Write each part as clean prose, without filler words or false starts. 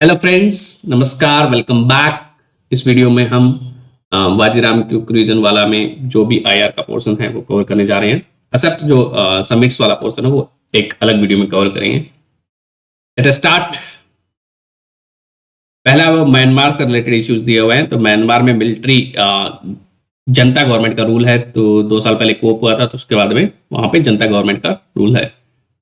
Hello friends, नमस्कार, welcome back. इस video में हम वाजीराम क्यूब रीजन वाला में जो भी आईआर का पोर्शन है वो कवर करने जा रहे हैं। एक्सेप्ट जो समिट्स वाला पोर्शन है वो एक अलग वीडियो में कवर करेंगे। Let us start. पहला वो म्यांमार से रिलेटेड इश्यूज दिए हुए हैं। तो म्यांमार में मिलिट्री जनता गवर्नमेंट का रूल है। तो 2 साल पहले कोप हुआ था, तो उसके बाद में वहां पे जनता गवर्नमेंट का रूल है।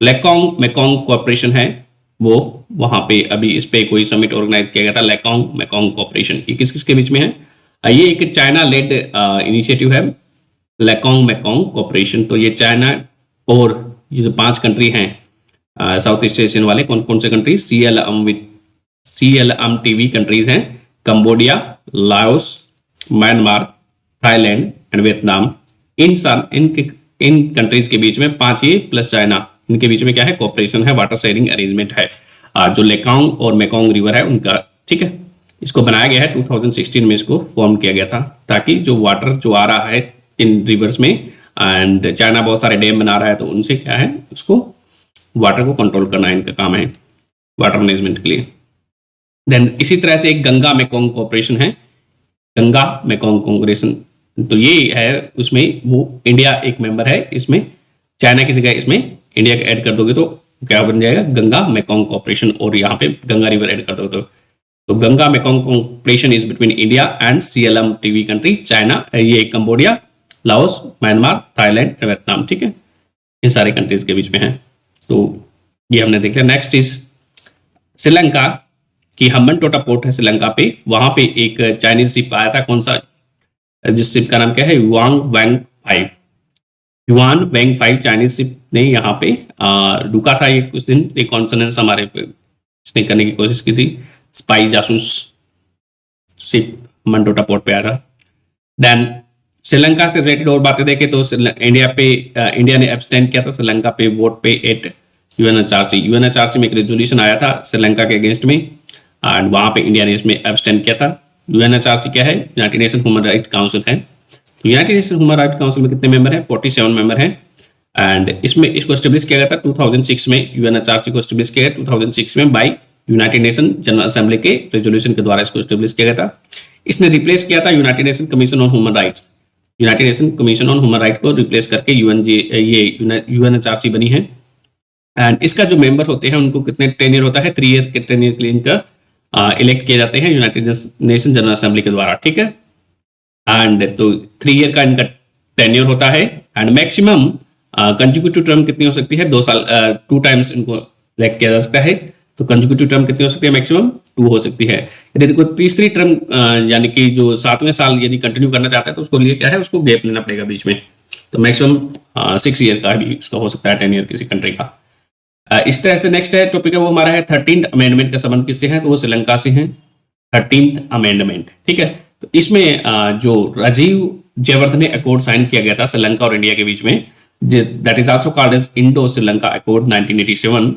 लेकोंग मेकोंग कॉरपोरेशन है वो, वहां पे अभी इस पे कोई समिट ऑर्गेनाइज किया गया था। लेकोंग मेकोंग कॉरपोरेशन ये किस किस के बीच में है? ये एक चाइना लेड इनिशिएटिव है, लेकोंग मेकोंग कॉरपोरेशन। तो ये चाइना और ये जो 5 कंट्री हैं साउथ ईस्ट एशियन वाले, कौन कौन से कंट्री? CLM टीवी कंट्रीज हैं, Cambodia, Laos, Myanmar, Thailand and Vietnam. In countries के बीच में 5 ये प्लस चाइना, इनके बीच में क्या है? कोऑपरेशन है, वाटर शेयरिंग अरेंजमेंट है। जो लेकांग और मेकोंग रिवर है उनका, ठीक है। इसको बनाया गया है 2016 में, इसको फॉर्म किया गया था ताकि जो वाटर जो आ रहा है इन रिवर्स में, एंड चाइना बहुत सारे डैम बना रहा है, तो उनसे क्या है, उसको वाटर को कंट्रोल करना इनका काम है, वाटर मैनेजमेंट के लिए। देन इसी तरह से एक गंगा मेकोंग कॉर्पोरेशन है, गंगा मेकोंग कॉर्पोरेशन। तो ये है, उसमें वो इंडिया एक मेंबर है। इसमें चाइना की जगह इसमें इंडिया का ऐड कर दोगे तो क्या बन जाएगा? Ganga Mekong corporation. और यहाँ पे गंगा रिवर ऐड कर दोगे तो Ganga Mekong corporation is between India and CLM TV country China. ये Cambodia, Laos, Myanmar, Thailand, Vietnam, ठीक है। इन सारे कंट्रीज के बीच में है। तो ये हमने देख लिया। नेक्स्ट इज श्रीलंका की हम्बनटोटा पोर्ट है श्रीलंका पे। वहां पे एक चाइनीज शिप आया था, कौन सा? जिस शिप का नाम क्या है? युआन वैंग 5 चाइनीज शिप ने यहाँ पे रुका था ये कुछ दिन। एक कॉन्सनेंस हमारे पे इसने करने की कोशिश की थी। स्पाई जासूस शिप मंडोटा पोर्ट पे आया था। देन श्रीलंका से रिलेटेड और बातें देखें तो इंडिया ने एब्सटेंड किया था श्रीलंका पे वोट पे एट यूएनएचआरसी में एक रेजोल्यूशन आया था श्रीलंका के अगेंस्ट में, एंड वहां पे इंडिया ने इसमें एब्सटेंड किया था। यूएनएचआरसी क्या है? United Nation human right council है। United Nation human right council में कितने मेंबर हैं? 47 मेंबर हैं। एंड इसमें इसको एस्टेब्लिश किया गया था 2006 में। यूएनएचआरसी को एस्टेब्लिश किया गया 2006 में by United Nation General Assembly के रेजोल्यूशन के द्वारा इसको एस्टेब्लिश किया गया था। इसने रिप्लेस किया था United nation commission on human rights. United nation commission on human right को रिप्लेस करके यूएनएचआरसी बनी है। एंड इसका जो मेंबर होते हैं उनको कितने टेन्योर होता है? 3 ईयर के टेन्योर के लिए इनका इलेक्ट किए जाते हैं यूनाइटेड नेशन जनरल असेंबली के द्वारा, ठीक है। एंड तो 3 ईयर का इनका टेन्योर होता है। एंड मैक्सिमम कंजिक्यूटिव टर्म कितनी हो सकती है? 2 साल, 2 टाइम्स इनको इलेक्ट किया जा सकता है। तो कंजिक्यूटिव टर्म कितनी हो सकती है? मैक्सिमम 2 हो सकती है। यदि देखो तीसरी टर्म यानी कि जो 7वें साल यदि कंटिन्यू करना चाहता है तो उसको लिए क्या है? उसको गैप लेना पड़ेगा बीच में। तो मैक्सिमम 6 ईयर का भी उसका हो सकता है टेन्योर किसी कंट्री का। इस तरह से नेक्स्ट है टॉपिक है वो हमारा है 13th अमेंडमेंट का संबंध किससे है? तो वो श्रीलंका से है। 13th अमेंडमेंट, ठीक है। तो इसमें जो राजीव जयवर्धने अकॉर्ड साइन किया गया था श्रीलंका और इंडिया के बीच में, that is also called as Indo Sri Lanka accord 1987।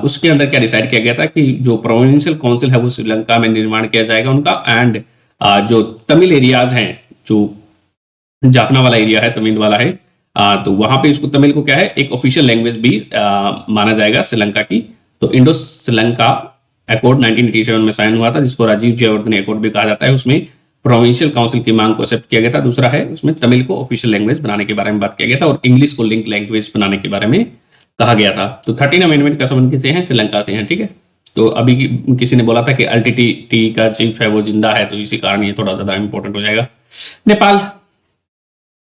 उसके अंदर क्या डिसाइड किया गया था कि जो प्रोविंशियल काउंसिल है वो श्रीलंका में निर्माण किया जाएगा उनका। एंड जो तमिल एरियाज हैं, जो जाफना वाला एरिया है, तमिल वाला है, तो वहां पे इसको तमिल को क्या है? एक ऑफिशियल लैंग्वेज भी माना जाएगा श्रीलंका की। तो इंडो श्रीलंका अकॉर्ड 1987 में साइन हुआ था, जिसको राजीव जयवर्धने अकॉर्ड भी कहा जाता है। उसमें प्रोविंशियल काउंसिल की मांग को एक्सेप्ट किया गया था। दूसरा है उसमें तमिल को ऑफिशियल लैंग्वेज बनाने के बारे में बात किया गया था और इंग्लिश को लिंक लैंग्वेज बनाने के बारे में कहा गया था। तो 13 अमेंडमेंट का संबंध किससे है? श्रीलंका से है, ठीक है। तो अभी किसी ने बोला था कि LTTE का चीफ है वो जिंदा है, तो इसी कारण ये थोड़ा ज्यादा इंपॉर्टेंट हो जाएगा। Nepal,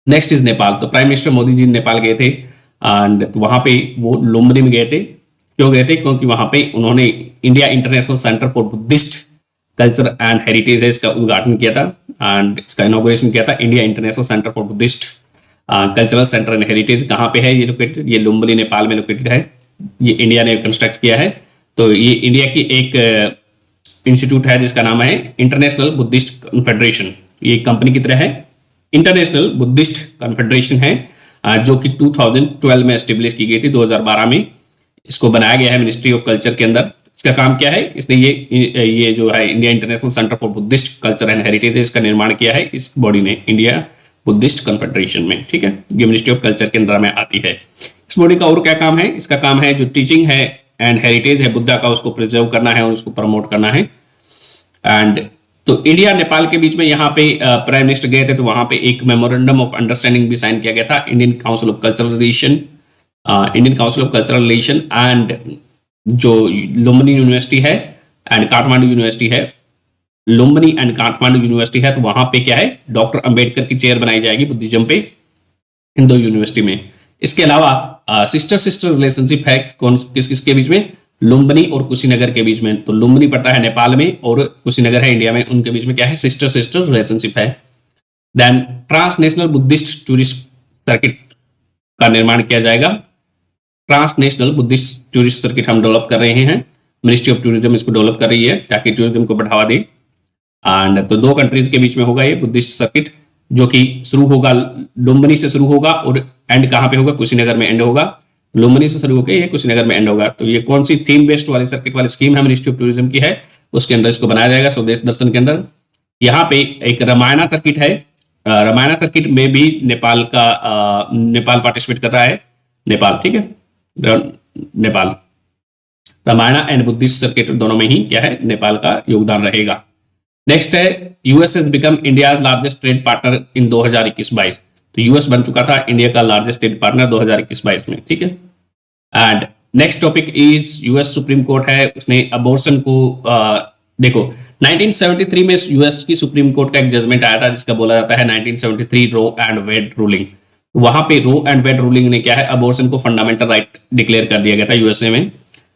next is Nepal. तो प्राइम मिनिस्टर मोदी जी नेपाल गए थे एंड वहां पे वो लुम्बिनी में गए थे। क्यों गए थे? क्योंकि वहां पे उन्होंने India international centre for Buddhist culture and heritage है इसका उद्घाटन किया था एंड इसका इनॉग्रेशन किया था। India international centre for Buddhist cultural centre and heritage कहाँ पे है? ये लोकेटेड, ये लुम्बिनी नेपाल में लोकेटेड है। ये इंडिया ने कंस्ट्रक्ट किया है। तो ये इंडिया की एक इंस्टीट्यूट है जिसका नाम है इंटरनेशनल बुद्धिस्ट कन्फेडरेशन। ये कंपनी की तरह है, इंटरनेशनल बुद्धिस्ट कन्फेडरेशन है, जो कि 2012 में एस्टेब्लिश की गई थी, 2012 में इसको बनाया गया है मिनिस्ट्री ऑफ कल्चर के अंदर। इसका काम क्या है? इसने ये जो है India international centre for Buddhist culture and heritage इसका निर्माण किया है इस बॉडी ने, इंडिया बुद्धिस्ट कन्फेडरेशन में, ठीक है। ये मिनिस्ट्री ऑफ कल्चर के अंदर में आती है। इस बॉडी का और क्या काम है? इसका काम है जो टीचिंग है एंड हेरिटेज है बुद्धा का, उसको प्रिजर्व करना है और उसको प्रमोट करना है। एंड तो इंडिया नेपाल के बीच में यहाँ पे प्राइम मिनिस्टर गए थे, तो वहां पे एक मेमोरेंडम ऑफ अंडरस्टैंडिंग भी साइन किया गया था, Indian council of cultural relation, Indian council of cultural relation and जो लुम्बिनी यूनिवर्सिटी है एंड काठमांडू यूनिवर्सिटी है, लुम्बिनी एंड काठमांडू यूनिवर्सिटी है, तो वहां पे क्या है डॉक्टर अंबेडकर की चेयर बनाई जाएगी बुद्धिज्म पे इन दो यूनिवर्सिटी में। इसके अलावा सिस्टर सिस्टर रिलेशनशिप है कौन किस किसके बीच में, लुम्बिनी और कुशीनगर के बीच में। तो लुम्बिनी पड़ता है नेपाल में और कुशीनगर है इंडिया में, उनके बीच में क्या है सिस्टर सिस्टर रिलेशनशिप है। Then transnational Buddhist tourist circuit का निर्माण किया जाएगा। ट्रांसनेशनल बुद्धिस्ट टूरिस्ट सर्किट हम डेवलप कर रहे हैं, मिनिस्ट्री ऑफ टूरिज्म इसको डेवलप कर रही है ताकि टूरिज्म को बढ़ावा दे। एंड तो दो कंट्रीज के बीच में होगा ये बुद्धिस्ट सर्किट, जो कि शुरू होगा लुम्बिनी से शुरू होगा और एंड कहां पे होगा, कुशीनगर में एंड होगा। लुम्बिनी से शुरू होकर ये कुशीनगर में एंड होगा। तो ये कौन सी थीम बेस्ड वाली सर्किट वाली स्कीम है, मिनिस्ट्री ऑफ टूरिज्म की है, उसके अंदर इसको बनाया जाएगा स्वदेश दर्शन के अंदर। यहाँ पे एक रामायणा सर्किट है, रामायणा सर्किट में भी नेपाल पार्टिसिपेट कर रहा है, नेपाल, ठीक है, Nepal Ramayana and Buddhist circuit दोनों में ही क्या है नेपाल का योगदान रहेगा। नेक्स्ट है US has become India largest trade partner in 2021-22। तो यूएस बन चुका था इंडिया का लार्जेस्ट ट्रेड पार्टनर 2021-22 में, ठीक है। And next topic is US supreme court है, उसने अबॉर्शन को देखो 1973 में यूएस की सुप्रीम कोर्ट का एक जजमेंट आया था जिसका बोला जाता है 1973 रो एंड वेड रूलिंग। वहां पे रो एंड वेड रूलिंग ने क्या है अबॉर्शन को फंडामेंटल राइट डिक्लेयर कर दिया गया था यूएसए में।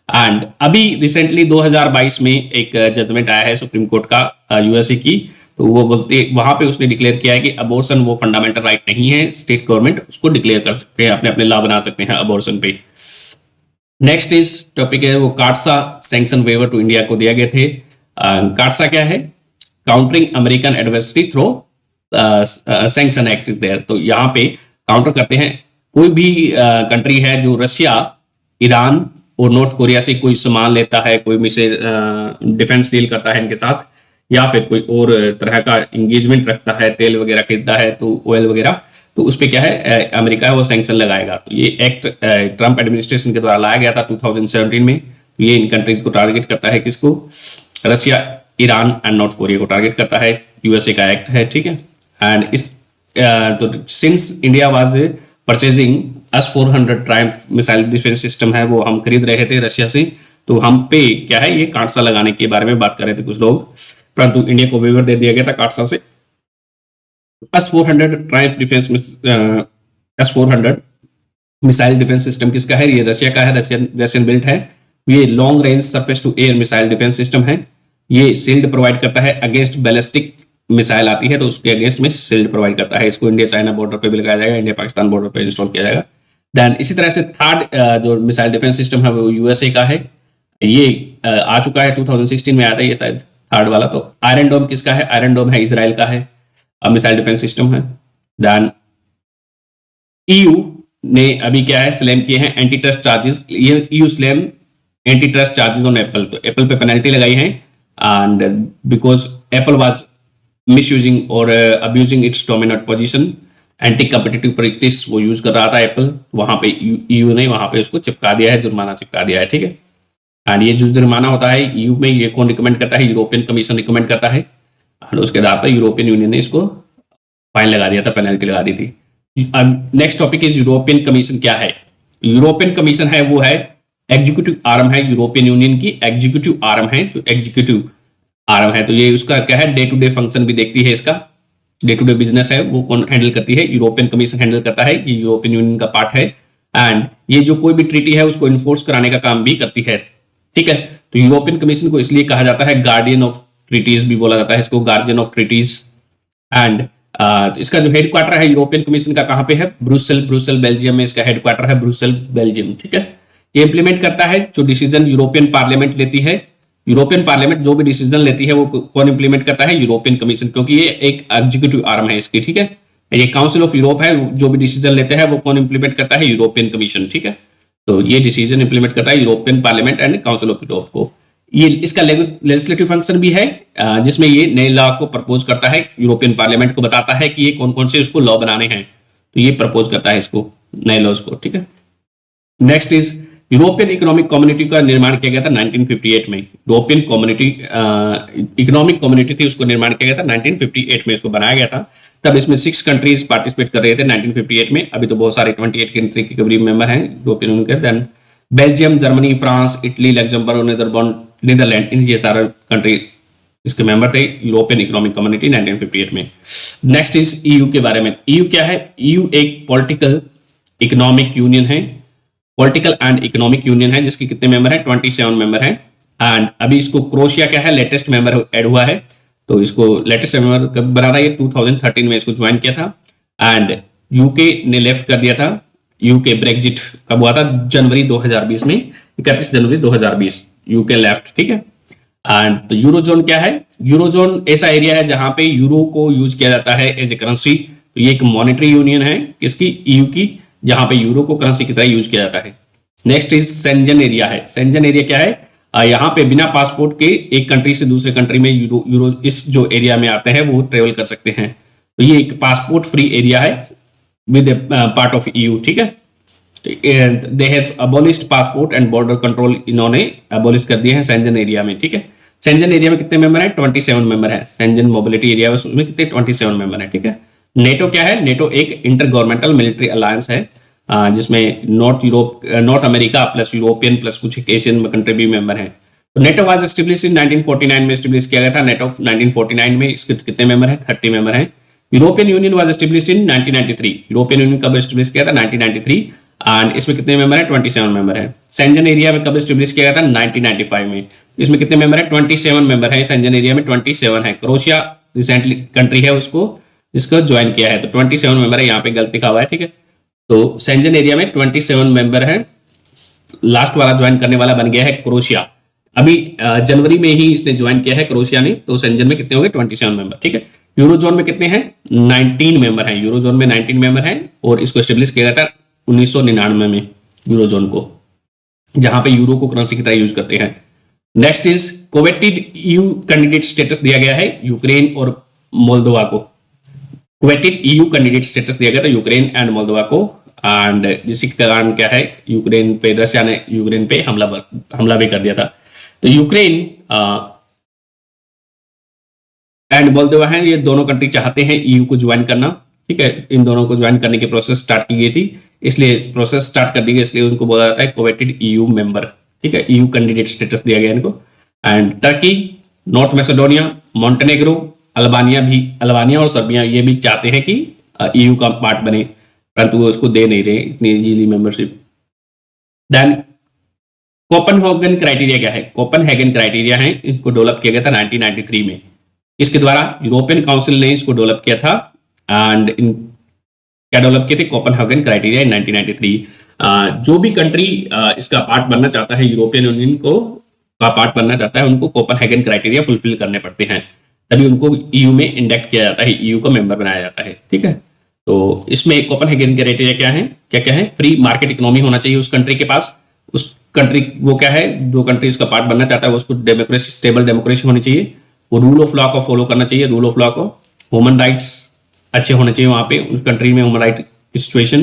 एंड अभी रिसेंटली 2022 में एक जजमेंट आया है सुप्रीम कोर्ट का यूएसए की, तो वो बोलते वहां पे उसने डिक्लेयर किया है कि अबॉर्शन वो फंडामेंटल राइट नहीं है, स्टेट गवर्नमेंट उसको डिक्लेयर कर सकते हैं, अपने अपने लॉ बना सकते हैं अबॉर्शन पे। नेक्स्ट इज टॉपिक है वो CAATSA sanction waiver to India को दिया गए थे। काटसा क्या है, countering American adversary through sanction act is there. तो यहाँ पे काउंटर करते हैं कोई भी कंट्री है जो रशिया, ईरान और नॉर्थ कोरिया से कोई सामान लेता है, कोई भी से डिफेंस डील करता है इनके साथ, या फिर कोई और तरह का एंगेजमेंट रखता है, तेल वगैरह खरीदता है तो ऑयल वगैरह, तो उस पर क्या है अमेरिका है वो सैंक्शन लगाएगा। तो ये एक्ट ट्रंप एडमिनिस्ट्रेशन के द्वारा लाया गया था 2017 में। तो ये इन कंट्रीज को टारगेट करता है, किसको, Russia, Iran and North Korea को टारगेट करता है, यूएसए का एक्ट है, ठीक है। एंड इस तो since India was purchasing S-400 Triumph missile defence system है वो हम खरीद रहे थे रशिया से, तो हम पे क्या है ये काटसा लगाने के बारे में बात कर रहे थे कुछ लोग, परंतु इंडिया को वेवर दे दिया गया था काटसा से। S-400 Triumph defence S-400 missile defence system किसका है, ये रशिया का है, रशियन बिल्ट है। ये long range surface to air missile defence system है। ये शील्ड प्रोवाइड करता है अगेंस्ट बैलिस्टिक मिसाइल आती है तो उसके अगेंस्ट में शील्ड प्रोवाइड करता है। इसको इंडिया चाइना बॉर्डर पे भी लगाया जाएगा, इंडिया पाकिस्तान बॉर्डर पे इंस्टॉल किया जाएगा। देन इसी तरह से थर्ड जो मिसाइल डिफेंस सिस्टम है वो यूएसए का है, ये आ चुका है 2016 में आया था ये शायद थर्ड वाला। तो आयरन डोम किसका है, आयरन डोम है इजराइल का है, मिसाइल डिफेंस सिस्टम है। देन ईयू ने अभी क्या है स्लैम किए हैं एंटी ट्रस्ट चार्जेस, ये EU slam antitrust charges on Apple. तो एप्पल पे पेनल्टी लगाई है and because Apple was misusing और abusing its dominant position, anti competitive practice वो यूज कर रहा था एप्पल, वहां पे ईयू ने वहां पे उसको चिपका दिया है, जुर्माना चिपका दिया है, ठीक है। एंड ये जो जुर्माना होता है ईयू में ये कौन रिकमेंड करता है, यूरोपियन कमीशन रिकमेंड करता है, एंड उसके आधार पर यूरोपियन यूनियन ने इसको फाइन लगा दिया था, पेनल्टी लगा दी थी। अब next topic is European commission क्या है। यूरोपियन कमीशन है वो है एग्जीक्यूटिव आर्म है यूरोपियन यूनियन की, एग्जीक्यूटिव आर्म है जो एग्जीक्यूटिव आर्म है। तो ये उसका क्या है डे टू डे फंक्शन भी देखती है, इसका डे टू डे बिजनेस है वो कौन हैंडल करती है, यूरोपियन कमीशन हैंडल करता है, ये यूरोपियन यूनियन का पार्ट है। एंड ये जो कोई भी ट्रीटी है उसको इन्फोर्स कराने का काम भी करती है, ठीक है। तो यूरोपियन कमीशन को इसलिए कहा जाता है गार्डियन ऑफ ट्रीटीज भी बोला जाता है इसको, गार्जियन ऑफ ट्रीटीज। एंड तो इसका जो हेडक्वार्टर है यूरोपियन कमीशन का कहां पे है, ब्रुसेल बेल्जियम में इसका हेडक्वार्टर है, ब्रुसेल बेल्जियम, ठीक है। ये इंप्लीमेंट करता है जो डिसीजन यूरोपियन पार्लियामेंट लेती है, यूरोपियन पार्लियामेंट जो भी डिसीजन लेती है वो कौन इंप्लीमेंट करता है, यूरोपियन कमीशन, क्योंकि ये एक एग्जीक्यूटिव आर्म है इसकी, ठीक है। ये काउंसिल ऑफ यूरोप है, जो भी डिसीजन लेते हैं वो कौन इंप्लीमेंट करता है, यूरोपियन कमीशन, ठीक है। तो ये डिसीजन इंप्लीमेंट करता है European parliament and council of Europe को। ये इसका लेजिस्लेटिव फंक्शन भी है जिसमें ये नए लॉ को प्रपोज करता है, यूरोपियन पार्लियामेंट को बताता है कि ये कौन कौन से उसको लॉ बनाने हैं, तो ये प्रपोज करता है इसको नए लॉज को, ठीक है। Next is European economic community का निर्माण किया गया था 1958 में। यूरोपियन कम्युनिटी इकोनॉमिक कम्युनिटी थी, उसको निर्माण किया गया था 1958 में, इसको बनाया गया था। तब इसमें 6 कंट्रीज पार्टिसिपेट कर रहे थे 1958 में। अभी तो बहुत सारे 28 कंट्री के करीब मेंबर हैं यूरोपियन यूनियन के। Then Belgium, Germany, France, Italy, Luxembourg, Netherland, ये सारे कंट्री इसके मेंबर थे यूरोपियन इकोनॉमिक कम्युनिटी 1958 में। नेक्स्ट इज ईयू के बारे में। ईयू क्या है? ईयू एक पॉलिटिकल इकोनॉमिक यूनियन है, पॉलिटिकल एंड इकोनॉमिक यूनियन है, जिसके कितने मेंबर हैं? 27 मेंबर हैं। एंड अभी इसको क्रोएशिया क्या है? लेटेस्ट मेंबर ऐड हुआ है। तो इसको लेटेस्ट मेंबर कब बना था? ये 2013 में इसको ज्वाइन किया था। एंड यूके ने लेफ्ट कर दिया था। यूके ब्रेग्जिट कब हुआ था? जनवरी 2020 में, 31 जनवरी 2020 यूके लेफ्ट, ठीक है। एंड तो यूरोजोन क्या है? यूरोजोन ऐसा एरिया है जहां पे यूरो को यूज किया जाता है एज ए करेंसी। तो ये एक मॉनेटरी यूनियन है किसकी? ईयू की, जहां पे यूरो को करेंसी की तरह यूज किया जाता है। नेक्स्ट इज शेंजन एरिया है। शेंजन एरिया क्या है? यहाँ पे बिना पासपोर्ट के एक कंट्री से दूसरे कंट्री में यूरो इस जो एरिया में आते हैं वो ट्रेवल कर सकते हैं। तो ये एक पासपोर्ट फ्री एरिया है विद पार्ट ऑफ ईयू, ठीक है। They have abolished passport and border control, इन्होंने अबॉलिश कर दिए हैं शेंजन एरिया में, ठीक है। शेंजन एरिया में कितने मेंबर हैं? 27 मेंबर हैं। शेंजन मोबिलिटी एरिया में कितने? 27 मेंबर हैं, ठीक है। नेटो क्या है? नेटो एक इंटर गवर्नमेंटल मिलिट्री अलायंस है, जिसमें north America plus European plus कुछ एशियन कंट्री भी मेंबर हैं। तो नेटो वाज एस्टेब्लिश इन 1949 में एस्टेब्लिश किया गया था। नेटो 1949 में इसके कितने मेंबर हैं? 30 मेंबर हैं। European union was establish in 1993। European union कब एस्टेब्लिश किया था? 1993। एंड इसमें कितने मेंबर हैं? 27 मेंबर हैं। शेंजन एरिया में कब एस्टेब्लिश किया गया था? 1995 में। इसमें कितने मेंबर हैं? 27 मेंबर हैं। शेंजन एरिया में 27 है। क्रोएशिया रिसेंटली कंट्री है उसको जिसको ज्वाइन किया है, तो 27 मेंबर है। यहाँ पे गलत लिखा हुआ है, ठीक है। तो शेंजन एरिया में 27 मेंबर हैं। लास्ट वाला ज्वाइन करने वाला बन गया है क्रोएशिया। अभी जनवरी में ही इसने ज्वाइन किया है क्रोएशिया ने। तो शेंजन में कितने हो गए? 27 मेंबर, ठीक है। यूरोजोन में कितने हैं? 19 मेंबर हैं। यूरोजोन में 19 मेंबर हैं और इसको एस्टेब्लिश किया गया था 1999 में यूरोजोन को, जहां पे यूरो को करेंसी की तरह यूज करते हैं। Next is coveted EU candidate status दिया गया है यूक्रेन और मोल्दोवा को। कोवेटेड ईयू कैंडिडेट स्टेटस दिया गया था यूक्रेन एंड मोल्दोवा को। एंड जिसके कारण क्या है? यूक्रेन पे रशिया ने यूक्रेन पे हमला भी कर दिया था। तो यूक्रेन एंड मोल्दोवा है, ये दोनों कंट्री चाहते हैं ईयू को ज्वाइन करना, ठीक है। इन दोनों को ज्वाइन करने की प्रोसेस स्टार्ट की गई थी, इसलिए प्रोसेस स्टार्ट कर दी गई, इसलिए उनको बोला जाता है कोवेटेड ईयू मेंबर, ठीक है। ईयू कैंडिडेट स्टेटस दिया गया इनको। And Turkey, North Macedonia, Montenegro, Albania और सर्बिया ये भी चाहते हैं कि ईयू का पार्ट बने, परंतु वो उसको दे नहीं रहे इतनी easily membership. Then Copenhagen criteria क्या है? कोपेनहेगन क्राइटेरिया है, इसको डेवलप किया गया था 1993 में। इसके द्वारा यूरोपियन काउंसिल ने इसको डेवलप किया था। एंड क्या डेवलप किए थे? कोपेनहेगन क्राइटेरिया इन 1993। जो भी कंट्री इसका पार्ट बनना चाहता है, यूरोपियन यूनियन को का पार्ट बनना चाहता है, उनको कोपेनहेगन क्राइटेरिया फुलफिल करने पड़ते हैं, तभी उनको ईयू में इंडेक्ट किया जाता है, ईयू का मेंबर बनाया जाता है, ठीक है। तो इसमें कोपेनहेगन क्राइटेरिया क्या है? क्या है? फ्री मार्केट इकोनॉमी होना चाहिए उस कंट्री के पास। उस कंट्री वो क्या है? जो कंट्री उसका पार्ट बनना चाहता है उसको डेमोक्रेसी, स्टेबल डेमोक्रेसी होनी चाहिए। वो रूल ऑफ लॉ को फॉलो करना चाहिए, रूल ऑफ लॉ को। ह्यूमन राइट्स अच्छे होने चाहिए वहां पे, उस कंट्री में ह्यूमन राइट की सिचुएशन।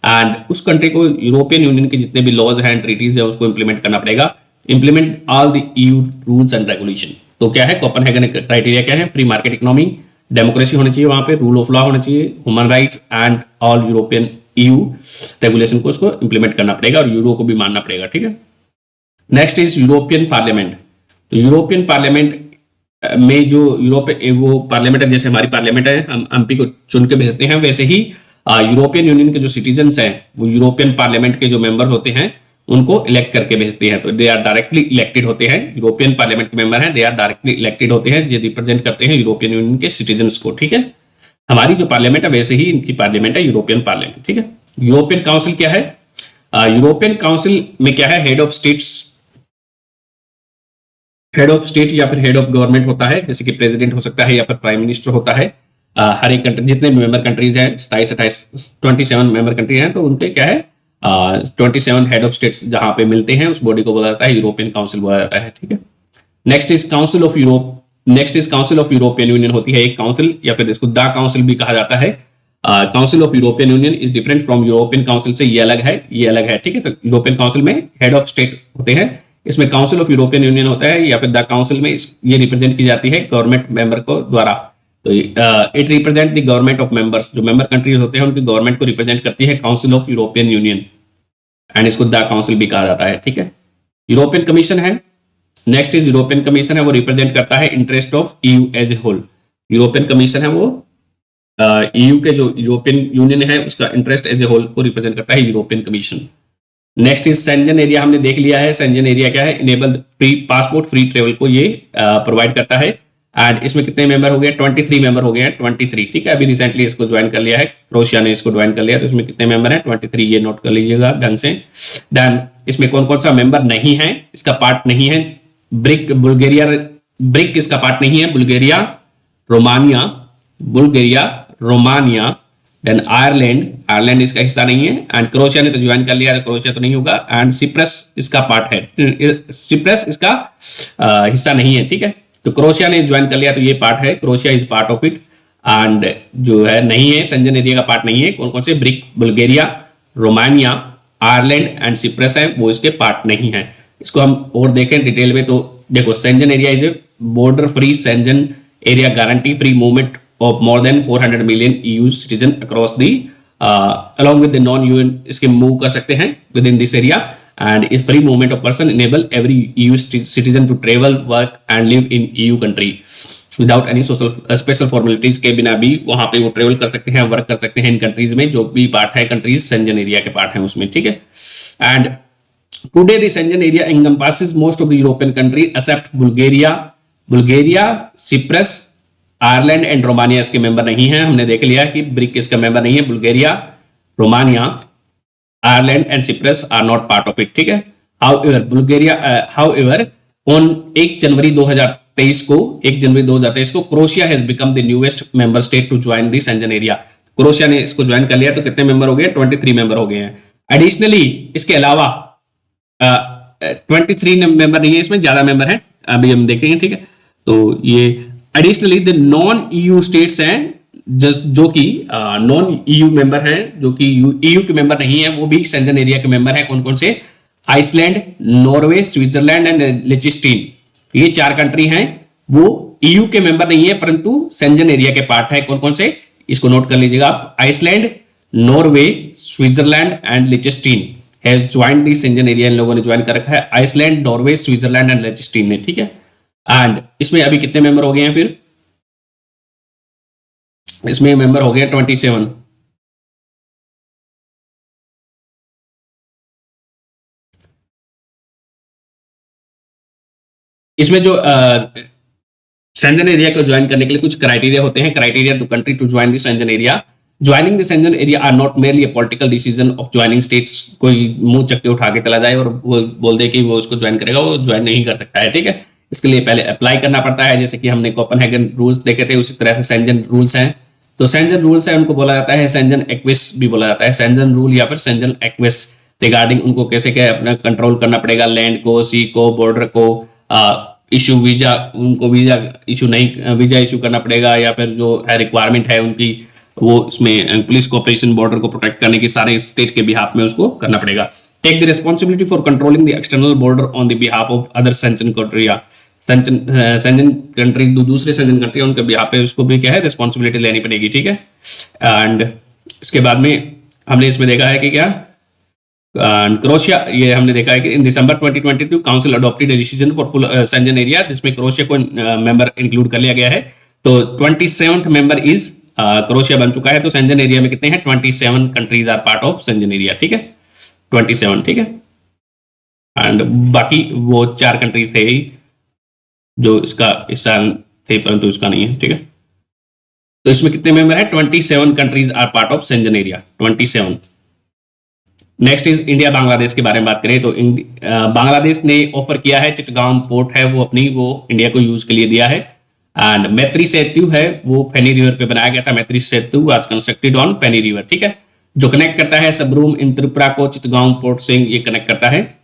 एंड उस कंट्री को यूरोपियन यूनियन के जितने भी लॉज हैं, ट्रीटीज है, उसको इंप्लीमेंट करना पड़ेगा। Implement all the EU rules and regulation. तो क्या है? कोपेनहेगन क्राइटेरिया क्या है? फ्री मार्केट इकोनॉमी, डेमोक्रेसी होनी चाहिए वहां पे, रूल ऑफ लॉ होना चाहिए, human right and all European EU regulation को उसको इंप्लीमेंट करना पड़ेगा और यूरो को भी मानना पड़ेगा, ठीक है। Next is European parliament. तो यूरोपियन पार्लियामेंट में जो वो पार्लियामेंट है, जैसे हमारी पार्लियामेंट है, हम एमपी को चुन के भेजते हैं, वैसे ही यूरोपियन यूनियन के जो सिटीजन्स हैं वो यूरोपियन पार्लियामेंट के जो मेंबर्स होते हैं उनको इलेक्ट करके भेजते हैं। तो दे आर डायरेक्टली इलेक्टेड होते हैं। यूरोपियन पार्लियामेंट के मेंबर हैं, दे आर डायरेक्टली इलेक्टेड होते हैं, जो रिप्रेजेंट करते हैं यूरोपियन यूनियन के सिटीजन्स को, ठीक है। हमारी जो पार्लियामेंट है वैसे ही इनकी पार्लियामेंट है, यूरोपियन पार्लियामेंट, ठीक है। यूरोपियन काउंसिल क्या है? यूरोपियन काउंसिल में क्या है? हेड ऑफ स्टेट या फिर हेड ऑफ गवर्नमेंट होता है, जैसे कि प्रेसिडेंट हो सकता है या फिर प्राइम मिनिस्टर होता है। हर एक कंट्री, जितने भी मेंबर कंट्रीज हैं, 27 मेंबर कंट्री हैं, तो उनके क्या है? 27 हेड ऑफ स्टेट्स जहां पे मिलते हैं, उस बॉडी को बोला जाता है यूरोपियन काउंसिल बोला जाता है, ठीक है। Next is council of European union होती है एक काउंसिल, या फिर इसको द काउंसिल भी कहा जाता है। Council of European union is different from European council से, ये अलग है, ये अलग है, ठीक है। तो यूरोपियन काउंसिल में हेड ऑफ स्टेट होते हैं, इसमें काउंसिल ऑफ यूरोपियन यूनियन होता है, या फिर द काउंसिल में ये रिप्रेजेंट की जाती है गवर्नमेंट मेंबर को द्वारा। तो it represent the government of members, जो मेंबर कंट्रीज होते हैं उनकी गवर्नमेंट को रिप्रेजेंट करती है council of European Union, and इसको द काउंसिल भी कहा जाता है, ठीक है। यूरोपियन कमीशन है, नेक्स्ट इज यूरोपियन कमीशन है, वो रिप्रेजेंट करता है interest of EU as a whole. European commission है वो ईयू के जो यूरोपियन यूनियन है उसका इंटरेस्ट एज ए होल को रिप्रेजेंट करता है European commission. Next is Schengen area, हमने देख लिया है। सेंजन एरिया क्या है? Enable free passport free travel को ये प्रोवाइड करता है, एंड इसमें कितने मेंबर हो गए? 23 मेंबर हो गए हैं, 23, ठीक है। अभी रिसेंटली इसको ज्वाइन कर लिया है, क्रोएशिया ने इसको ज्वाइन कर लिया, तो इसमें कितने मेंबर हैं? 23, ये नोट कर लीजिएगा ढंग से। देन इसमें कौन कौन सा मेंबर नहीं है, इसका पार्ट नहीं है? ब्रिक, बुल्गारिया, ब्रिक इसका पार्ट नहीं है, Bulgaria, Romania, Bulgaria, Romania, then Ireland, Ireland इसका हिस्सा नहीं है, एंड क्रोएशिया ने तो ज्वाइन कर लिया, क्रोएशिया तो नहीं होगा, एंड सिप्रस इसका पार्ट है, सिप्रस इसका हिस्सा नहीं है, ठीक है। तो क्रोएशिया ने ज्वाइन कर लिया तो ये पार्ट है, Croatia is part of it, and जो है नहीं है, सेंजन एरिया का पार्ट नहीं है। कौन कौन से? Brick, Bulgaria, Romania, Ireland and Cyprus है, वो इसके पार्ट नहीं है। इसको हम और देखें डिटेल में तो देखो, Schengen area is a border free Schengen area, guarantee free movement of more than 400 million EU citizen across the along with the non-EU, इसके मूव कर सकते हैं within this area, and if free movement of person enable every EU citizen to travel, work and live in EU country without any social special formalities, के बिना भी वहां पे वो ट्रेवल कर सकते हैं, वर्क कर सकते हैं इन कंट्रीज में, जो भी पार्ट है कंट्रीज सेंजन एरिया के पार्ट है उसमें, ठीक है। And today the Schengen area encompasses most of the European country except Bulgaria, Cyprus, Ireland and Romania इसके मेंबर नहीं है। हमने देख लिया कि ब्रिक इसका मेंबर नहीं है, Bulgaria, Romania, Ireland and Cyprus are not part of it, ठीक है। However Bulgaria, however on 1 January 2023 को Croatia has become the newest member state to join the Schengen area. Croatia ने इसको ज्वाइन कर लिया, तो कितने मेंबर हो गए? 23 मेंबर हो गए हैं। एडिशनली इसके अलावा 23 मेंबर नहीं है, इसमें ज्यादा मेंबर है, अभी हम देखेंगे, ठीक है। तो ये additionally the non EU states हैं जो कि नॉन ईयू मेंबर हैं, जो कि ईयू के मेंबर नहीं है, वो भी सेंजन एरिया के मेंबर हैं। कौन कौन से? आइसलैंड, नॉर्वे, स्विट्जरलैंड एंड लिechtenstein, ये 4 कंट्री हैं, वो ईयू के मेंबर नहीं है परंतु सेंजन एरिया के पार्ट है। कौन कौन से? इसको नोट कर लीजिएगा आप। Iceland, Norway, Switzerland and Liechtenstein has joined the Schengen area, इन लोगों ने ज्वाइन कर रखा है, Iceland, Norway, Switzerland and Liechtenstein ने, ठीक है। एंड इसमें अभी कितने मेंबर हो गए हैं? फिर इसमें मेंबर हो गए 27। इसमें जो सेंजन एरिया को ज्वाइन करने के लिए कुछ क्राइटेरिया होते हैं। Criteria to country to join the Schengen area, joining the Schengen area are not merely a political decision of joining states. कोई मुंह चक्के उठा के चला जाए और वो बोल दे कि वो उसको ज्वाइन करेगा, वो ज्वाइन नहीं कर सकता है, ठीक है। इसके लिए पहले अप्लाई करना पड़ता है, जैसे कि हमने कोपेनहेगन रूल्स देखे थे, उसी तरह से सेंजन रूल्स हैं। तो सेंजन रूल्स है, उनको बोला जाता है सेंजन एक्विस भी बोला जाता है, सेंजन रूल या फिर सेंजन एक्विस रिगार्डिंग उनको कैसे क्या अपना कंट्रोल करना पड़ेगा, लैंड को, सी को, बॉर्डर को, इशू वीजा, उनको वीजा इशू नहीं, वीजा इशू करना पड़ेगा, या फिर जो है रिक्वायरमेंट है उनकी, वो इसमें पुलिस कोऑपरेशन, बॉर्डर को प्रोटेक्ट करने की सारे स्टेट के बिहाफ में उसको करना पड़ेगा। Take the responsibility for controlling the external border on the behalf of other Schengen country, Schengen country, दूसरे सेंजन कंट्री उनके बिहाफ पे उसको भी क्या है रिस्पॉन्सिबिलिटी लेनी पड़ेगी, ठीक है। एंड इसके बाद में हमने इसमें देखा है कि क्या क्रोएशिया, ये हमने देखा है कि in December 2022 council adopted decision for Schengen area, जिसमें क्रोएशिया को मेंबर इंक्लूड कर लिया गया है। तो 27th मेंबर इज क्रोएशिया बन चुका है। तो सेंजन एरिया में कितने हैं? 27 countries are part of Schengen area, ठीक है, 27, ठीक है। एंड बाकी वो 4 कंट्रीज थे जो इसका हिस्सा थे परंतु इसका नहीं है, ठीक है। तो इसमें कितने मेंबर है? 27 countries are part of Schengen area, 27। Next is India Bangladesh के बारे में बात करें तो बांग्लादेश ने ऑफर किया है, चिटगांव पोर्ट है वो अपनी, वो इंडिया को यूज के लिए दिया है। एंड मैत्री सेतु है वो फेनी रिवर पे बनाया गया था, Maitri Setu was constructed on Feni river, ठीक है, जो कनेक्ट करता है सबरूम इन त्रिपुरा को चिटगांव पोर्ट से, ये कनेक्ट करता है।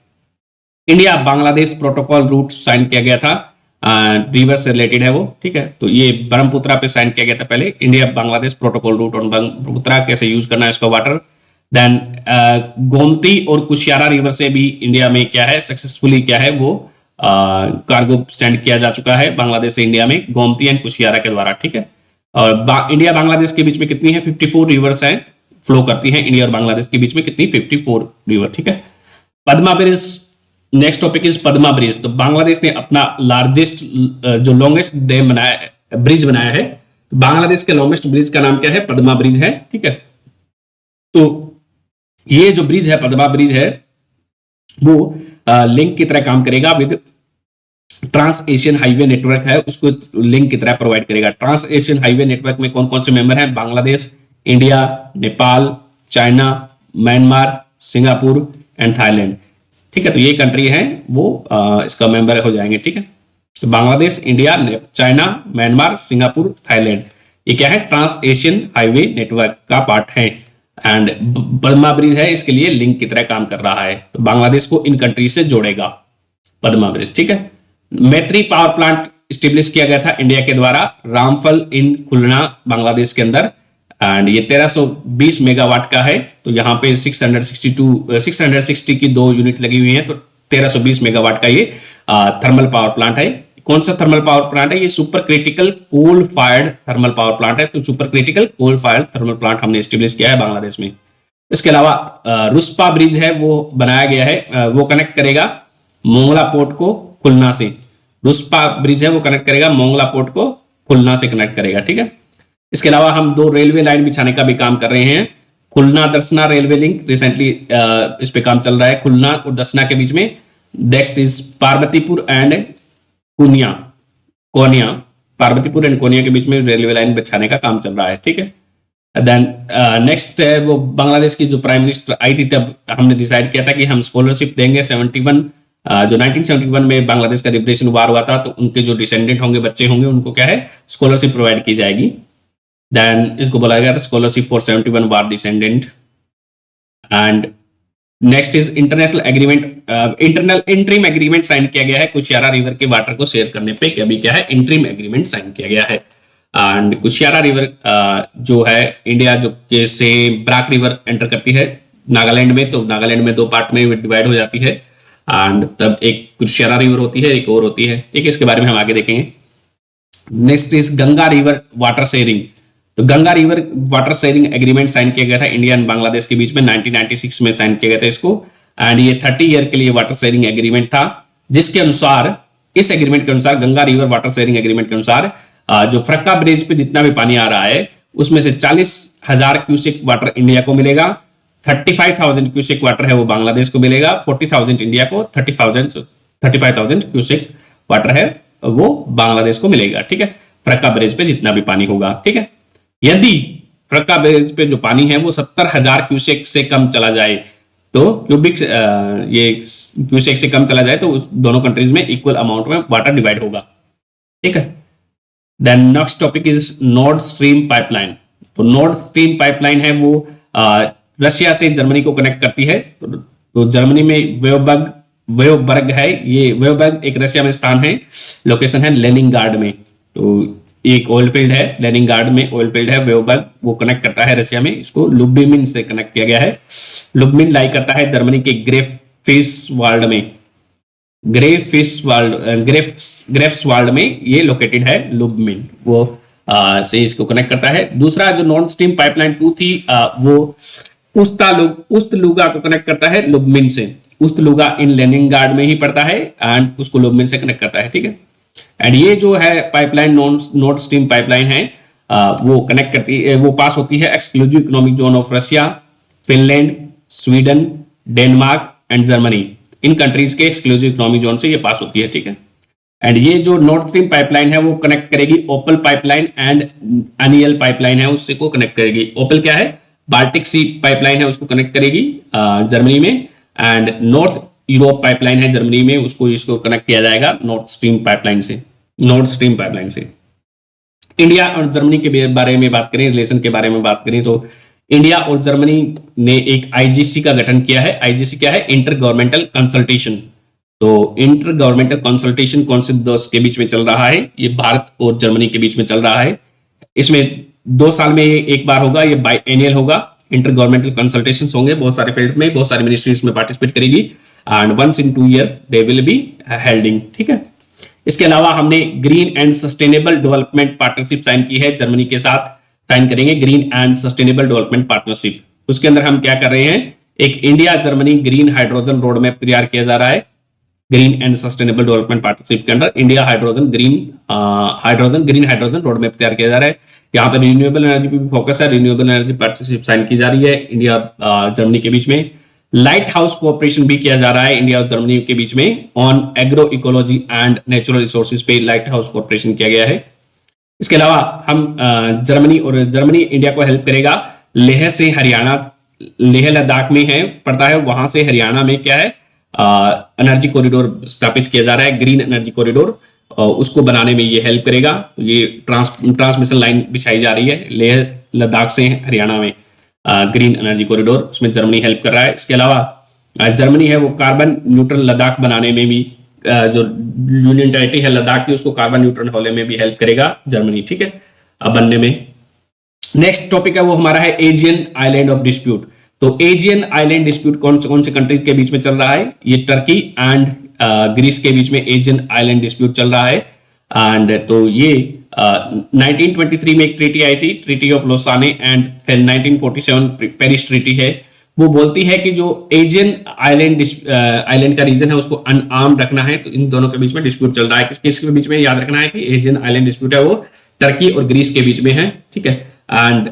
India Bangladesh protocol route sign किया गया था रिवर से रिलेटेड है वो, ठीक है। तो ये ब्रह्मपुत्रा पे साइन किया गया था पहले, India Bangladesh protocol root on Brahmaputra, कैसे यूज करना है इसका वाटर। देन गोमती और कुशियारा रिवर से भी इंडिया में क्या है सक्सेसफुली क्या है वो कार्गो सेंड किया जा चुका है बांग्लादेश से इंडिया में, गोमती एंड कुशियारा के द्वारा, ठीक है। और इंडिया बांग्लादेश के बीच में कितनी है 54 रिवर्स हैं, फ्लो करती हैं इंडिया और बांग्लादेश के बीच में कितनी 54 रिवर, ठीक है। Padma bridge, next topic is Padma bridge. तो बांग्लादेश ने अपना लार्जेस्ट जो लॉन्गेस्ट डैम बनाया ब्रिज बनाया है, बांग्लादेश के लॉन्गेस्ट ब्रिज का नाम क्या है पद्मा ब्रिज है, ठीक है। तो ये जो ब्रिज है पद्मा ब्रिज है वो लिंक की तरह काम करेगा with trans Asian highway network है उसको लिंक की तरह प्रोवाइड करेगा। ट्रांस एशियन हाईवे नेटवर्क में कौन कौन से मेंबर हैं, Bangladesh, India, Nepal, China, Myanmar, Singapore and Thailand, ठीक है। तो ये कंट्री है वो इसका मेंबर हो जाएंगे, ठीक है। तो Bangladesh, India, China, Myanmar, Singapore, Thailand, ये क्या है ट्रांस एशियन हाईवे नेटवर्क का पार्ट है। एंड पद्मा ब्रिज है इसके लिए लिंक की तरह काम कर रहा है, तो बांग्लादेश को इन कंट्री से जोड़ेगा पद्मा ब्रिज, ठीक है। मैत्री पावर प्लांट स्टेब्लिश किया गया था इंडिया के द्वारा रामफल इन खुलना बांग्लादेश के अंदर, एंड ये 1320 मेगावाट का है। तो यहाँ पे 660 की 2 यूनिट लगी हुई है, तो 1320 मेगावाट का ये थर्मल पावर प्लांट है। कौन सा थर्मल पावर प्लांट है, ये super critical coal fired thermal power plant है। तो super critical coal fired thermal plant हमने स्टेब्लिश किया है बांग्लादेश में। इसके अलावा रुस्पा ब्रिज है वो बनाया गया है, वो कनेक्ट करेगा मोंगला पोर्ट को खुलना से। रुस्पा ब्रिज है वो कनेक्ट करेगा मोंगला पोर्ट को खुलना से कनेक्ट करेगा, ठीक है। इसके अलावा हम 2 रेलवे लाइन बिछाने का भी काम कर रहे हैं। खुलना दसना रेलवे लिंक रिसेंटली इस पे काम चल रहा है, खुलना और दसना के बीच में। Next is Parbatipur and Kaunia, Parbatipur and Kaunia के बीच में रेलवे लाइन बिछाने का काम चल रहा है, ठीक है। देन नेक्स्ट है वो बांग्लादेश की जो प्राइम मिनिस्टर आई थी, तब हमने डिसाइड किया था कि हम स्कॉलरशिप देंगे 71 जो 1971 में बांग्लादेश का लिबरेशन वार हुआ था, तो उनके जो डिसेंडेंट होंगे बच्चे होंगे उनको क्या है स्कॉलरशिप प्रोवाइड की जाएगी। देन इसको बोला गया था scholarship for 71 war descendant. And next is international agreement, internal interim agreement sign किया गया है कुशियारा रिवर के वाटर को शेयर करने पे, अभी क्या है इंटरिम एग्रीमेंट साइन किया गया है। एंड कुशियारा रिवर जो है इंडिया जो के से ब्राक रिवर एंटर करती है नागालैंड में, तो नागालैंड में 2 पार्ट में डिवाइड हो जाती है, एंड तब एक कुशियारा रिवर होती है एक और होती है, ठीक है। इसके बारे में हम आगे देखेंगे। Next is Ganga river water sharing. तो Ganga river water sharing agreement sign किया गया था इंडिया एंड बांग्लादेश के बीच में 1996 में साइन किया गया था इसको, एंड ये 30 ईयर के लिए वाटर शेयरिंग एग्रीमेंट था, जिसके अनुसार इस एग्रीमेंट के अनुसार Ganga river water sharing agreement के अनुसार जो फरक्का ब्रिज पे जितना भी पानी आ रहा है उसमें से 40,000 क्यूसेक वाटर इंडिया को मिलेगा, 35,000 क्यूसेक वाटर है वो बांग्लादेश को मिलेगा, 40,000 इंडिया को, 35,000 क्यूसेक वाटर है वो बांग्लादेश को मिलेगा, ठीक है। फरक्का ब्रिज पे जितना भी पानी होगा, ठीक है। यदि फरक्का ब्रिज पे जो पानी है वो 70,000 क्यूसेक से कम चला जाए, तो क्यूबिक ये क्यूसेक से कम चला जाए तो उस दोनों कंट्रीज में इक्वल अमाउंट में वाटर डिवाइड होगा, ठीक है। Then next topic is North Stream pipeline. तो नॉर्थ स्ट्रीम पाइपलाइन है वो रशिया से जर्मनी को कनेक्ट करती है। तो जर्मनी में वेयोबर्ग है, ये वेयोबर्ग एक रशिया में स्थान है, लोकेशन है लेनिनग्राड में। तो एक ऑयल फील्ड है लेनिनग्राड में, ऑयल फील्ड है वेयोबर्ग, वो कनेक्ट करता है रशिया में, इसको लुब्मिन से कनेक्ट किया गया है। लुब्मिन लाई करता है जर्मनी के ग्रेफ्सवाल्ड में, ग्रेफ्सवाल्ड में ये लोकेटेड है लुब्मिन, वो से इसको कनेक्ट करता है। दूसरा जो नॉर्थ स्ट्रीम पाइपलाइन 2 थी वो उस्तलुगा को कनेक्ट करता है लुब्मिन से। उस्तलुगा इन लेनिनग्राड में ही पड़ता है एंड उसको लुब्मिन से कनेक्ट करता है, ठीक है। एंड ये जो है पाइपलाइन नॉर्थ स्ट्रीम पाइपलाइन है वो कनेक्ट करती है, वो पास होती है exclusive economic zone of Russia, Finland, Sweden, Denmark and Germany, in countries के एक्सक्लूसिव इकोनॉमिक जोन से ये पास होती है, ठीक है। एंड ये जो नॉर्थ स्ट्रीम पाइपलाइन है वो कनेक्ट करेगी ओपल पाइपलाइन एंड अनियल पाइपलाइन है उससे को कनेक्ट करेगी। ओपल क्या है, बाल्टिक सी पाइपलाइन है उसको कनेक्ट करेगी जर्मनी में, एंड नॉर्थ यूरोप पाइपलाइन है जर्मनी में, उसको इसको कनेक्ट किया जाएगा नॉर्थ स्ट्रीम पाइपलाइन से। इंडिया और जर्मनी के बारे में बात करें, रिलेशन के बारे में बात करें, तो इंडिया और जर्मनी ने एक आईजीसी का गठन किया है। आईजीसी क्या है, इंटर गवर्नमेंटल कंसल्टेशन। तो इंटर गवर्नमेंटल कंसल्टेशन कौन से देश के बीच में चल रहा है? ये भारत और जर्मनी के बीच में चल रहा है। इसमें 2 साल में एक बार होगा, ये बाई एनुअल होगा। इंटर गवर्नमेंटल कंसल्टेशन होंगे बहुत सारे फील्ड में, बहुत सारी मिनिस्ट्रीज में पार्टिसिपेट करेगी and once in 2 year they will be holding. ठीक है, इसके अलावा हमने green and sustainable development partnership sign की है जर्मनी के साथ, साइन करेंगे green and sustainable development partnership. उसके अंदर हम क्या कर रहे हैं, एक India Germany green hydrogen road map तैयार किया जा रहा है। Green and sustainable development partnership के अंदर India green hydrogen road map तैयार किया जा रहा है। यहाँ पर रिन्यूएबल एनर्जी पे भी फोकस है, रिन्यूएबल एनर्जी पार्टनरशिप साइन की जा रही है इंडिया जर्मनी के बीच में। लाइट हाउस कोऑपरेशन भी किया जा रहा है इंडिया और जर्मनी के बीच में on agro ecology and natural resources पे लाइट हाउस कोऑपरेशन किया गया है। इसके अलावा हम जर्मनी इंडिया को हेल्प करेगा लेह से हरियाणा, लेह लद्दाख में है पड़ता है, वहां से हरियाणा में क्या है एनर्जी कॉरिडोर स्थापित किया जा रहा है, ग्रीन एनर्जी कॉरिडोर, उसको बनाने में ये हेल्प करेगा। तो ये ट्रांसमिशन लाइन बिछाई जा रही है लेह लद्दाख से हरियाणा में ग्रीन एनर्जी कॉरिडोर, उसमें जर्मनी हेल्प कर रहा है। इसके अलावा जर्मनी है वो कार्बन न्यूट्रल लद्दाख बनाने में भी, जो यूनियन टेरिटरी है लद्दाख की उसको कार्बन न्यूट्रल होने में भी हेल्प करेगा जर्मनी। ठीक है, अब बनने में। नेक्स्ट टॉपिक है वो हमारा है एजियन आइलैंड ऑफ डिस्प्यूट। तो एजियन आइलैंड डिस्प्यूट कौन से कंट्रीज के बीच में चल रहा है? ये टर्की एंड ग्रीस के बीच में एजियन आइलैंड डिस्प्यूट चल रहा है। एंड तो ये 1923 में एक ट्रीटी आई थी, ट्रीटी ऑफ लोसाने, एंड फिर 1947 पेरिस ट्रीटी है। वो बोलती है कि जो एजियन आइलैंड का रीजन है उसको अनआर्म्ड रखना है। तो इन दोनों के बीच में डिस्प्यूट चल रहा है, किसके बीच में? याद रखना है कि एजियन आइलैंड डिस्प्यूट है वो टर्की और ग्रीस के बीच में है। ठीक है, एंड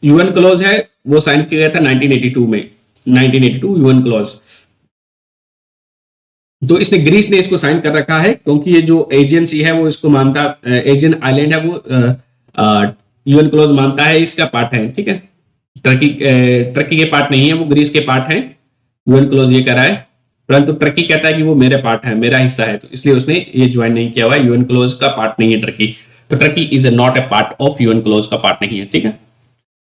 यूएन क्लॉज है वो साइन किया गया था 1982 में, 1982 यूएन क्लॉज। तो इसने ग्रीस ने इसको साइन कर रखा है क्योंकि ये जो एजियन सी है वो इसको मानता, एजियन आइलैंड है वो यूएन क्लॉज मानता है इसका पार्ट है। ठीक है, टर्की के पार्ट नहीं है, वो ग्रीस के पार्ट है। यूएन क्लॉज ये कह रहा है, परंतु टर्की कहता है कि वो मेरे पार्ट है, मेरा हिस्सा है, तो इसलिए उसने ये ज्वाइन नहीं किया हुआ है। यूएन क्लॉज का पार्ट नहीं है टर्की, तो Turkey is not a part of UN clause का पार्ट नहीं है। ठीक है,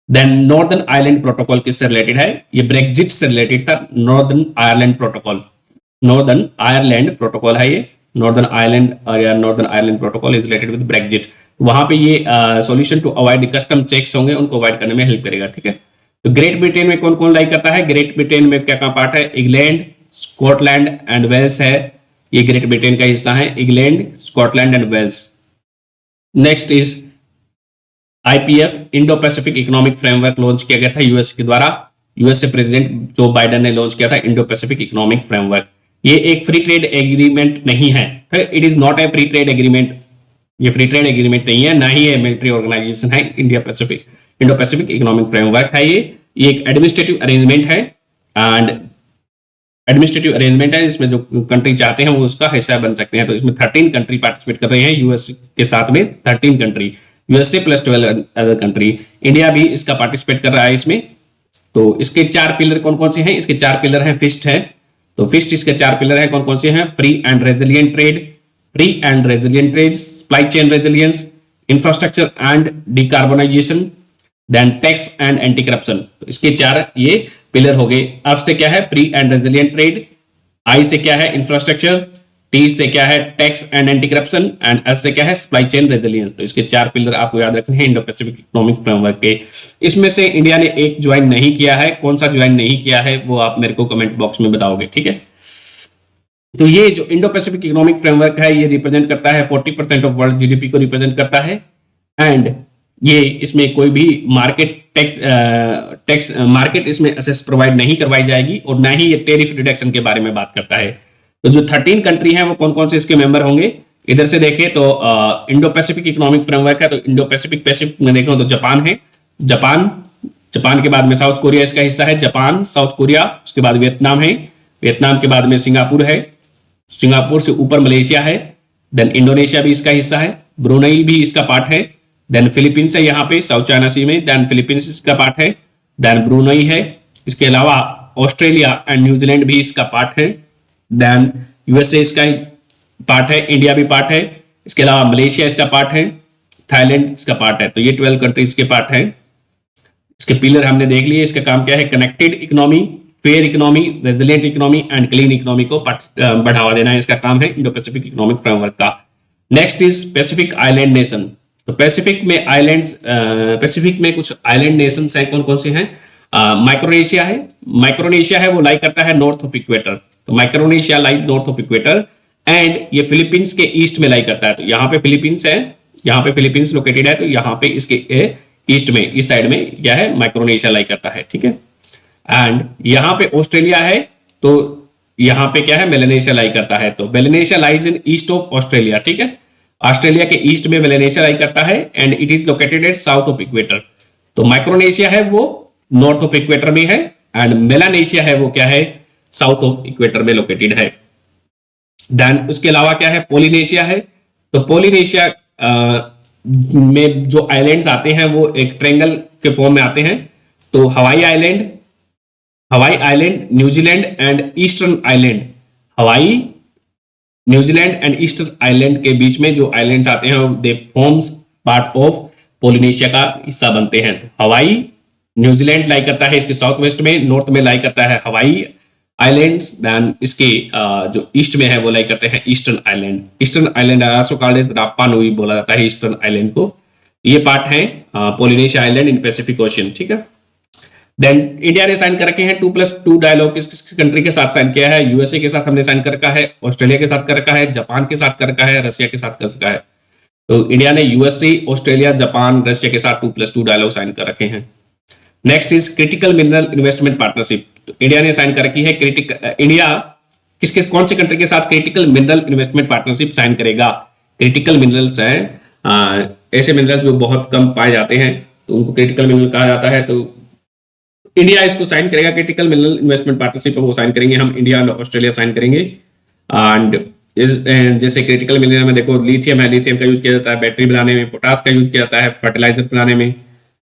देन नॉर्दर्न आयरलैंड प्रोटोकॉल किससे रिलेटेड है? ये ब्रेक्जिट से रिलेटेड था। Northern Ireland protocol, Northern Ireland protocol है ये, नॉर्दर्न आयरलैंड और या Northern Ireland protocol is related with Brexit. वहां पे ये solution to avoid custom checks होंगे, उनको अवॉइड करने में हेल्प करेगा। ठीक है, तो ग्रेट ब्रिटेन में कौन कौन लाइक करता है? ग्रेट ब्रिटेन में क्या क्या पार्ट है? इंग्लैंड, स्कॉटलैंड एंड वेल्स है, ये ग्रेट ब्रिटेन का हिस्सा है, England, Scotland and Wales. Next is IPF, Indo Pacific economic framework launch किया गया था यूएस के द्वारा, यूएस से प्रेसिडेंट जो बाइडेन ने लॉन्च किया था इंडो पैसिफिक इकोनॉमिक फ्रेमवर्क। ये एक फ्री ट्रेड एग्रीमेंट नहीं है, it is not A free trade agreement, ये फ्री ट्रेड एग्रीमेंट नहीं है, ना ही ये मिलिट्री ऑर्गेनाइजेशन है। इंडो पैसिफिक इकोनॉमिक फ्रेमवर्क है ये एक एडमिनिस्ट्रेटिव अरेंजमेंट है, एंड एडमिनिस्ट्रेटिव अरेंजमेंट है जिसमें जो कंट्री चाहते हैं वो उसका हिस्सा बन सकते हैं। तो इसमें 13 कंट्री पार्टिसिपेट कर रहे हैं, यूएस के साथ में 13 country, USA plus 12 other country. India भी इसका पार्टिसिपेट कर रहा है इसमें। तो इसके 4 पिलर कौन कौन से हैं? इसके 4 पिलर हैं। फिस्ट है, तो फिस्ट इसके 4 पिलर हैं, कौन कौन से हैं? Free and resilient trade, supply chain resilience, infrastructure and decarbonisation, then tax and anti corruption. तो इसके 4 ये पिलर हो गए। एफ से क्या है? फ्री एंड रेजिलिएंट ट्रेड, आई से क्या है? इंफ्रास्ट्रक्चर, टी से क्या है? Tax and anti corruption, and S से क्या है? Supply chain resilience. तो इसके 4 पिलर आपको याद रखने हैं इंडो पैसिफिक इकोनॉमिक फ्रेमवर्क के। इसमें से इंडिया ने एक ज्वाइन नहीं किया है, कौन सा ज्वाइन नहीं किया है वो आप मेरे को कमेंट बॉक्स में बताओगे। ठीक है, तो ये जो इंडो पैसिफिक इकोनॉमिक फ्रेमवर्क है ये रिप्रेजेंट करता है 40% ऑफ वर्ल्ड जीडीपी को रिप्रेजेंट करता है, एंड ये इसमें कोई भी मार्केट इसमें असेस प्रोवाइड नहीं करवाई जाएगी, और ना ही ये टेरिफ रिडक्शन के बारे में बात करता है। तो जो 13 कंट्री हैं वो कौन कौन से इसके मेंबर होंगे? इधर से देखें तो इंडो पैसिफिक इकोनॉमिक फ्रेमवर्क है, तो इंडो पैसिफिक में देखो तो जापान है, जापान के बाद में साउथ कोरिया इसका हिस्सा है, जापान, साउथ कोरिया, उसके बाद वियतनाम है, वियतनाम के बाद में सिंगापुर है, सिंगापुर से ऊपर मलेशिया है, देन इंडोनेशिया भी इसका हिस्सा है, ब्रुनई भी इसका पार्ट है, देन फिलीपींस है यहाँ पे साउथ चाइना सी में, देन फिलीपींस इसका पार्ट है, देन ब्रुनई है, इसके अलावा ऑस्ट्रेलिया एंड न्यूजीलैंड भी इसका पार्ट है, देन यूएसए इसका पार्ट है, इंडिया भी पार्ट है, इसके अलावा मलेशिया इसका पार्ट है, थाईलैंड इसका पार्ट है। तो ये 12 कंट्रीज के पार्ट है। इसके पिलर हमने देख लिए, इसका काम क्या है? Connected economy, fair economy, resilient economy and clean economy को बढ़ावा देना है, इसका काम है इंडो पैसिफिक इकोनॉमिक फ्रेमवर्क का। Next is Pacific island nation. तो पैसिफिक में आइलैंड्स, पैसिफिक में कुछ आइलैंड नेशंस हैं, कौन कौन से हैं? माइक्रोनेशिया है, माइक्रोनेशिया है वो लाई करता है नॉर्थ ऑफ इक्वेटर, तो Micronesia lie north of equator, and ये फिलीपींस के ईस्ट में लाई करता है, तो यहाँ पे फिलीपींस है, यहाँ पे फिलीपींस लोकेटेड है, तो यहाँ पे इसके ईस्ट में, इस साइड में क्या है, माइक्रोनेशिया लाई करता है, ठीक है। एंड यहाँ पे ऑस्ट्रेलिया है, तो यहाँ पे क्या है, मेलानेशिया लाई करता है, तो Melanesia lies in east of Australia, ठीक है। ऑस्ट्रेलिया के ईस्ट में मेलानेशिया लाई करता है and it is located at south of equator. तो माइक्रोनेशिया है वो नॉर्थ ऑफ इक्वेटर में है, एंड मेलानेशिया है वो क्या है, साउथ ऑफ इक्वेटर में लोकेटेड है। देन उसके अलावा क्या है, पोलिनेशिया है, तो पोलिनेशिया में जो आइलैंड्स आते हैं वो एक ट्रायंगल के फॉर्म में आते हैं, तो Hawaii island, New Zealand and eastern island, हवाई, न्यूजीलैंड एंड ईस्टर्न आइलैंड के बीच में जो आइलैंड्स आते हैं दे फॉर्म्स पार्ट ऑफ पोलिनेशिया का हिस्सा बनते हैं। तो हवाई, न्यूजीलैंड लाई करता है इसके साउथ वेस्ट में, नॉर्थ में लाई करता है हवाई आइलैंड्स, देन इसके जो ईस्ट में है वो लाई करते हैं eastern island. Eastern island also called as Rapa Nui बोला जाता है ईस्टर्न आइलैंड को। ये पार्ट है Polynesia island in Pacific ocean, ठीक है। देन इंडिया ने साइन कर रखे हैं 2+2 डायलॉग, किस किस कंट्री के साथ साइन किया है? यूएसए के साथ हमने साइन कर रखा है, ऑस्ट्रेलिया के साथ कर रखा है, जापान के साथ कर रखा है, रशिया के साथ कर रखा है। तो इंडिया ने यूएसए, ऑस्ट्रेलिया, जापान, रशिया के साथ 2+2 डायलॉग साइन कर रखे हैं। Next is critical mineral investment partnership. तो इंडिया ने साइन कर रखी है इंडिया किस किस कौन से कंट्री के साथ critical mineral investment partnership sign करेगा? क्रिटिकल मिनरल्स हैं ऐसे मिनरल जो बहुत कम पाए जाते हैं, तो उनको क्रिटिकल मिनरल कहा जाता है। तो इंडिया इसको साइन करेगा, क्रिटिकल मिनरल इन्वेस्टमेंट पार्टनरशिप वो साइन करेंगे हम, इंडिया और ऑस्ट्रेलिया साइन करेंगे। एंड जैसे क्रिटिकल मिनरल में देखो लिथियम है, लिथियम का यूज किया जाता है बैटरी बनाने में, पोटास का यूज किया जाता है फर्टिलाइजर बनाने में,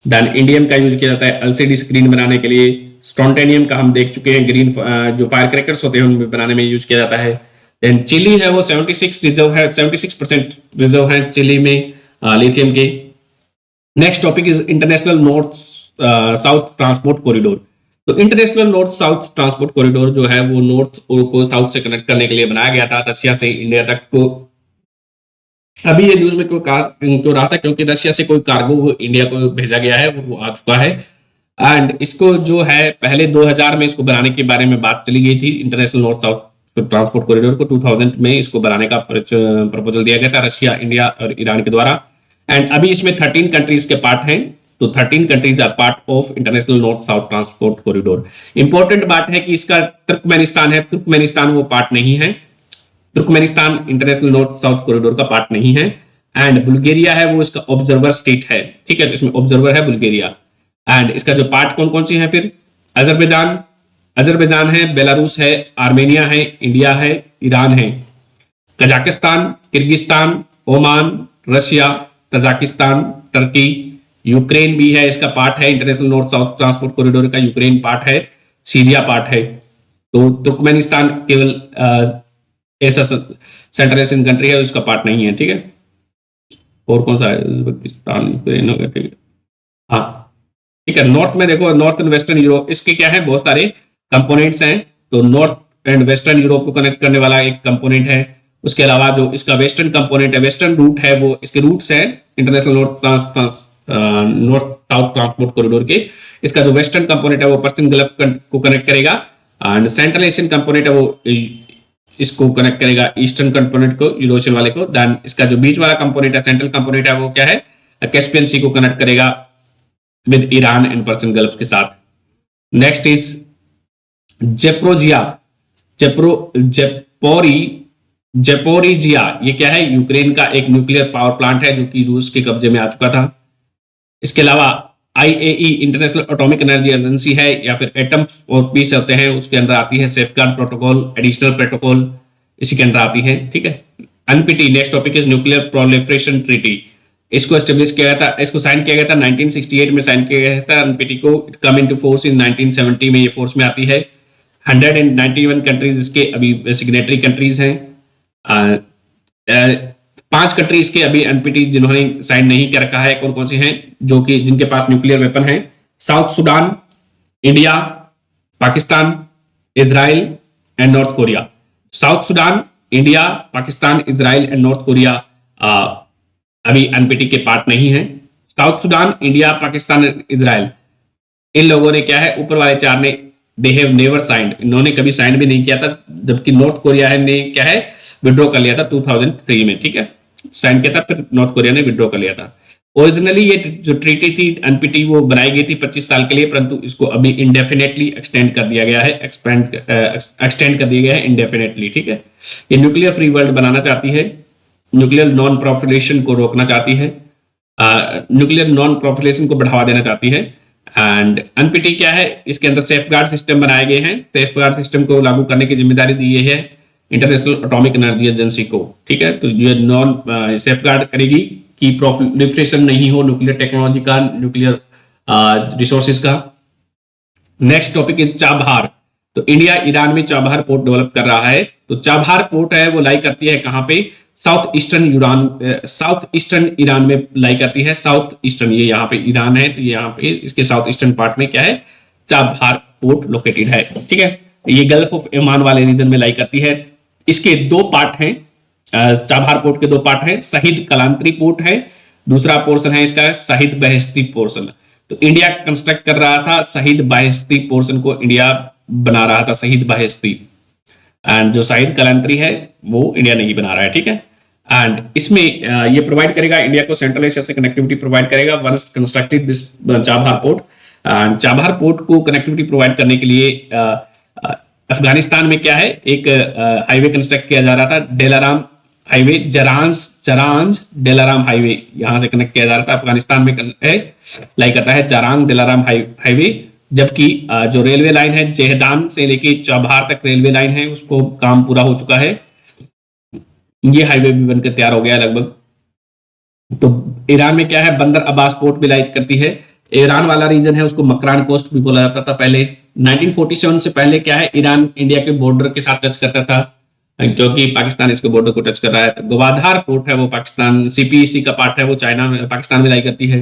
देन इंडियम का यूज किया जाता है एलसीडी स्क्रीन बनाने के लिए, स्ट्रॉन्टेनियम का हम देख चुके हैं ग्रीन जो फायर क्रैकर्स होते हैं उनमें बनाने में यूज किया जाता है। देन चिली है वो 76% रिजर्व है चिली में लिथियम के। Next topic is international north south transport corridor. तो international north south transport corridor जो है वो नॉर्थ को साउथ से कनेक्ट करने के लिए बनाया गया था, रशिया से इंडिया तक को। अभी ये न्यूज में क्यों रहा था, क्योंकि रशिया से कोई कार्गो इंडिया को भेजा गया है, वो आ चुका है। एंड इसको जो है पहले 2000 में इसको बनाने के बारे में बात चली गई थी, international north south transport corridor को 2000 में इसको बनाने का प्रपोजल दिया गया था रशिया, इंडिया और ईरान के द्वारा। एंड अभी इसमें 13 कंट्रीज के पार्ट हैं, तो 13 countries are part of international north south transport corridor. Important बात है कि इसका तुर्कमेनिस्तान है, तुर्कमेनिस्तान वो पार्ट नहीं है, Turkmenistan international north south corridor का पार्ट नहीं है। एंड बुल्गारिया है वो इसका ऑब्जर्वर स्टेट है, ठीक है, इसमें ऑब्जर्वर है बुल्गारिया। एंड इसका जो पार्ट कौन कौन से हैं फिर, अजरबैजान है, बेलारूस है, आर्मेनिया है, इंडिया है, ईरान है, Kazakhstan, Kyrgyzstan, Oman, Russia, Tajikistan, Turkey, Ukraine भी है इसका पार्ट है, international north south transport corridor का यूक्रेन पार्ट है, सीरिया पार्ट है। तो तुर्कमेनिस्तान केवल ऐसा सेंट्रल एशियन कंट्री है, उसका पार्ट नहीं है, ठीक है। और कौन सा है, उज्बेकिस्तान, यूक्रेन हो गया, ठीक है, हाँ ठीक है। नॉर्थ में देखो नॉर्थ एंड वेस्टर्न यूरोप, इसके क्या है बहुत सारे कंपोनेंट्स हैं, तो नॉर्थ एंड वेस्टर्न यूरोप को कनेक्ट करने वाला एक कंपोनेंट है। उसके अलावा जो इसका वेस्टर्न कंपोनेंट है, वेस्टर्न रूट है, वो इसके रूट्स हैं international north south transport corridor के। इसका जो वेस्टर्न कंपोनेंट है वो पर्सियन गल्फ को कनेक्ट करेगा, एंड सेंट्रल एशियन कंपोनेंट है वो इसको कनेक्ट करेगा ईस्टर्न कंपोनेंट को, यूरोशियन वाले को। देन इसका जो बीच वाला कंपोनेंट है, सेंट्रल कंपोनेंट है, वो क्या है, कैस्पियन सी को कनेक्ट करेगा with Iran and Persian gulf के साथ। नेक्स्ट इज जेपोरिजिया, ये क्या है, यूक्रेन का एक न्यूक्लियर पावर प्लांट है जो कि रूस के कब्जे में आ चुका था। इसके अलावा IAEA international atomic energy agency है, या फिर एटम्स और पीस होते हैं, उसके अंदर आती है सेफगार्ड प्रोटोकॉल, एडिशनल प्रोटोकॉल इसी के अंदर आती है, ठीक है। NPT, next topic is nuclear proliferation treaty. इसको एस्टेब्लिश किया गया था, इसको साइन किया गया था 1968 में साइन किया गया था NPT को। कम इनटू फोर्स इन 1970 में ये फोर्स में आती है। 191 कंट्रीज इसके अभी सिग्नेटरी कंट्रीज हैं। 5 कंट्रीज के अभी NPT जिन्होंने साइन नहीं कर रखा है, कौन कौन से हैं, जो कि जिनके पास न्यूक्लियर वेपन है, South Sudan, India, Pakistan, Israel and North Korea. South Sudan, India, Pakistan, Israel and North Korea अभी एनपीटी के पार्ट नहीं है। South Sudan, India, Pakistan, Israel, इन लोगों ने क्या है, ऊपर वाले चार ने दे हैव नेवर साइंड, इन्होंने कभी साइन भी नहीं किया था, जबकि नॉर्थ कोरिया ने क्या है, विड्रॉ कर लिया था 2003 में, ठीक है, साइन किया था, फिर नॉर्थ कोरिया ने विड्रॉ कर लिया था। ओरिजिनली ये जो ट्रीटी थी एनपीटी वो बनाई गई थी 25 साल के लिए, परंतु इसको अभी इंडेफिनेटली एक्सटेंड कर दिया गया है, एक्सटेंड कर दिया गया है इंडेफिनेटली, ठीक है। ये न्यूक्लियर फ्री वर्ल्ड बनाना चाहती है, न्यूक्लियर नॉन प्रोलिफरेशन को रोकना चाहती है, न्यूक्लियर नॉन प्रोलिफरेशन को बढ़ावा देना चाहती है। एंड एनपीटी क्या है, इसके अंदर सेफगार्ड सिस्टम बनाए गए हैं, सेफगार्ड सिस्टम को लागू करने की जिम्मेदारी दी है इंटरनेशनल एटॉमिक एनर्जी एजेंसी को, ठीक है। तो ये नॉन सेफगार्ड करेगी कि प्रोलिफरेशन नहीं हो न्यूक्लियर टेक्नोलॉजी का, न्यूक्लियर रिसोर्सेज का। Next topic is Chabahar. तो इंडिया ईरान में चाबहार पोर्ट डेवलप कर रहा है। तो चाबहार पोर्ट है वो लाई करती है कहां पे, साउथ ईस्टर्न ईरान में लाई करती है। साउथ ईस्टर्न, ये यहाँ पे ईरान है, तो यहाँ पे इसके साउथ ईस्टर्न पार्ट में क्या है, चाबहार पोर्ट लोकेटेड है, ठीक है। ये गल्फ ऑफ ओमान वाले रीजन में लाई करती है। इसके दो पार्ट हैं, चाबहार पोर्ट के दो पार्ट हैं, शहीद कलांतरी पोर्ट है, दूसरा पोर्शन है इसका शहीद बहिश्ती पोर्शन। तो इंडिया कंस्ट्रक्ट कर रहा था शहीद बहिश्ती पोर्शन को, इंडिया बना रहा था शहीद बहिश्ती, एंड जो शहीद कलांतरी है वो इंडिया नहीं बना रहा है, ठीक है। एंड इसमें ये प्रोवाइड करेगा इंडिया को सेंट्रल एशिया से कनेक्टिविटी प्रोवाइड करेगा once constructed this Chabahar port. And Chabahar port को कनेक्टिविटी प्रोवाइड करने के लिए अफगानिस्तान में क्या है, एक हाईवे कंस्ट्रक्ट किया जा रहा था, डेलाराम हाईवे, जरांज डेलाराम हाईवे, यहां से कनेक्ट किया जा रहा था। अफगानिस्तान में लाई करता है जारांग डेलाराम हाईवे, जबकि जो रेलवे लाइन है जेहदान से लेके चाबहार तक रेलवे लाइन है, उसको काम पूरा हो चुका है, ये हाईवे भी बनकर तैयार हो गया है लगभग। तो ईरान में क्या है, बंदर अब्बास पोर्ट भी लाई करती है। ईरान वाला रीजन है उसको मकरान कोस्ट भी बोला जाता था पहले। 1947 से पहले क्या है, ईरान इंडिया के बॉर्डर के साथ टच करता था, क्योंकि पाकिस्तान इसके बॉर्डर को टच कर रहा है। तो गवाधार पोर्ट है वो पाकिस्तान, सीपीईसी का पार्ट है वो चाइना में, पाकिस्तान में लाई करती है।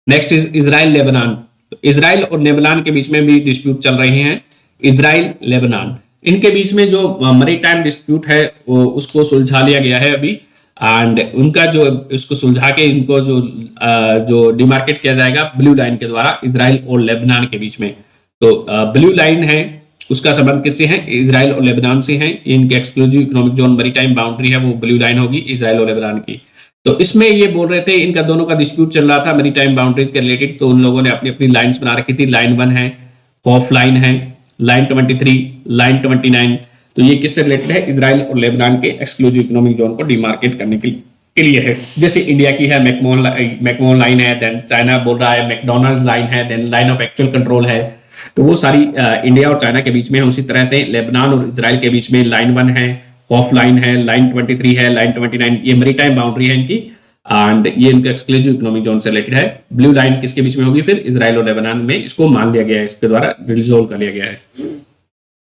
Next is Israel Lebanon. तो इजराइल और लेबनान के बीच में भी डिस्प्यूट चल रहे हैं। इजराइल लेबनान, इनके बीच में जो मैरीटाइम डिस्प्यूट है वो उसको सुलझा लिया गया है अभी, एंड उनका जो इसको सुलझा के इनको जो डिमार्केट किया जाएगा ब्लू लाइन के द्वारा इजराइल और लेबनान के बीच में। तो ब्लू लाइन है उसका संबंध किससे है, इजराइल और लेबनान से है। इनके exclusive economic zone maritime boundary है वो ब्लू लाइन होगी इजराइल और लेबनान की। तो इसमें ये बोल रहे थे इनका दोनों का डिस्प्यूट चल रहा था मैरीटाइम बाउंड्रीज के रिलेटेड, तो उन लोगों ने अपनी अपनी लाइंस बना रखी थी। लाइन 1 है, खौफ लाइन है, लाइन 23, लाइन 29। तो ये किससे रिलेटेड है, इजराइल और लेबनान के एक्सक्लूसिव इकोनॉमिक जोन को डिमार्केट करने के लिए है। जैसे इंडिया की है मैकमोहन लाइन है, देन चाइना बोल रहा है मैकडोनल्ड लाइन है, then line of actual control है। तो वो सारी इंडिया और चाइना के बीच में है। उसी तरह से लेबनान और इजराइल के बीच में लाइन 1 है, खौफ लाइन है, लाइन 23 है, लाइन 29, ये मैरीटाइम बाउंड्री है इनकी, एंड ये इनका एक्सक्लूसिव इकोनॉमिक जोन से रिलेटेड है। ब्लू लाइन किसके बीच में होगी, फिर इजराइल और लेबनान में इसको मान लिया गया है, इसके द्वारा रिजोल्व कर लिया गया है।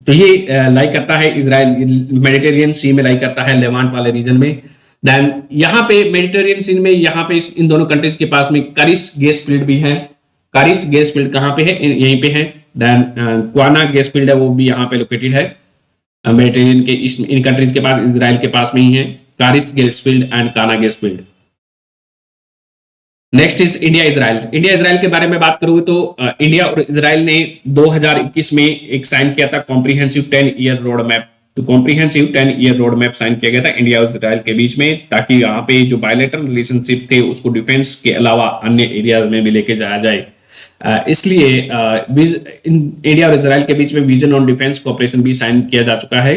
तो ये लाई करता है इजराइल मेडिटेरियन सी में लाई करता है, लेवांट वाले रीजन में। देन यहाँ पे मेडिटेरियन सी में यहाँ पे इन दोनों कंट्रीज के पास में कारिस गैस फील्ड भी है। कारिस गैस फील्ड कहाँ पे है, यहीं पे है। देन क्वाना गैस फील्ड है वो भी यहाँ पे लोकेटेड है मेडिटेरियन के इन कंट्रीज के पास, इजराइल के पास में ही है कारिस गैस फील्ड एंड काना gas field. Next is India Israel. India Israel के बारे में बात करूँ तो इंडिया और इजराइल ने 2021 में एक साइन किया था कॉम्प्रिहेंसिव 10 ईयर रोड मैप। तो comprehensive 10 year road map sign किया गया था इंडिया और इजराइल के बीच में, ताकि यहाँ पे जो बायलैटरल रिलेशनशिप थे उसको डिफेंस के अलावा अन्य एरियाज में भी लेके जाया जाए। इसलिए इंडिया और इजराइल के बीच में विजन ऑन डिफेंस कोऑपरेशन भी साइन किया जा चुका है।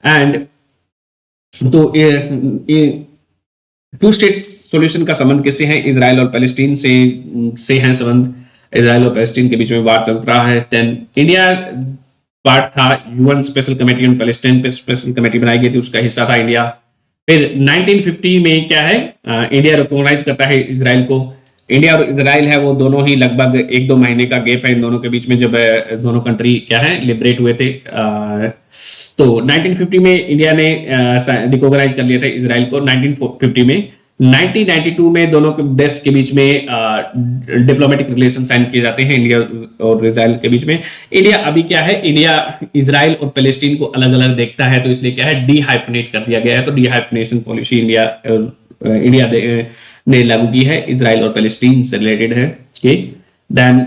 एंड तो टू स्टेट सॉल्यूशन का संबंध किससे है, इजराइल और पैलेस्टीन से है संबंध। इजराइल और पैलेस्टीन के बीच में बात चल रहा है। 10 इंडिया पार्ट था UN special committee on Palestine पे स्पेशल कमेटी बनाई गई थी, उसका हिस्सा था इंडिया। फिर 1950 में क्या है, इंडिया रिकॉग्नाइज करता है इजराइल को। इंडिया और इजराइल है वो दोनों ही लगभग 1-2 महीने का गैप है इन दोनों के बीच में, जब दोनों कंट्री क्या है लिबरेट हुए थे। तो 1950 में इंडिया ने रिकॉग्नाइज कर लिया था इजराइल को 1950 में। 1992 में दोनों के देश के बीच में डिप्लोमेटिक रिलेशन साइन किए जाते हैं इंडिया और इजराइल के बीच में। इंडिया अभी क्या है, इंडिया इजराइल और पैलेस्टीन को अलग अलग देखता है, तो इसलिए क्या है, डी हाइफनेट कर दिया गया है। तो डी हाइफनेशन पॉलिसी इंडिया ने लागू की है, इजराइल और पैलेस्टीन से रिलेटेड है। देन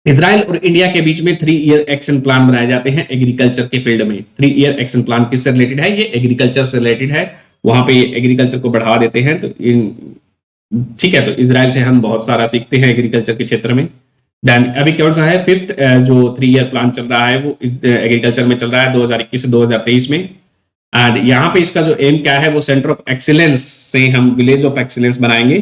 इजराइल और इंडिया के बीच में 3 ईयर एक्शन प्लान बनाए जाते हैं एग्रीकल्चर के फील्ड में। 3 ईयर एक्शन प्लान किससे रिलेटेड है, ये एग्रीकल्चर से रिलेटेड है। वहां पे एग्रीकल्चर को बढ़ावा देते हैं। तो ठीक है, तो इजराइल से हम बहुत सारा सीखते हैं एग्रीकल्चर के क्षेत्र में। देन अभी कौन सा है, 5th जो 3 ईयर प्लान चल रहा है वो एग्रीकल्चर में चल रहा है 2021 से 2023 में। एंड यहाँ पे इसका जो एम क्या है, वो सेंटर ऑफ एक्सीलेंस से हम विलेज ऑफ एक्सीलेंस बनाएंगे।